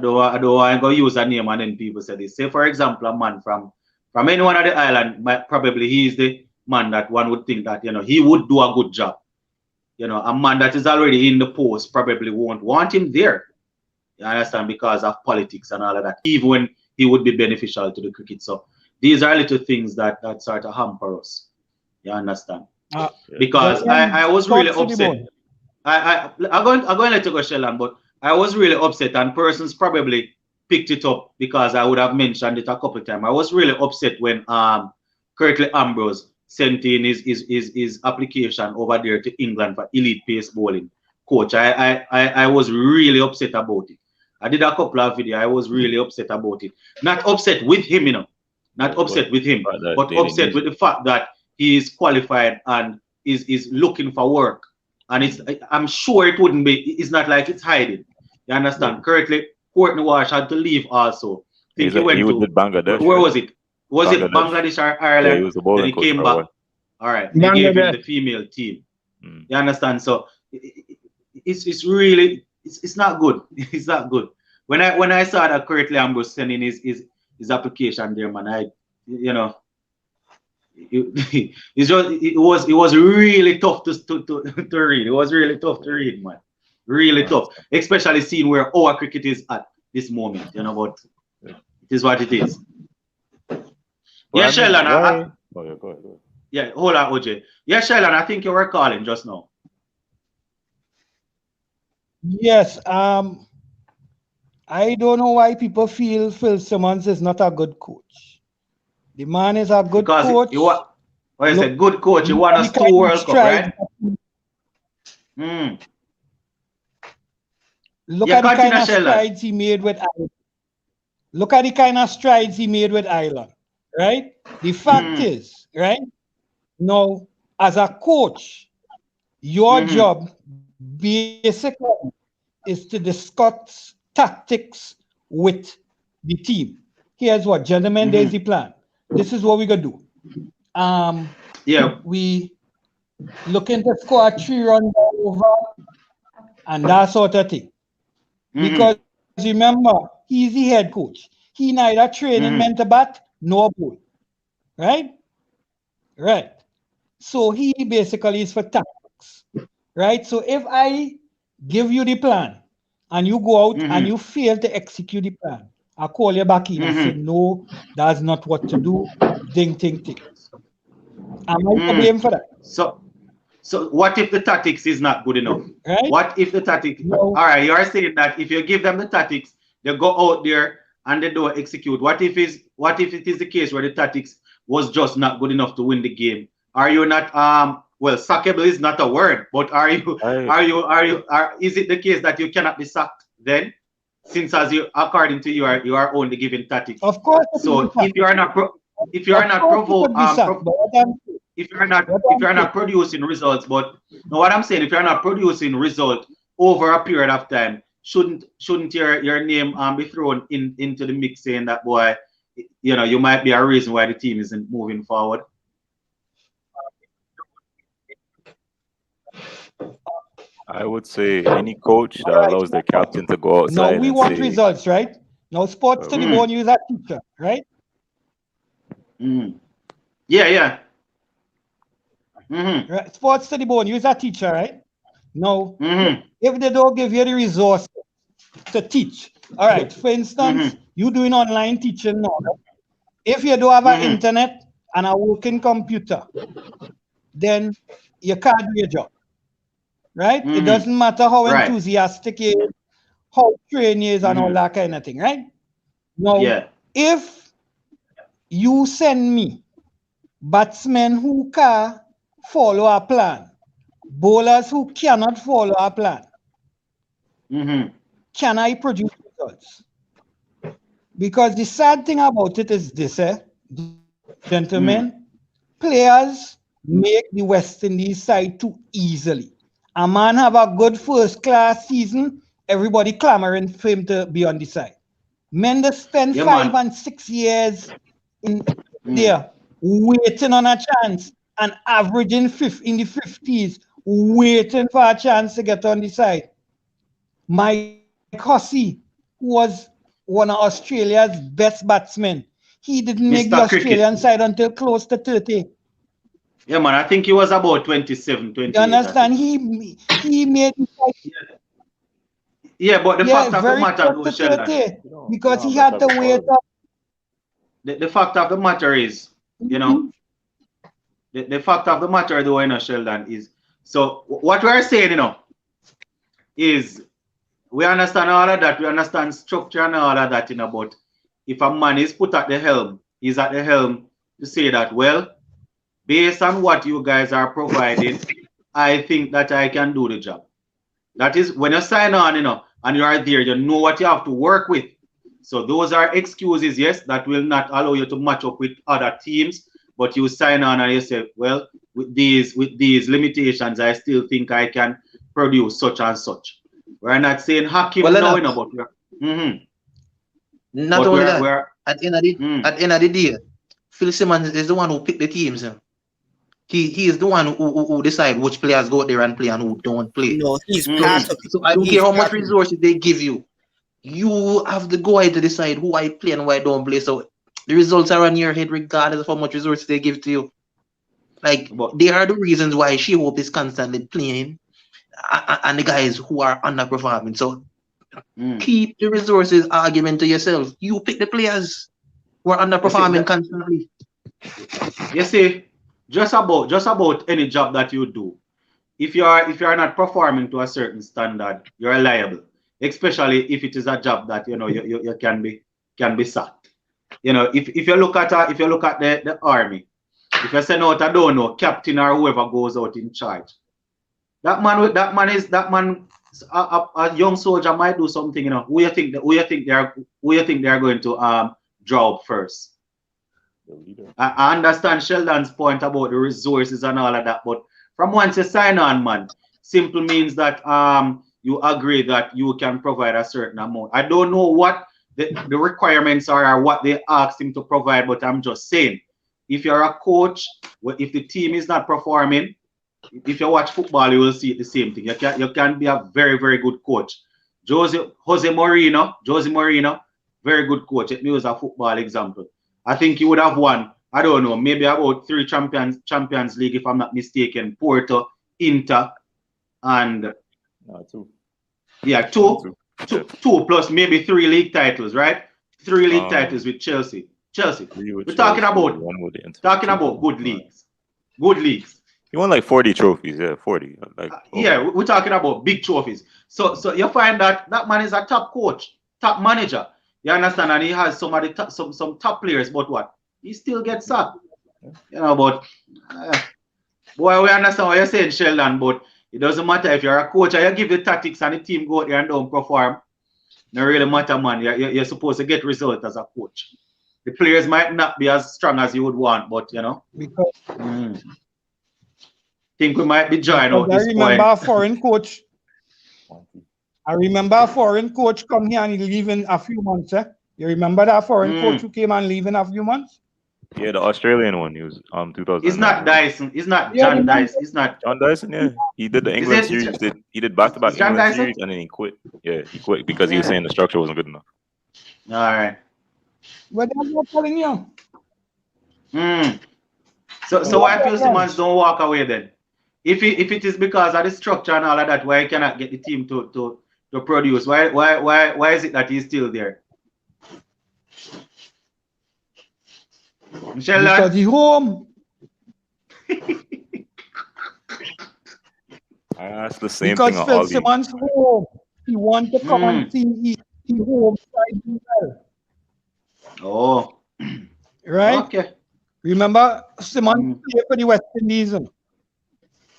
don't want to go use a name and then people say this. Say, for example, a man from any one of the island, probably he is the man that one would think that, he would do a good job. A man that is already in the post probably won't want him there. You understand? Because of politics and all of that, even when he would be beneficial to the cricket. So these are little things that sort of hamper us. You understand? Because I was really upset. I'm going to let you go, Sheldon, but I was really upset, and persons probably picked it up because I would have mentioned it a couple of times. I was really upset when Kirkley Ambrose sent in his application over there to England for elite pace bowling coach. I was really upset about it. I did a couple of videos. I was really upset about it. Not upset with him, not upset with him, but upset with the fact that he is qualified and is looking for work. And I'm sure it wouldn't be. It's not like it's hiding. You understand? Currently, Courtney Walsh had to leave also. He went to Bangladesh. Where was it? Was it Bangladesh or Ireland? Yeah, he was the bowling coach. Then he came back. All right. They gave him the female team. You understand? So it's really not good. It's not good. When I saw that Kirkley Ambrose sending his application there, man, it was really tough to read. It was really tough to read, man. Really tough, especially seeing where our cricket is at this moment. But it is what it is. Yeah, Sheldon. Go ahead. Yeah, hold on, OJ. Yeah, Sheldon, I think you were calling just now. Yes. I don't know why people feel Phil Simmons is not a good coach. The man is a good coach. I said good coach. You won us 2 World Cup, right? Look at the kind of strides he made with Ireland. Look at the kind of strides he made with Ireland, right? The fact is, right, now, as a coach, your job basically is to discuss tactics with the team. Here's what, gentlemen, there's the plan. this is what we're gonna do. Yeah. We looking to score a 3-run over and that sort of thing. Because remember, he's the head coach. He neither training men to bat nor bowl. Right? Right. So he basically is for tactics. Right? So if I give you the plan and you go out and you fail to execute the plan, I call you back in and say, no, that's not what to do. Ding, ting, ting. Am I to blame for that? So what if the tactics is not good enough? Right? What if the tactics? No. All right, you are saying that if you give them the tactics, they go out there and they don't execute. What if it is the case where the tactics was just not good enough to win the game? Are you not well, sackable is not a word, but is it the case that you cannot be sacked then? Since as you according to you are only giving tactics. Of course. So if you are not producing results, but no, what I'm saying, if you're not producing results over a period of time, shouldn't your name be thrown into the mix, saying that, boy, you might be a reason why the team isn't moving forward? I would say any coach that allows their captain to go outside. Now we want results, right? Now sports to the bone, use a teacher, right? Yeah. Right. Sports to the bone, use a teacher, right? No. If they don't give you the resources to teach, all right. For instance, you doing online teaching now. If you don't have an internet and a working computer, then you can't do your job, right? It doesn't matter how enthusiastic you is, how trained you is, and all that kind of thing, right? Now, if you send me batsmen who can follow a plan, bowlers who cannot follow a plan, can I produce results? Because the sad thing about it is this, gentlemen, players make the West Indies side too easily. A man have a good first-class season, everybody clamoring for him to be on the side. Men that spend 5 and 6 years in there waiting on a chance and averaging in the 50s, waiting for a chance to get on the side. Mike Hussey, who was one of Australia's best batsmen, he didn't make the Australian side until close to 30. Yeah, man, I think he was about 27, 28. You understand? He made the side. Yeah, but the fact of the matter, though, Sheldon, because he had to wait up. The fact of the matter is, the fact of the matter, though, Sheldon, is, so what we are saying, is we understand all of that, we understand structure and all of that, but if a man is put at the helm, he's at the helm to say that, well, based on what you guys are providing, I think that I can do the job. That is, when you sign on, and you are there, you know what you have to work with. So those are excuses, yes, that will not allow you to match up with other teams, but you sign on and you say, well, with these limitations, I still think I can produce such and such. We're not saying hack him now, but we're not only that. At the end of the day, Phil Simmons is the one who picked the teams. He is the one who decide which players go out there and play and who don't play. No, he's part of it. So I don't care how much resources they give you. You have to go ahead to decide who I play and who I don't play. So the results are on your head regardless of how much resources they give to you. Like, they are the reasons why She-Hope is constantly playing and the guys who are underperforming. So keep the resources argument to yourself. You pick the players who are underperforming constantly. You see, just about any job that you do, if you are not performing to a certain standard, you're liable. Especially if it is a job that you can be sacked. If you look at the army, if you send out captain or whoever goes out in charge, that man a young soldier might do something. Who you think they are going to draw up first? I understand Sheldon's point about the resources and all of that, but from once you sign on, man, simple means that you agree that you can provide a certain amount. I don't know what the requirements are or what they asked him to provide, but I'm just saying if you're a coach, if the team is not performing, if you watch football, you will see it the same thing. You can be a very, very good coach. Jose Mourinho, very good coach. Let me use a football example. I think he would have won, I don't know, maybe about 3 Champions League, if I'm not mistaken. Porto, Inter, and 2. Yeah, two plus maybe 3 league titles, right? 3 league titles with Chelsea. We're talking about good leagues. Good leagues. He won like 40 trophies, 40. Yeah, we're talking about big trophies. So you find that man is a top coach, top manager. You understand? And he has some top players, but what? He still gets sacked. But boy, we understand what you're saying, Sheldon, but it doesn't matter if you're a coach and you give the tactics and the team go out there and don't perform. No really matter, man. You're supposed to get results as a coach. The players might not be as strong as you would want, but Because think we might be joining out this point. I remember a foreign coach. Come here and he leave in a few months. You remember that foreign coach who came and leave in a few months? Yeah, the Australian one. He was 2000. It's not Dyson. It's not John Dyson. It's not John Dyson. Yeah, he did the England series. He did back-to-back England Dyson? series, and then he quit. Yeah, he quit because he was saying the structure wasn't good enough. All right. What am I telling you? So why Phil Simmons don't walk away then? If it is because of the structure and all of that, why he cannot get the team to produce? Why is it that he's still there? Michelle, because he's home. I asked the same because thing on Phil all Simmons home. He wants to come and see he home side well. Oh. Right? Okay. Remember Simmons played for the West Indies.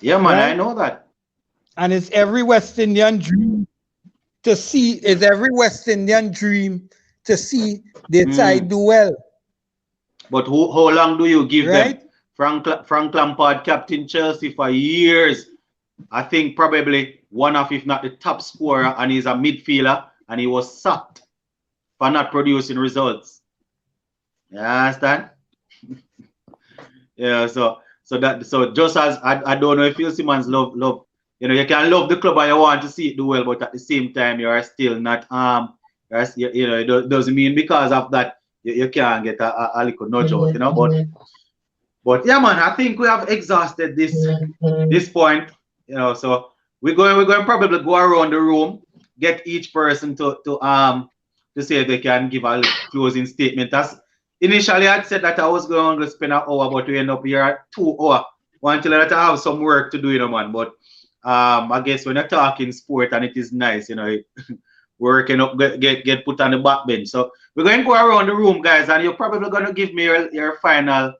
Yeah, man, right? I know that. And it's every West Indian dream to see their side do well. But how long do you give them? Frank Lampard captain Chelsea for years. I think probably one of, if not the top scorer, and he's a midfielder, and he was sacked for not producing results. You understand? Yeah, so just as I don't know if Phil Simmons love, you can love the club and you want to see it do well, but at the same time you are still not it doesn't mean because of that you can't get a little nudge out, but yeah, man, I think we have exhausted this point, so we're going probably go around the room, get each person to say if they can give a closing statement. Initially, I'd said that I was going to spend an hour, but we end up here at 2 hours. Until that I have some work to do, man. But I guess when you're talking sport and it is nice, working up, get put on the backbench. So we're going to go around the room, guys, and you're probably going to give me your final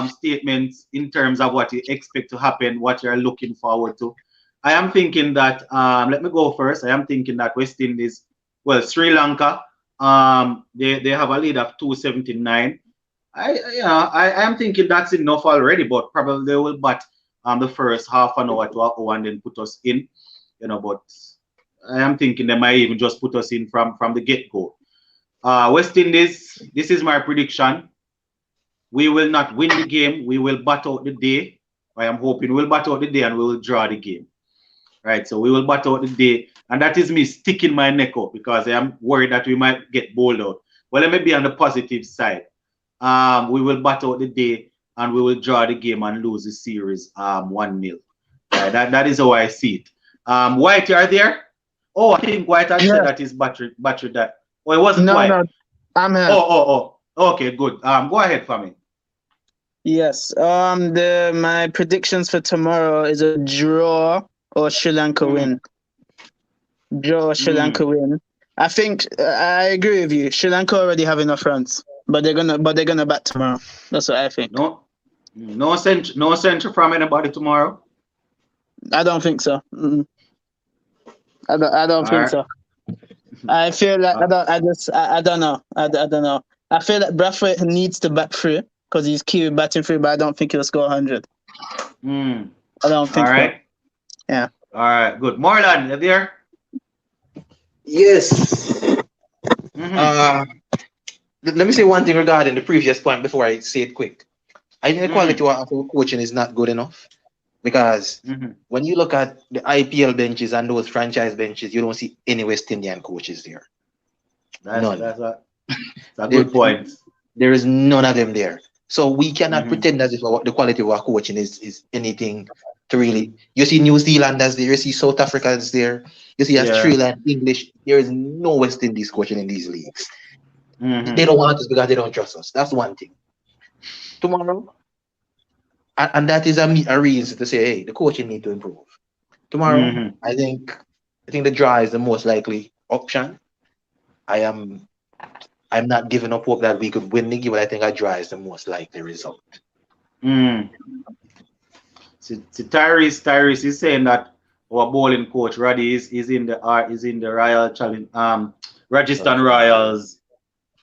statements in terms of what you expect to happen, what you're looking forward to. I am thinking that, let me go first. I am thinking that West Indies, Sri Lanka, they have a lead of 279. I am thinking that's enough already, but probably they will bat the first half an hour to an hour and then put us in, but I am thinking they might even just put us in from the get-go. West Indies, this is my prediction. We will not win the game. We will bat out the day. I am hoping we'll bat out the day and we will draw the game. Right, so we will bat out the day. And that is me sticking my neck out because I am worried that we might get bowled out. Well, let me be on the positive side. We will bat out the day and we will draw the game and lose the series 1-0. Right, that is how I see it. White, you are there? Oh, I think White had said that his battery died. Oh, it wasn't White. No, I'm here. Oh. Okay, good. Go ahead for me. Yes. My predictions for tomorrow is a draw or Sri Lanka win. Draw or Sri Lanka win. I think I agree with you. Sri Lanka already have enough runs, but they're gonna bat tomorrow. That's what I think. No central from anybody tomorrow. I don't think so. I don't think so. I feel like I don't know. I don't know. I feel like Bradford needs to bat through because he's key batting through, but I don't think he'll score 100. I don't think so. Yeah. All right, good. Marlon, you there? Yes. Let me say one thing regarding the previous point before I say it quick. I think the quality of coaching is not good enough because when you look at the IPL benches and those franchise benches, you don't see any West Indian coaches there. None. That's a good point. There is none of them there. So we cannot pretend as if the quality of our coaching is anything to really. You see New Zealanders there, you see South Africans there, you see Australian English. There is no West Indies coaching in these leagues. They don't want us because they don't trust us. That's one thing. Tomorrow, and that is a reason to say, hey, the coaching need to improve. Tomorrow, I think the draw is the most likely option. I'm not giving up hope that we could win the game, but I think a draw is the most likely result. Tyrese is saying that our bowling coach Roddy is in the Royal Challenge Rajasthan Royals.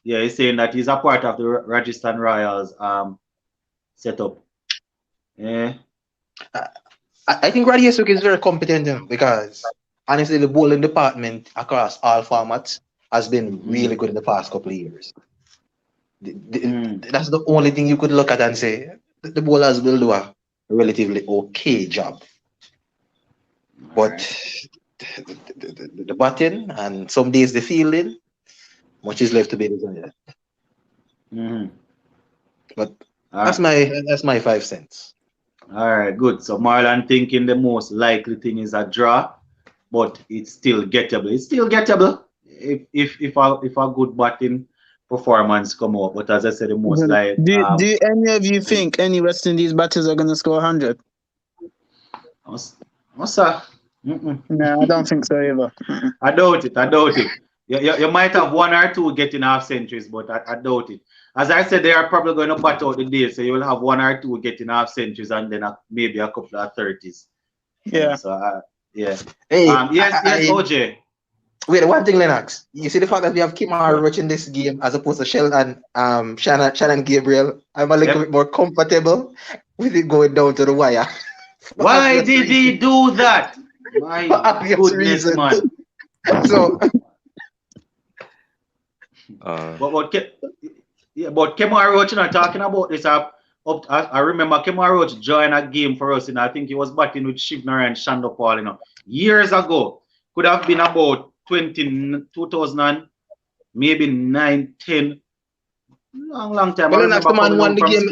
Yeah, he's saying that he's a part of the Rajasthan Royals setup. Yeah. I think Roddy Eswick is very competent because honestly the bowling department across all formats has been really good in the past couple of years. That's the only thing you could look at and say the bowlers will do a relatively okay job. But the batting and some days the fielding, much is left to be desired. But that's my 5 cents. All right, good. So Marlon thinking the most likely thing is a draw, but it's still gettable. It's still gettable if a good batting performance come up. But as I said, the most likely. Do any of you think any West Indies batters are going to score 100? What's that? No, I don't think so either. I doubt it. You might have one or two getting half centuries, but I doubt it. As I said, they are probably going to bat out the day, so you will have one or two getting half centuries and then maybe a couple of 30s. Yeah. So, yeah. Hey, yes, OJ. Wait, one thing, Lennox. You see the fact that we have Kimara Roach in this game as opposed to Sheldon and Shannon Gabriel. I'm a little bit more comfortable with it going down to the wire. Why did he do that? My goodness, man. So, but Kemar Roach, talking about this. I remember Kemar Roach joined a game for us, and I think he was batting with Shivner and Shandopal, years ago. Could have been about 2000, maybe 9, 10. Long time. Well, the man won the game.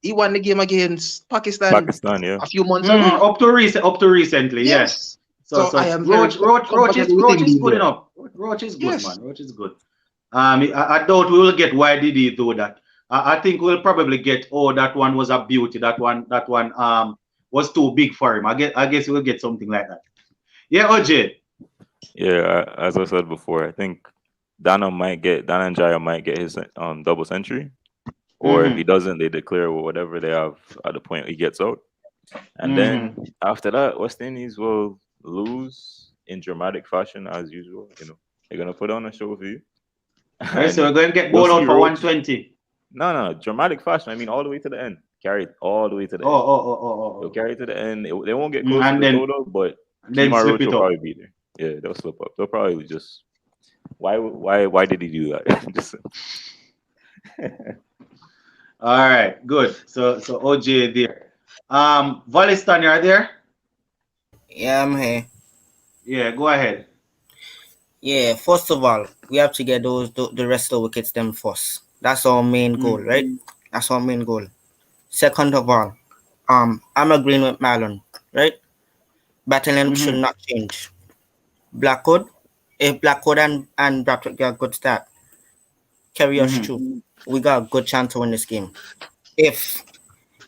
He won the game against Pakistan. Yeah. A few months ago. Up to recently, yes. So I am Roach is good enough. Roach is good, man. Roach is good. I doubt we will get why did he do that. I think we'll probably get that one was a beauty. That one was too big for him. I guess we'll get something like that. Yeah, OJ. Yeah, as I said before, I think Dan and Jaya might get his double century. Or if he doesn't, they declare whatever they have at the point he gets out. And then after that, West Indies will lose in dramatic fashion as usual. They're gonna put on a show for you. Right, so we're going to get bowled out for 120. No, dramatic fashion. I mean, all the way to the end. Carry it all the way to the end. They'll carry it to the end. They won't get close to the total, but Kemar Roach will probably be there. Yeah, they'll slip up. They'll probably just. Why did he do that? Just. All right, good. So OJ there. Valistan, you are there? Yeah, I'm here. Yeah, go ahead. Yeah, first of all, we have to get the rest of the wickets them first. That's our main goal, right? That's our main goal. Second of all, I'm agreeing with Marlon, right? Batting should not change. Blackwood, if Blackwood and Bradford get a good start, carry us through. We got a good chance to win this game. If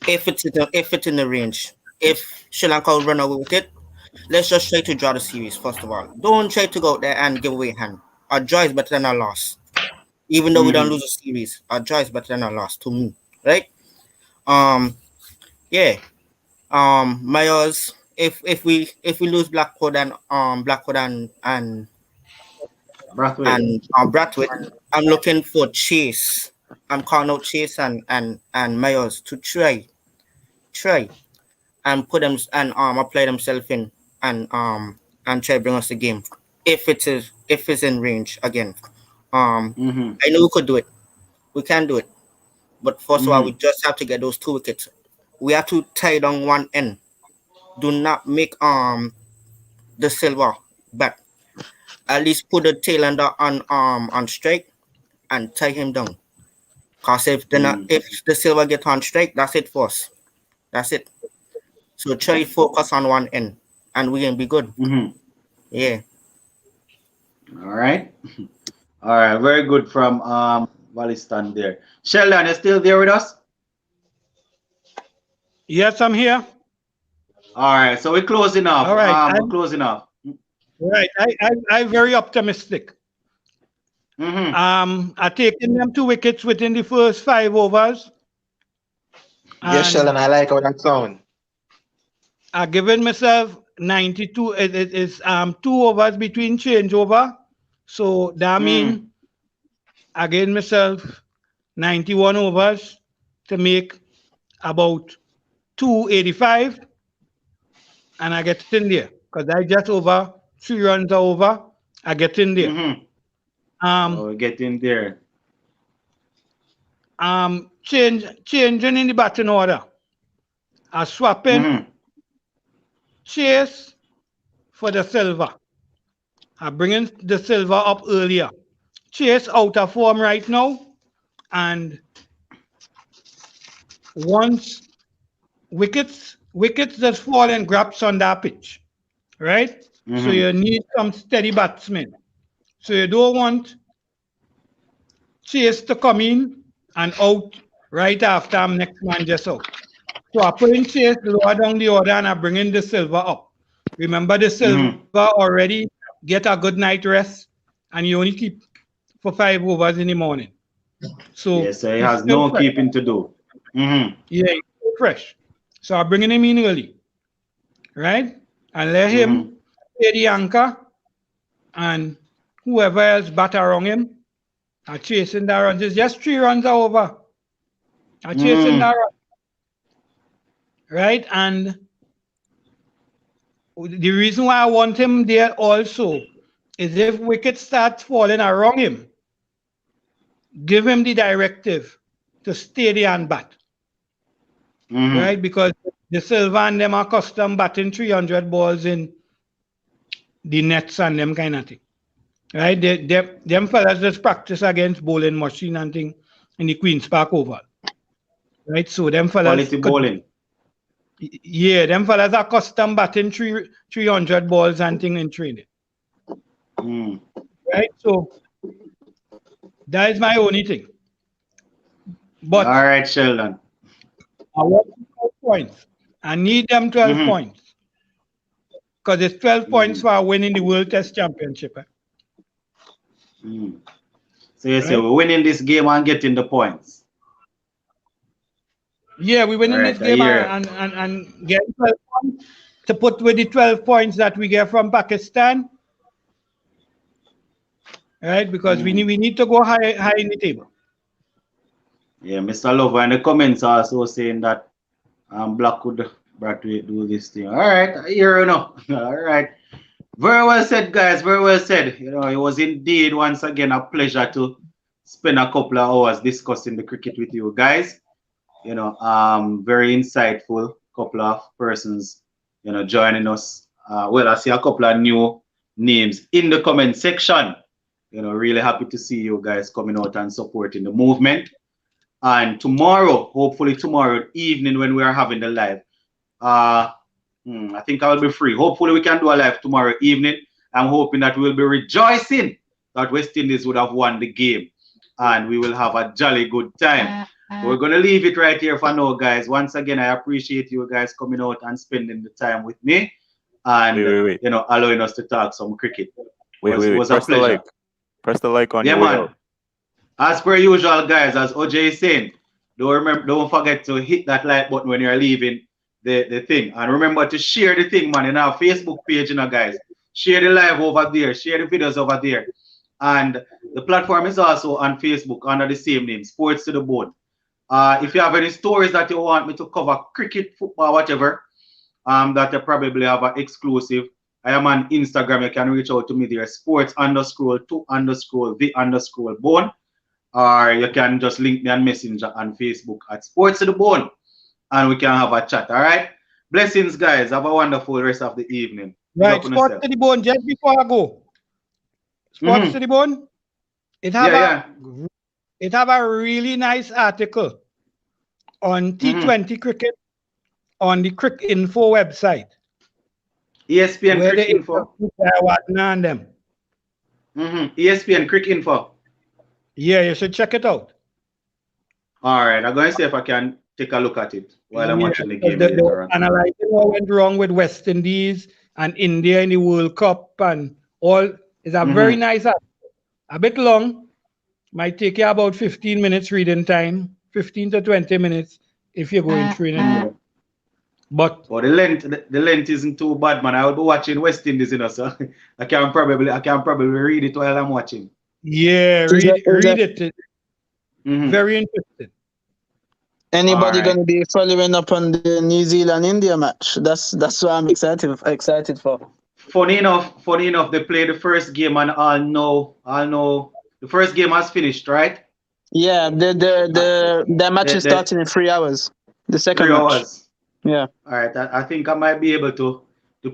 it's in the range, if Sri Lanka will run away with it, let's just try to draw the series, first of all. Don't try to go out there and give away a hand. A draw is better than a loss. Even though we don't lose a series, a draw is better than a loss to me. Right? Myers, if we lose Blackwood and Brathwaite, I'm looking for Chase. I'm calling out Chase and Myers to try and put them and apply themselves in and try bring us the game if it's in range again. I know we could do it. We can do it. But first of all, we just have to get those 2 wickets. We have to tie down one end. Do not make the silver back. At least put the tail ender on strike and tie him down. Cause if the silver get on strike, that's it for us. That's it. So try focus on one end, and we can be good. Yeah. All right. All right. Very good from Walistan there. Sheldon, you still there with us? Yes, I'm here. All right. So we're closing off. All right. We're closing off. Right. I'm very optimistic. I taken them 2 wickets within the first 5 overs. Yes, Sheldon, I like how that sound. I given myself 92. It is 2 overs between changeover. So that means I gave myself 91 overs to make about 285, and I get in there because I just over 3 runs over. I get in there. Get in there. Changing in the batting order. I swapping Chase for the silver. I bringing the silver up earlier. Chase out of form right now, and once wickets just fall and grabs on that pitch, right? So you need some steady batsmen. So you don't want Chase to come in and out right after next man just out. So I put in Chase lower down the order and I bring in the silver up. Remember, the silver already get a good night rest, and you only keep for 5 overs in the morning. So yes, he has no fresh. Keeping to do. Yeah, he's fresh. So I bring him in early, right? And let him play the anchor, and whoever else bat around him are chasing that runs. It's just 3 runs over. Are chasing that run. Right? And the reason why I want him there also is if wickets start falling around him, give him the directive to stay there and bat. Right? Because the silver and them are custom batting 300 balls in the nets and them kind of thing. Right? Them fellas just practice against bowling machine and thing in the Queen's Park Oval. Right? So them fellas quality bowling. Yeah, them fellas are custom batting 300 balls and thing in training. Right? So that is my only thing. But all right, Sheldon. I want 12 points. I need them 12 points. Because it's 12 points for winning the World Test Championship. So you say we're winning this game and getting the points. Yeah, we're winning this game and getting 12 points to put with the 12 points that we get from Pakistan. Right? Because we need to go high in the table. Yeah, Mr. Lover in the comments also saying that Black would do this thing. All right, here you know. All right. Very well said, guys. Very well said. You know, it was indeed once again a pleasure to spend a couple of hours discussing the cricket with you guys. You know, very insightful couple of persons, you know, joining us. Well, I see a couple of new names in the comment section. You know, really happy to see you guys coming out and supporting the movement. And tomorrow, hopefully tomorrow evening when we are having the live, I think I will be free. Hopefully we can do a live tomorrow evening. I'm hoping that we'll be rejoicing that West Indies would have won the game and we will have a jolly good time. We're going to leave it right here for now, guys. Once again, I appreciate you guys coming out and spending the time with me and, you know, allowing us to talk some cricket. It was a pleasure. Press the like on your way out. As per usual, guys, as OJ is saying, don't forget to hit that like button when you're leaving the thing. And remember to share the thing, man, in our Facebook page, you know, guys. Share the live over there. Share the videos over there. And the platform is also on Facebook under the same name, Sports to the Bone. If you have any stories that you want me to cover, cricket, football, whatever, that you probably have an exclusive, I am on Instagram. You can reach out to me there, sports_2_the_bone. or you can just link me on Messenger and Facebook at Sports to the Bone, and we can have a chat. All right. Blessings, guys. Have a wonderful rest of the evening. Right, Sports to the Bone. Just before I go, Sports to the Bone. It have a really nice article on T20 cricket on the Cricket Info website. ESPN Cricket Info. And them. ESPN Cricket Info. Yeah, you should check it out. All right, I'm going to see if I can take a look at it while I'm watching the game. They're analyzing what went wrong with West Indies and India in the World Cup and all. It's a very nice article. A bit long. Might take you about 15 minutes reading time, 15 to 20 minutes if you're going through it. But the length isn't too bad, man. I will be watching West Indies, you know, so I can probably read it while I'm watching. Yeah, read it. Very interesting. Anybody gonna be following up on the New Zealand India match? That's what I'm excited for. Funny enough, they played the first game and all know the first game has finished, right? Yeah, the match is starting in 3 hours. The second 3 match. hours. Yeah. All right. I think I might be able to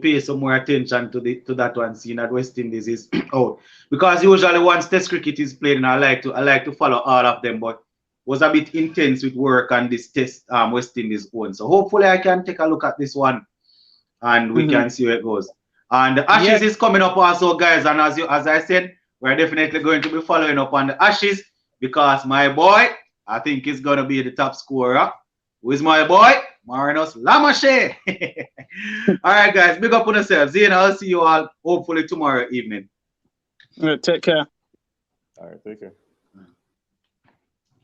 pay some more attention to that one, seeing that West Indies is out. Because usually once Test cricket is played, and I like to follow all of them, but was a bit intense with work on this Test West Indies one. So hopefully I can take a look at this one and we can see where it goes. And the Ashes is coming up also, guys. And as I said, we're definitely going to be following up on the Ashes because my boy, I think, is going to be the top scorer. Who is my boy? Marinos Lamache. All right, guys. Big up on yourselves. Zane, I'll see you all hopefully tomorrow evening. Take care. All right, take care.